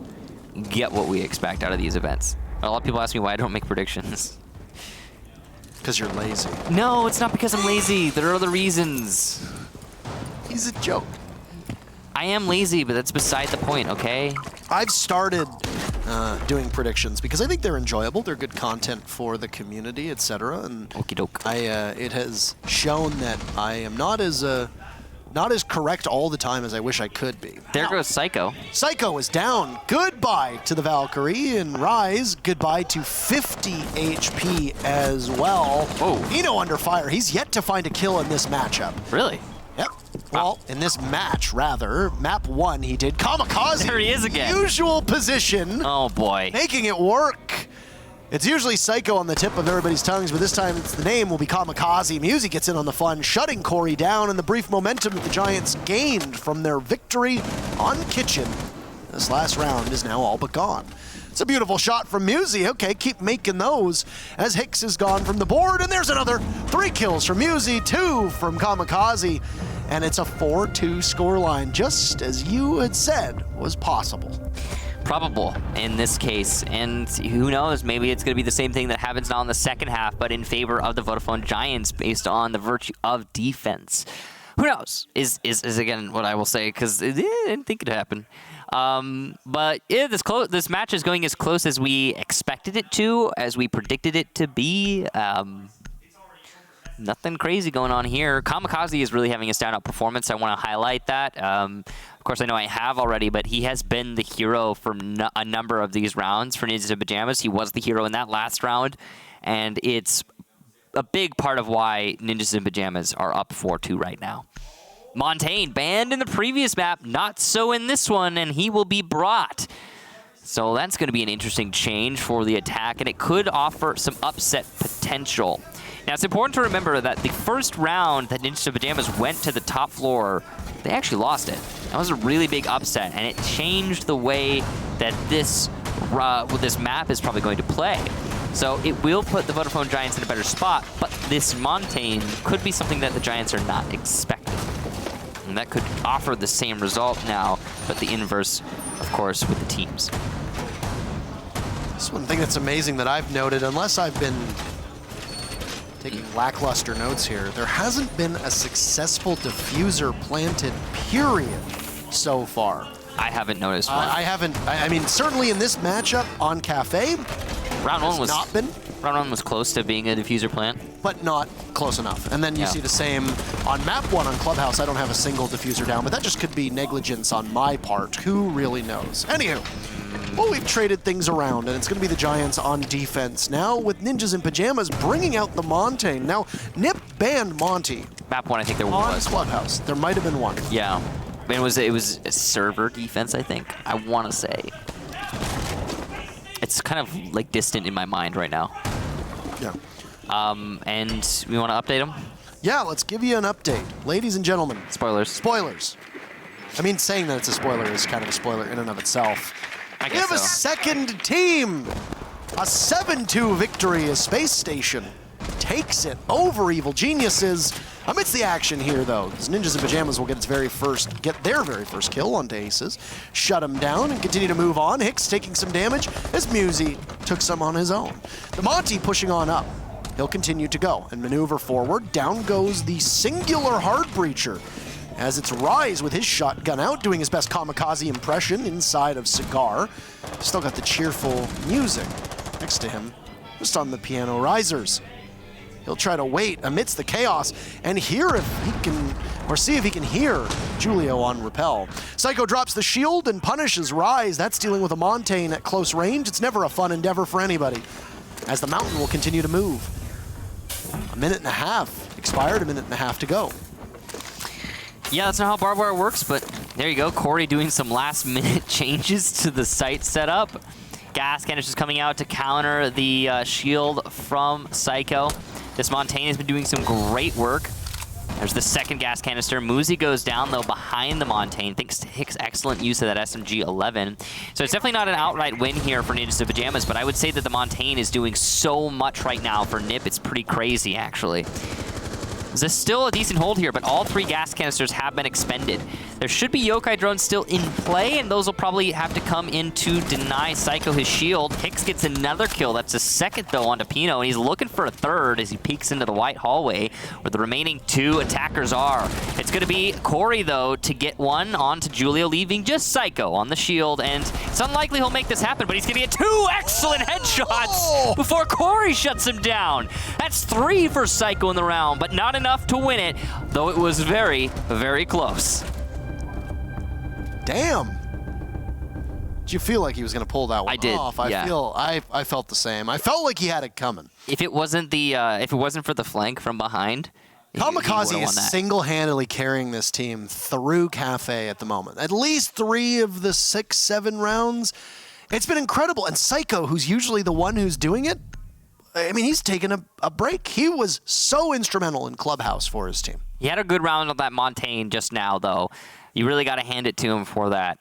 get what we expect out of these events. A lot of people ask me why I don't make predictions. Because you're lazy. No, it's not because I'm lazy. There are other reasons. He's a joke. I am lazy, but that's beside the point, okay? I've started doing predictions because I think they're enjoyable. They're good content for the community, etc. And okie doke. It has shown that I am not as correct all the time as I wish I could be. There goes Psycho. Psycho is down. Goodbye to the Valkyrie, and Rise, goodbye to 50 HP as well. Oh. Eno under fire. He's yet to find a kill in this matchup. Really? Yep. Well, in this match, rather, map 1, he did Kamikaze. There he is again. Usual position. Oh, boy. Making it work. It's usually Psycho on the tip of everybody's tongues, but this time the name will be Kamikaze. Musi gets in on the fun, shutting Corey down, and the brief momentum that the Giants gained from their victory on Kitchen. This last round is now all but gone. It's a beautiful shot from Musi. Okay, keep making those as Hicks is gone from the board, and there's another 3 kills from Musi, 2 from Kamikaze, and it's a 4-2 scoreline, just as you had said was possible. Probable in this case, and who knows, maybe it's going to be the same thing that happens now in the second half, but in favor of the Vodafone Giants based on the virtue of defense. Who knows, is again what I will say, because I didn't think it'd happen. But yeah, this match is going as close as we expected it to, as we predicted it to be. Nothing crazy going on here. Kamikaze is really having a standout performance. I want to highlight that. Of course, I know I have already, but he has been the hero for a number of these rounds for Ninjas in Pyjamas. He was the hero in that last round, and it's a big part of why Ninjas in Pyjamas are up 4-2 right now. Montaigne banned in the previous map, not so in this one, and he will be brought So that's going to be an interesting change for the attack, and it could offer some upset potential. Now, it's important to remember that the first round that Ninjas in Pyjamas went to the top floor, they actually lost it. That was a really big upset, and it changed the way that this map is probably going to play. So it will put the Vodafone Giants in a better spot, but this Montaigne could be something that the Giants are not expecting. And that could offer the same result now, but the inverse, of course, with the teams. That's one thing that's amazing that I've noted, unless I've been taking lackluster notes here, there hasn't been a successful diffuser planted, period, so far. I haven't noticed one. I haven't. I mean, certainly in this matchup on Kafe, round one was not been. Round one was close to being a diffuser plant, but not close enough. And then you see the same on map 1 on Clubhouse. I don't have a single diffuser down, but that just could be negligence on my part. Who really knows? Anywho, well, we've traded things around, and it's going to be the Giants on defense now with Ninjas in Pyjamas bringing out the Montaigne. Now, Nip banned Monty. Map 1, I think there on was. Clubhouse. There might have been one. Yeah. It was a server defense, I think. I want to say. It's kind of like distant in my mind right now. Yeah. And we want to update them? Yeah, let's give you an update. Ladies and gentlemen. Spoilers. Spoilers. I mean, saying that it's a spoiler is kind of a spoiler in and of itself. I We guess have a so. second team. A 7-2 victory as Space Station takes it over Evil Geniuses. Amidst the action here, though, because Ninjas in Pyjamas will get their very first kill onto Aces, shut him down, and continue to move on. Hicks taking some damage as Musi took some on his own. The Monty pushing on up. He'll continue to go and maneuver forward. Down goes the singular Hard Breacher as it's Rise with his shotgun out, doing his best kamikaze impression inside of Cigar. Still got the cheerful music next to him, just on the piano risers. He'll try to wait amidst the chaos and hear if he can, or see if he can hear Julio on Repel. Psycho drops the shield and punishes Rise. That's dealing with a Montaigne at close range. It's never a fun endeavor for anybody, as the mountain will continue to move. A minute and a half expired, a minute and a half to go. Yeah, that's not how barbed wire works, but there you go. Corey doing some last-minute changes to the site setup. Gas canisters coming out to counter the shield from Psycho. This Montaigne has been doing some great work. There's the second gas canister. Musi goes down, though, behind the Montaigne, thanks to Hicks' excellent use of that SMG-11. So it's definitely not an outright win here for Ninjas in Pyjamas, but I would say that the Montaigne is doing so much right now for Nip. It's pretty crazy, actually. There's still a decent hold here, but all 3 gas canisters have been expended. There should be yokai drones still in play, and those will probably have to come in to deny Psycho his shield. Hicks gets another kill. That's a second, though, onto Pino, and he's looking for a third as he peeks into the white hallway where the remaining 2 attackers are. It's going to be Corey, though, to get one onto Julio, leaving just Psycho on the shield, and it's unlikely he'll make this happen, but he's going to get 2 excellent headshots before Corey shuts him down. That's 3 for Psycho in the round, but not enough to win it, though it was very, very close. Damn. Did you feel like he was going to pull that one I did, off? yeah. I felt the same. I felt like he had it coming. If it wasn't for the flank from behind, Kamikaze is single-handedly carrying this team through Kafe at the moment. At least 3 of the 6-7 rounds. It's been incredible. And Psycho, who's usually the one who's doing it, I mean, he's taken a break. He was so instrumental in Clubhouse for his team. He had a good round on that Montaigne just now, though. You really got to hand it to him for that.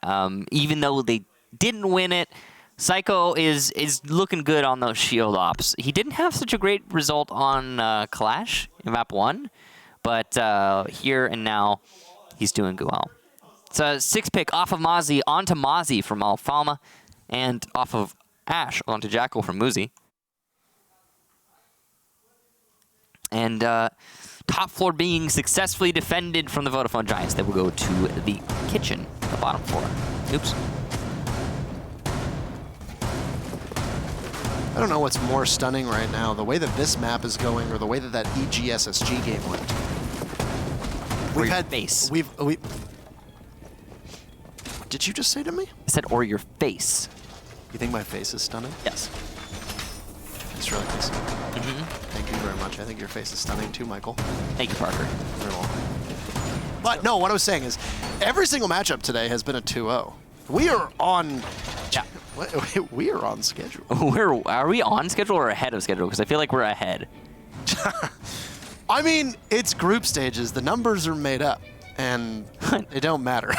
Even though they didn't win it, Psycho is looking good on those shield ops. He didn't have such a great result on Clash in map 1, but here and now, he's doing well. It's a 6-pick off of Mozzie onto Mozzie from Alfalma, and off of Ash onto Jackal from Musi. And top floor being successfully defended from the Vodafone Giants. They will go to the kitchen, the bottom floor. Oops. I don't know what's more stunning right now, the way that this map is going or the way that that EGSSG game went. Or your face. What did you just say to me? I said, or your face. You think my face is stunning? Yes. It's really nice. Thank you very much. I think your face is stunning too, Michael. Thank you, Parker. Very welcome. But no, what I was saying is every single matchup today has been a 2-0. We are on Yeah. We are on schedule. Are we on schedule or ahead of schedule? Because I feel like we're ahead. I mean, it's group stages. The numbers are made up, and they don't matter.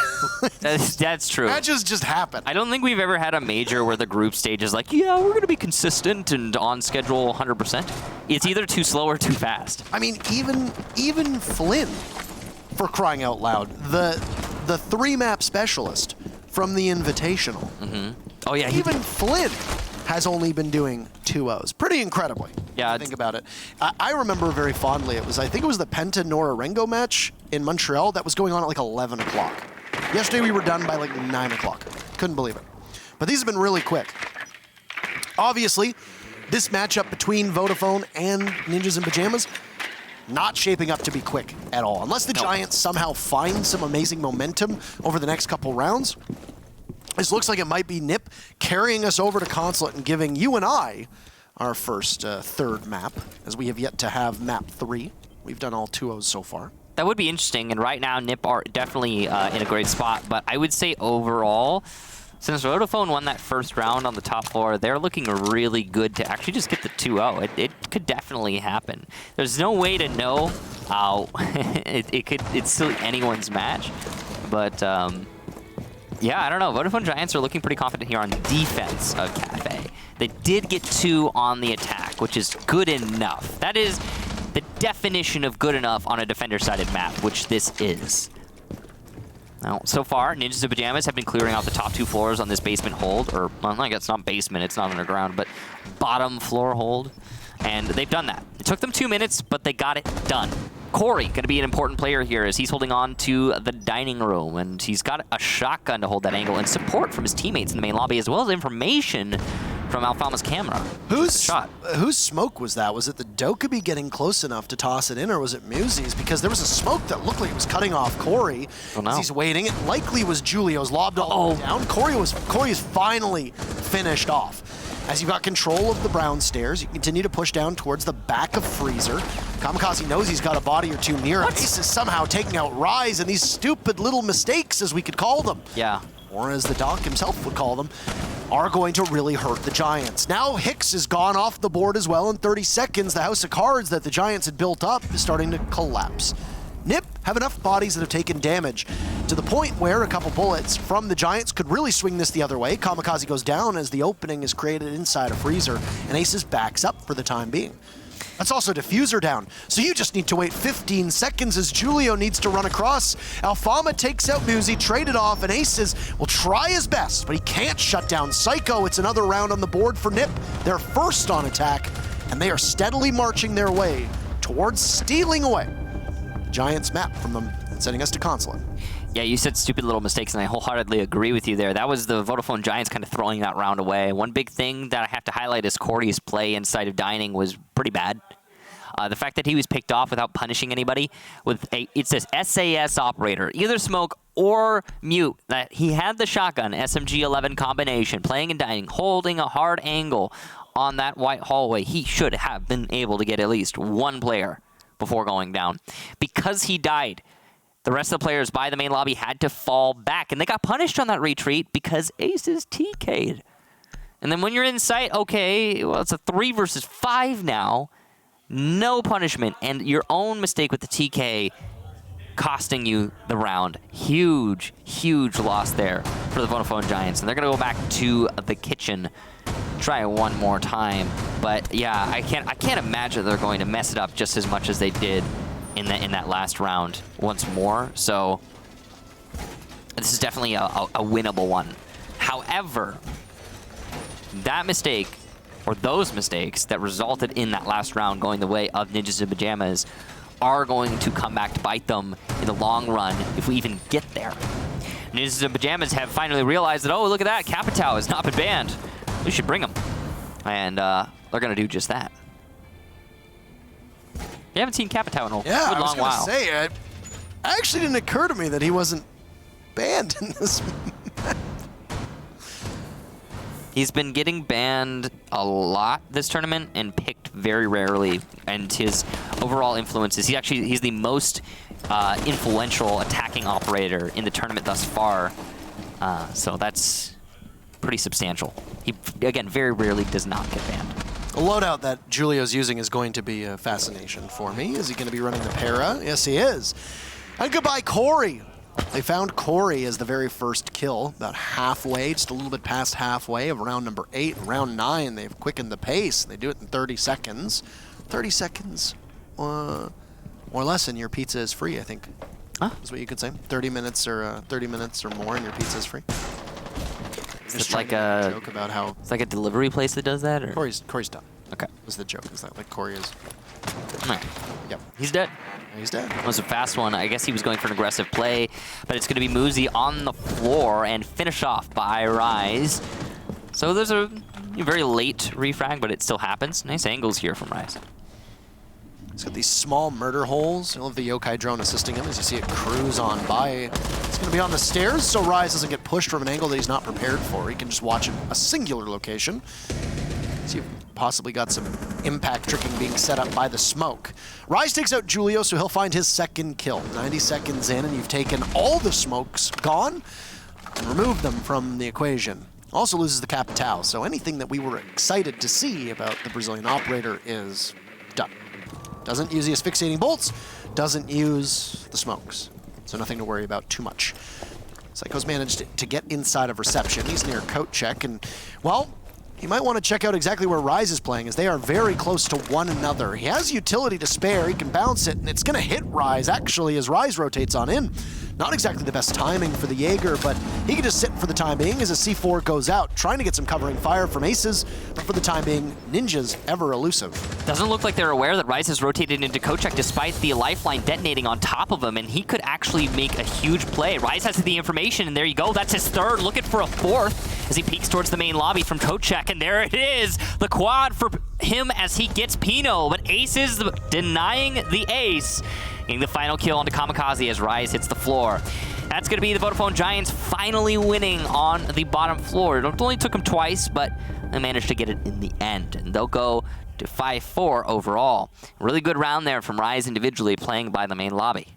That's true. Matches just happen. I don't think we've ever had a major where the group stage is like, yeah, we're going to be consistent and on schedule 100%. It's either too slow or too fast. I mean, even Flynn, for crying out loud, the 3-map specialist from the Invitational. Oh, yeah. Even Flynn has only been doing 2-0s. Pretty incredibly. Yeah. Think about it. I remember very fondly, I think it was the Penta Norarengo match in Montreal that was going on at like 11 o'clock. Yesterday we were done by like 9 o'clock. Couldn't believe it. But these have been really quick. Obviously, this matchup between Vodafone and Ninjas in Pyjamas, not shaping up to be quick at all. Unless the Giants somehow find some amazing momentum over the next couple rounds, this looks like it might be Nip carrying us over to Consulate and giving you and I our first third map, as we have yet to have map 3. We've done all 2-0s so far. That would be interesting, and right now Nip are definitely in a great spot, but I would say overall, since Vodafone won that first round on the top floor, they're looking really good to actually just get the 2-0. It could definitely happen. There's no way to know how it's still anyone's match, but yeah, I don't know. Vodafone Giants are looking pretty confident here on defense of Kafe. They did get 2 on the attack, which is good enough. That is the definition of good enough on a defender-sided map, which this is. Now, so far, Ninjas in Pyjamas have been clearing out the top 2 floors on this basement hold, or, well, I guess not basement, it's not underground, but bottom floor hold, and they've done that. It took them 2 minutes, but they got it done. Corey, going to be an important player here as he's holding on to the dining room, and he's got a shotgun to hold that angle, and support from his teammates in the main lobby, as well as information from Alfama's camera. Whose smoke was that? Was it the Dokkaebi getting close enough to toss it in, or was it Muzi's? Because there was a smoke that looked like it was cutting off Corey as he's waiting. It likely was Julio's lobbed all the way down. Corey is finally finished off. As you've got control of the brown stairs, you continue to push down towards the back of Freezer. Kamikaze knows he's got a body or two near. Ace is somehow taking out Rise, and these stupid little mistakes, as we could call them, or as the Doc himself would call them, are going to really hurt the Giants. Now Hicks is gone off the board as well. In 30 seconds, the house of cards that the Giants had built up is starting to collapse. Nip have enough bodies that have taken damage to the point where a couple bullets from the Giants could really swing this the other way. Kamikaze goes down as the opening is created inside of Freezer, and Aces backs up for the time being. That's also Diffuser down, so you just need to wait 15 seconds as Julio needs to run across. Alfama takes out Muzi, traded off, and Aces will try his best, but he can't shut down Psycho. It's another round on the board for Nip. They're first on attack, and they are steadily marching their way towards stealing away Giants map from them and sending us to Consulate. Yeah, you said stupid little mistakes, and I wholeheartedly agree with you there. That was the Vodafone Giants kind of throwing that round away. One big thing that I have to highlight is Corey's play inside of Dining was pretty bad. The fact that he was picked off without punishing anybody with it says SAS operator, either smoke or mute. That he had the shotgun SMG-11 combination, playing in Dining, holding a hard angle on that white hallway. He should have been able to get at least one player before going down. Because he died, the rest of the players by the main lobby had to fall back, and they got punished on that retreat because Aces TK'd. And then when you're in sight, okay, well, it's a 3 versus 5 now. No punishment, and your own mistake with the TK costing you the round. Huge, huge loss there for the Vodafone Giants, and they're going to go back to the kitchen, try one more time. But yeah, I can't imagine they're going to mess it up just as much as they did in that last round once more. So this is definitely a winnable one. However, that mistake, or those mistakes that resulted in that last round going the way of Ninjas in Pyjamas, are going to come back to bite them in the long run if we even get there. Ninjas in Pyjamas have finally realized that, oh, look at that, Capitao has not been banned. We should bring him. And they're going to do just that. You haven't seen Capitao in a good long while. I was going to say, it actually didn't occur to me that he wasn't banned in this match. He's been getting banned a lot this tournament and picked very rarely. And his overall influences, he's the most influential attacking operator in the tournament thus far. So that's pretty substantial. He, again, very rarely does not get banned. The loadout that Julio's using is going to be a fascination for me. Is he going to be running the para? Yes, he is. And goodbye, Corey. They found Corey as the very first kill, about halfway, just a little bit past halfway of round number 8. Round 9, they've quickened the pace. They do it in 30 seconds. 30 seconds or less and your pizza is free, I think. Huh? Is what you could say. 30 minutes or more and your pizza is free. It's like a joke about how it's like a delivery place that does that, or Corey's done. Okay. Was the joke? Is that like Corey is? Right. Yep. He's dead. He's dead. It was a fast one. I guess he was going for an aggressive play, but it's going to be Muzi on the floor and finish off by Rise. So there's a very late refrag, but it still happens. Nice angles here from Rise. He's got these small murder holes. You'll have the Yokai drone assisting him as you see it cruise on by. It's going to be on the stairs, so Rise doesn't get pushed from an angle that he's not prepared for. He can just watch a singular location. So you've possibly got some impact tricking being set up by the smoke. Rise takes out Julio, so he'll find his second kill. 90 seconds in, and you've taken all the smokes gone and removed them from the equation. Also loses the Capitao, so anything that we were excited to see about the Brazilian operator is done. Doesn't use the asphyxiating bolts, doesn't use the smokes. So nothing to worry about too much. Psycho's managed to get inside of reception. He's near coat check, and, well, you might want to check out exactly where Rise is playing, as they are very close to one another. He has utility to spare, he can bounce it, and it's going to hit Rise, actually, as Rise rotates on in. Not exactly the best timing for the Jaeger, but he can just sit for the time being as a C4 goes out, trying to get some covering fire from Aces, but for the time being, Ninja's ever elusive. Doesn't look like they're aware that Rise has rotated into Kochek despite the lifeline detonating on top of him, and he could actually make a huge play. Rise has the information, and there you go. That's his third, looking for a fourth as he peeks towards the main lobby from Kochek, and there it is. The quad for him as he gets Pino, but Aces denying the ace. Getting the final kill onto Kamikaze as Rise hits the floor. That's going to be the Vodafone Giants finally winning on the bottom floor. It only took them twice, but they managed to get it in the end. And they'll go to 5-4 overall. Really good round there from Rise individually, playing by the main lobby.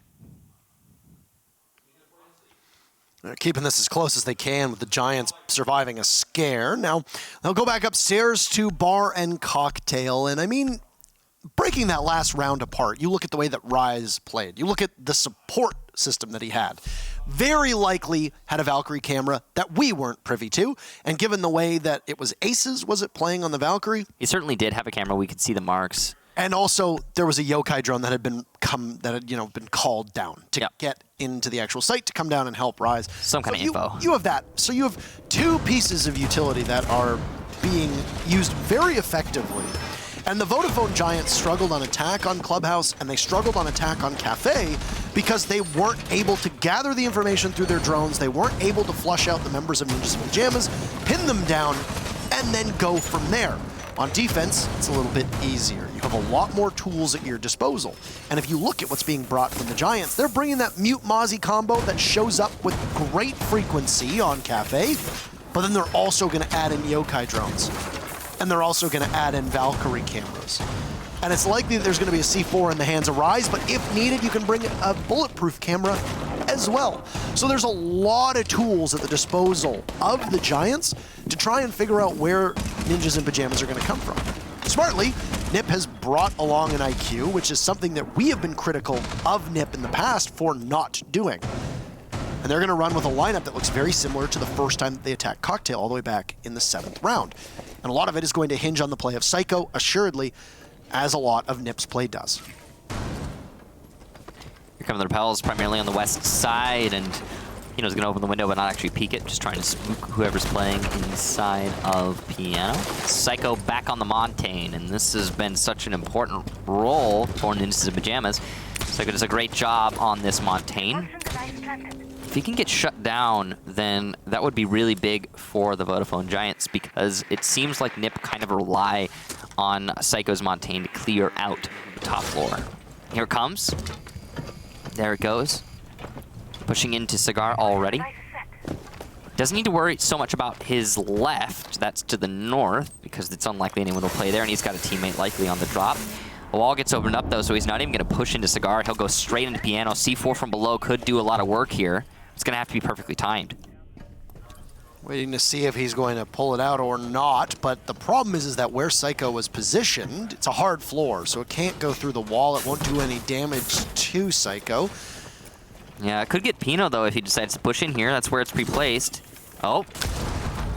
They're keeping this as close as they can with the Giants surviving a scare. Now, they'll go back upstairs to Bar and Cocktail. And I mean, breaking that last round apart, you look at the way that Rise played. You look at the support system that he had. Very likely had a Valkyrie camera that we weren't privy to. And given the way that it was Aces, was it playing on the Valkyrie? He certainly did have a camera. We could see the marks. And also, there was a Yokai drone that had been called down to get into the actual site to come down and help Rise. Some kind of info. You have that. So you have two pieces of utility that are being used very effectively. And the Vodafone Giants struggled on attack on Clubhouse, and they struggled on attack on Kafe because they weren't able to gather the information through their drones. They weren't able to flush out the members of Pyjamas and Vodafone, pin them down, and then go from there. On defense, it's a little bit easier. You have a lot more tools at your disposal. And if you look at what's being brought from the Giants, they're bringing that Mute Mozzie combo that shows up with great frequency on Kafe, but then they're also going to add in Yokai drones. And they're also going to add in Valkyrie cameras. And it's likely that there's going to be a C4 in the hands of Rise, but if needed, you can bring a bulletproof camera as well. So there's a lot of tools at the disposal of the Giants to try and figure out where Ninjas and Pyjamas are going to come from. Smartly, Nip has brought along an IQ, which is something that we have been critical of Nip in the past for not doing. And they're going to run with a lineup that looks very similar to the first time that they attacked Cocktail all the way back in the 7th round. And a lot of it is going to hinge on the play of Psycho, assuredly, as a lot of Nip's play does. Here come the repels, primarily on the west side, and he's going to open the window but not actually peek it, just trying to spook whoever's playing inside of Piano. Psycho back on the Montaigne, and this has been such an important role for Ninjas and Pyjamas. Psycho does a great job on this Montaigne. If he can get shut down, then that would be really big for the Vodafone Giants, because it seems like Nip kind of rely on Psycho's Montaigne to clear out the top floor. Here it comes. There it goes. Pushing into Cigar already. Doesn't need to worry so much about his left. That's to the north, because it's unlikely anyone will play there, and he's got a teammate likely on the drop. The wall gets opened up, though, so he's not even going to push into Cigar. He'll go straight into Piano. C4 from below could do a lot of work here. It's going to have to be perfectly timed. Waiting to see if he's going to pull it out or not, but the problem is that where Psycho was positioned, it's a hard floor, so it can't go through the wall. It won't do any damage to Psycho. Yeah, it could get Pino, though, if he decides to push in here. That's where it's pre-placed. Oh,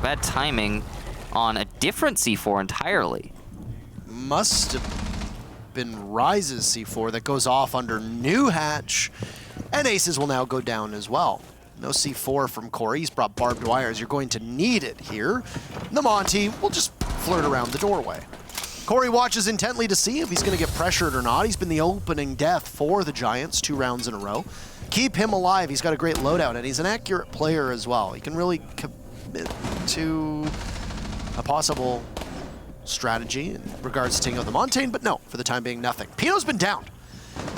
bad timing on a different C4 entirely. Must have been Rise's C4 that goes off under New Hatch, and Aces will now go down as well. No C4 from Corey. He's brought barbed wires. You're going to need it here. The Monty will just flirt around the doorway. Corey watches intently to see if he's going to get pressured or not. He's been the opening death for the Giants 2 rounds in a row. Keep him alive. He's got a great loadout, and he's an accurate player as well. He can really commit to a possible strategy in regards to taking out the Montaigne, but no, for the time being, nothing. Pino's been downed.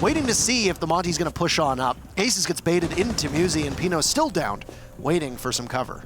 Waiting to see if the Monty's going to push on up. Aces gets baited into Musi, and Pino's still downed, waiting for some cover.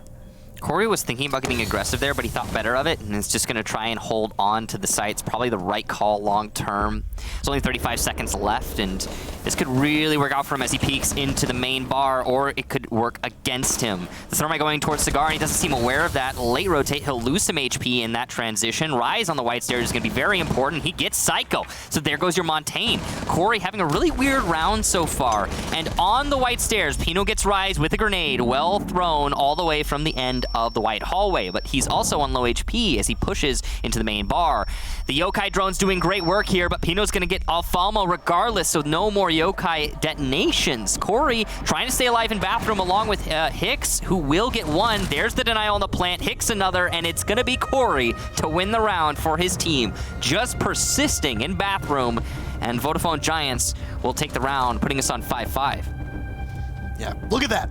Corey was thinking about getting aggressive there, but he thought better of it, and is just going to try and hold on to the site. It's probably the right call long term. There's only 35 seconds left, and this could really work out for him as he peeks into the main bar, or it could work against him. The Thermite going towards Cigar, and he doesn't seem aware of that. Late rotate, he'll lose some HP in that transition. Rise on the white stairs is going to be very important. He gets Psycho, so there goes your Montaigne. Corey having a really weird round so far, and on the white stairs, Pino gets Rise with a grenade, well thrown all the way from the end of the white hallway, but he's also on low HP as he pushes into the main bar. The Yokai drone's doing great work here, but Pino's going to get Alfalmo regardless, so no more Yokai detonations. Corey trying to stay alive in bathroom along with Hicks, who will get one. There's the denial on the plant. Hicks another, and it's going to be Corey to win the round for his team. Just persisting in bathroom, and Vodafone Giants will take the round, putting us on 5-5. Yeah, look at that.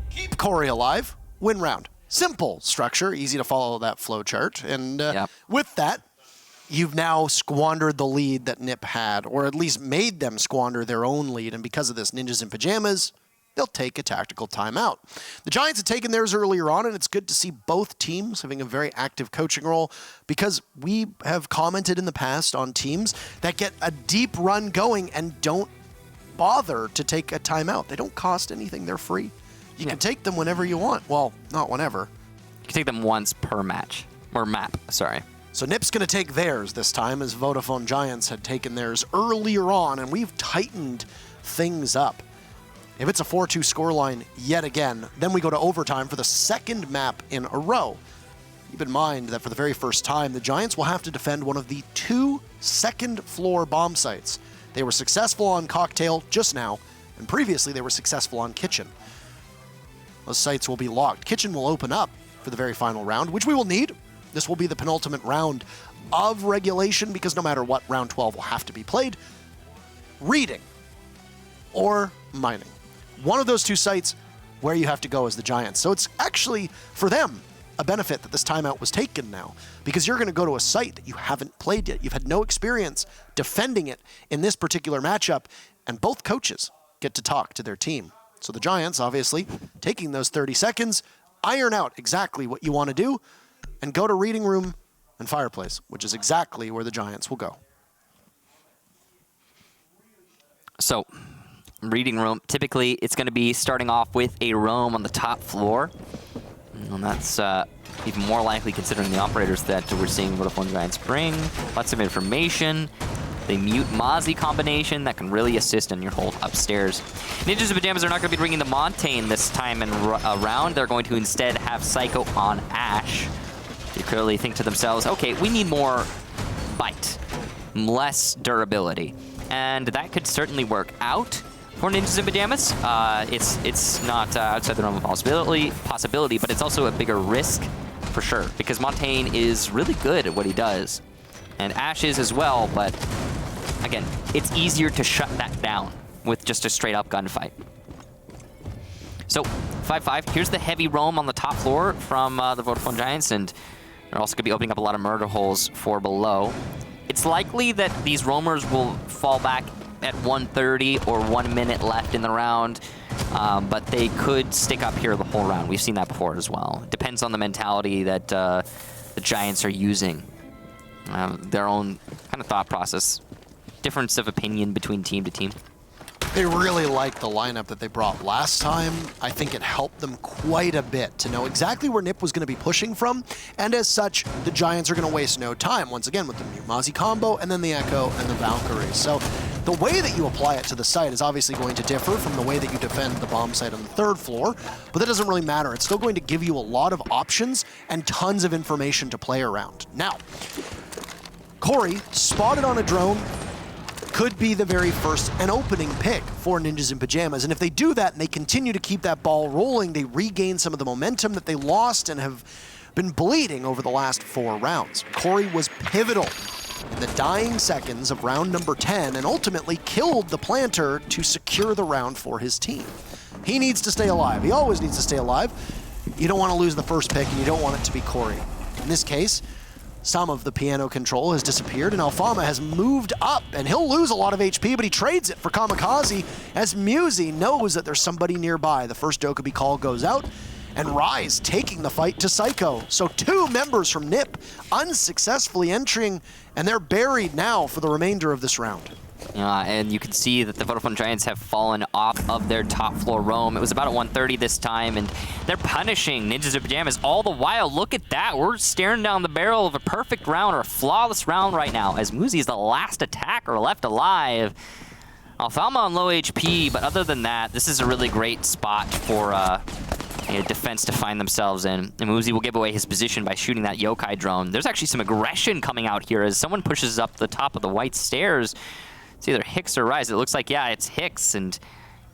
Keep Corey alive, win round. Simple structure, easy to follow that flow chart. And with that, you've now squandered the lead that Nip had, or at least made them squander their own lead. And because of this, Ninjas in Pyjamas, they'll take a tactical timeout. The Giants had taken theirs earlier on, and it's good to see both teams having a very active coaching role, because we have commented in the past on teams that get a deep run going and don't bother to take a timeout. They don't cost anything. They're free. You can take them whenever you want. Well, not whenever. You can take them once per match. Or map, sorry. So Nip's going to take theirs this time, as Vodafone Giants had taken theirs earlier on, and we've tightened things up. If it's a 4-2 scoreline yet again, then we go to overtime for the second map in a row. Keep in mind that for the very first time, the Giants will have to defend one of the 2 second-floor bomb sites. They were successful on Cocktail just now, and previously they were successful on Kitchen. Those sites will be locked. Kitchen will open up for the very final round, which we will need. This will be the penultimate round of regulation, because no matter what, round 12 will have to be played. Reading or mining. One of those 2 sites where you have to go as the Giants. So it's actually, for them, a benefit that this timeout was taken now, because you're going to go to a site that you haven't played yet. You've had no experience defending it in this particular matchup, and both coaches get to talk to their team. So the Giants, obviously, taking those 30 seconds, iron out exactly what you want to do, and go to reading room and fireplace, which is exactly where the Giants will go. So, reading room, typically it's going to be starting off with a roam on the top floor. And that's even more likely considering the operators that we're seeing Vodafone Giants bring. Lots of information. The Mute Mozzie combination that can really assist in your hold upstairs. Ninjas in Pyjamas are not going to be bringing the Montaigne this time around. They're going to instead have Psycho on Ash. They clearly think to themselves, okay, we need more bite, less durability. And that could certainly work out for Ninjas in Pyjamas. It's not outside the realm of possibility, but it's also a bigger risk for sure, because Montaigne is really good at what he does. And Ash is as well, but again, it's easier to shut that down with just a straight-up gunfight. So, 5-5. Here's the heavy roam on the top floor from the Vodafone Giants, and they're also going to be opening up a lot of murder holes for below. It's likely that these roamers will fall back at 1:30 or 1 minute left in the round, but they could stick up here the whole round. We've seen that before as well. It depends on the mentality that the Giants are using. Their own kind of thought process. Difference of opinion between team to team. They really liked the lineup that they brought last time. I think it helped them quite a bit to know exactly where Nip was going to be pushing from, and as such, the Giants are going to waste no time, once again, with the Mute-Mozzie combo, and then the Echo and the Valkyrie. So the way that you apply it to the site is obviously going to differ from the way that you defend the bomb site on the 3rd floor, but that doesn't really matter. It's still going to give you a lot of options and tons of information to play around. Now, Corey, spotted on a drone, could be the very first and opening pick for Ninjas in Pyjamas. And if they do that and they continue to keep that ball rolling, they regain some of the momentum that they lost and have been bleeding over the last 4 rounds. Corey was pivotal in the dying seconds of round number 10 and ultimately killed the planter to secure the round for his team. He needs to stay alive. He always needs to stay alive. You don't want to lose the first pick and you don't want it to be Corey. In this case, some of the piano control has disappeared, and Alfama has moved up, and he'll lose a lot of HP, but he trades it for Kamikaze, as Muzi knows that there's somebody nearby. The first Dokkaebi call goes out, and Rise taking the fight to Psycho. So 2 members from NIP unsuccessfully entering, and they're buried now for the remainder of this round. And you can see that the Vodafone Giants have fallen off of their top floor roam. It was about at 130 this time, and they're punishing Ninjas in Pyjamas all the while. Look at that. We're staring down the barrel of a perfect round, or a flawless round right now, as Muzi is the last attacker left alive. Alfama on low HP, but other than that, this is a really great spot for defense to find themselves in. And Muzi will give away his position by shooting that yokai drone. There's actually some aggression coming out here as someone pushes up the top of the white stairs. It's either Hicks or Rise. It looks like, yeah, it's Hicks, and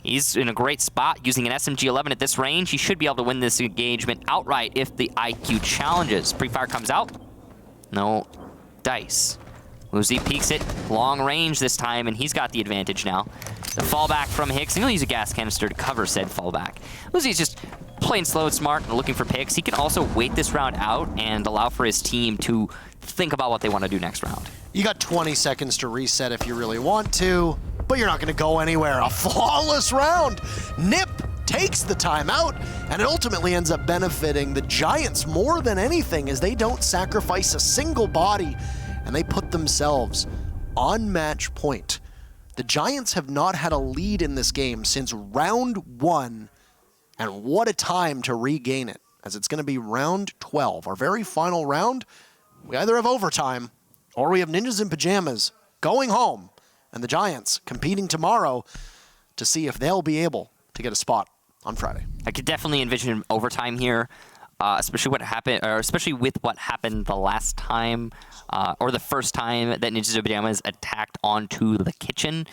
he's in a great spot using an SMG-11 at this range. He should be able to win this engagement outright if the IQ challenges. Pre-fire comes out. No dice. Muzi peeks it, long range this time, and he's got the advantage now. The fallback from Hicks, and he'll use a gas canister to cover said fallback. Muzi's just playing slow and smart and looking for picks. He can also wait this round out and allow for his team to think about what they want to do next round. You got 20 seconds to reset if you really want to, but you're not going to go anywhere. A flawless round. Nip takes the timeout, and it ultimately ends up benefiting the Giants more than anything, as they don't sacrifice a single body, and they put themselves on match point. The Giants have not had a lead in this game since round 1, and what a time to regain it, as it's going to be round 12, our very final round. We either have overtime, or we have Ninjas in Pyjamas going home, and the Giants competing tomorrow to see if they'll be able to get a spot on Friday. I could definitely envision overtime here, especially with what happened the last time, or the first time that Ninjas in Pyjamas attacked onto the kitchen.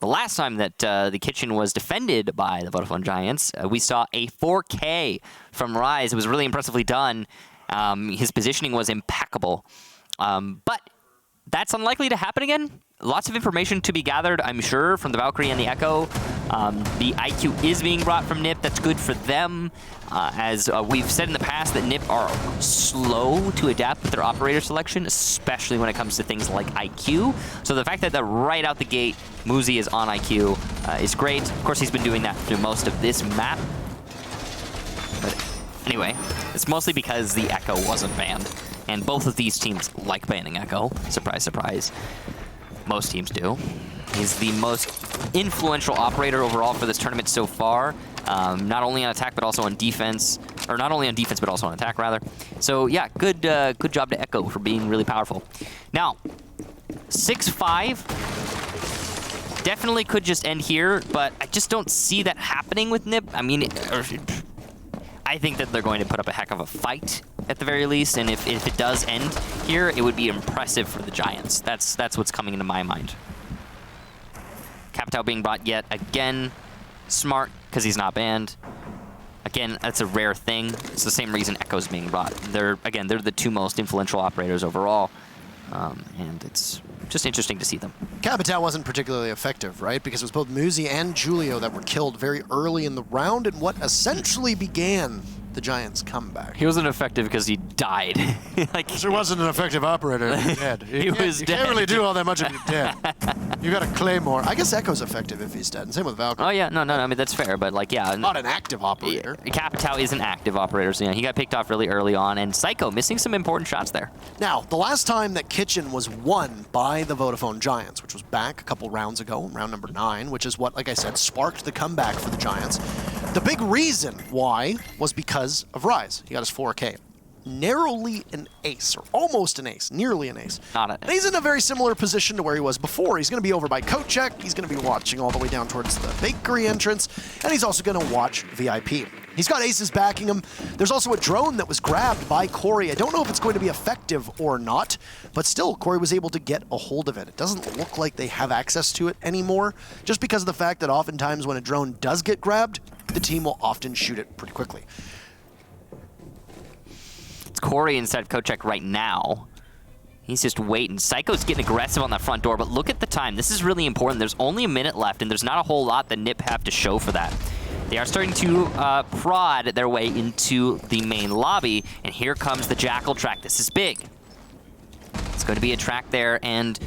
The last time that the kitchen was defended by the Vodafone Giants, we saw a 4K from Rise. It was really impressively done. His positioning was impeccable. But that's unlikely to happen again. Lots of information to be gathered, I'm sure, from the Valkyrie and the Echo. The IQ is being brought from NIP. That's good for them. As we've said in the past, that NIP are slow to adapt with their operator selection, especially when it comes to things like IQ. So the fact that right out the gate, Muzi is on IQ is great. Of course, he's been doing that through most of this map. But anyway, it's mostly because the Echo wasn't banned. And both of these teams like banning Echo. Surprise, surprise. Most teams do. He's the most influential operator overall for this tournament so far. Not only on attack, but also on defense. Or not only on defense, but also on attack, rather. So, yeah, good job to Echo for being really powerful. Now, 6-5 definitely could just end here, but I just don't see that happening with NIP. I mean, I think that they're going to put up a heck of a fight at the very least, and if it does end here, it would be impressive for the Giants. That's what's coming into my mind. Capitao being brought yet again. Smart, because he's not banned. Again, that's a rare thing. It's the same reason Echo's being brought. They're the 2 most influential operators overall, and it's just interesting to see them. Capitao wasn't particularly effective, right? Because it was both Muzi and Julio that were killed very early in the round in what essentially began the Giants' comeback. He wasn't effective because he died. Like, He wasn't an effective operator if you're dead. He was You dead. can't really do all that much if you're dead. You got a Claymore. I guess Echo's effective if he's dead. And same with Valkyrie. Oh, yeah. No, I mean, that's fair. But, like, yeah. Not an active operator. Capitao is an active operator, so yeah, he got picked off really early on. And Psycho missing some important shots there. Now, the last time that Kitchen was won by the Vodafone Giants, which was back a couple rounds ago, round number 9, which is what, like I said, sparked the comeback for the Giants. The big reason why was because of Rise. He got his 4K. Narrowly an ace, or almost an ace, nearly an ace. Not it. And he's in a very similar position to where he was before. He's going to be over by Kochek. He's going to be watching all the way down towards the bakery entrance, and he's also going to watch VIP. He's got aces backing him. There's also a drone that was grabbed by Corey. I don't know if it's going to be effective or not, but still, Corey was able to get a hold of it. It doesn't look like they have access to it anymore, just because of the fact that oftentimes when a drone does get grabbed, the team will often shoot it pretty quickly. It's Corey instead of Kochek right now. He's just waiting. Psycho's getting aggressive on that front door, but look at the time. This is really important. There's only a minute left, and there's not a whole lot that Nip have to show for that. They are starting to prod their way into the main lobby, and here comes the Jackal track. This is big. It's going to be a track there, and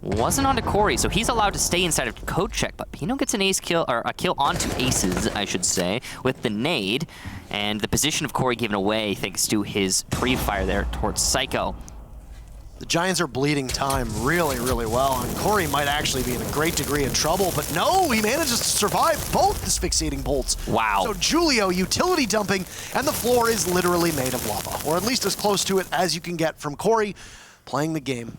wasn't onto Corey, so he's allowed to stay inside of Kochek, but Pino gets an ace kill, or a kill onto aces, I should say, with the nade, and the position of Corey given away thanks to his pre-fire there towards Psycho. The Giants are bleeding time really, really well, and Corey might actually be in a great degree of trouble, but no, he manages to survive both asphyxiating bolts. Wow. So Julio utility dumping, and the floor is literally made of lava, or at least as close to it as you can get from Corey playing the game,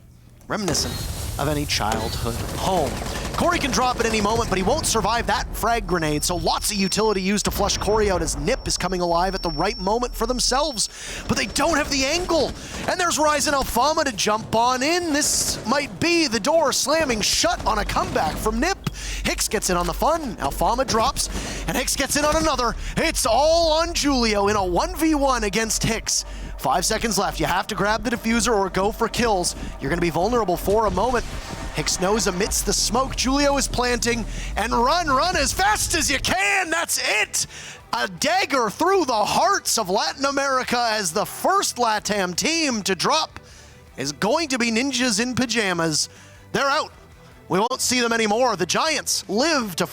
reminiscent of any childhood home. Corey can drop at any moment, but he won't survive that frag grenade, so lots of utility used to flush Corey out as Nip is coming alive at the right moment for themselves. But they don't have the angle, and there's Rise and Alfama to jump on in. This might be the door slamming shut on a comeback from Nip. Hicks gets in on the fun, Alfama drops, and Hicks gets in on another. It's all on Julio in a 1v1 against Hicks. 5 seconds left. You have to grab the diffuser or go for kills. You're going to be vulnerable for a moment. Hicks knows amidst the smoke Julio is planting, and run as fast as you can. That's it. A dagger through the hearts of Latin America as the first LATAM team to drop is going to be Ninjas in Pyjamas. They're out. We won't see them anymore. The Giants live to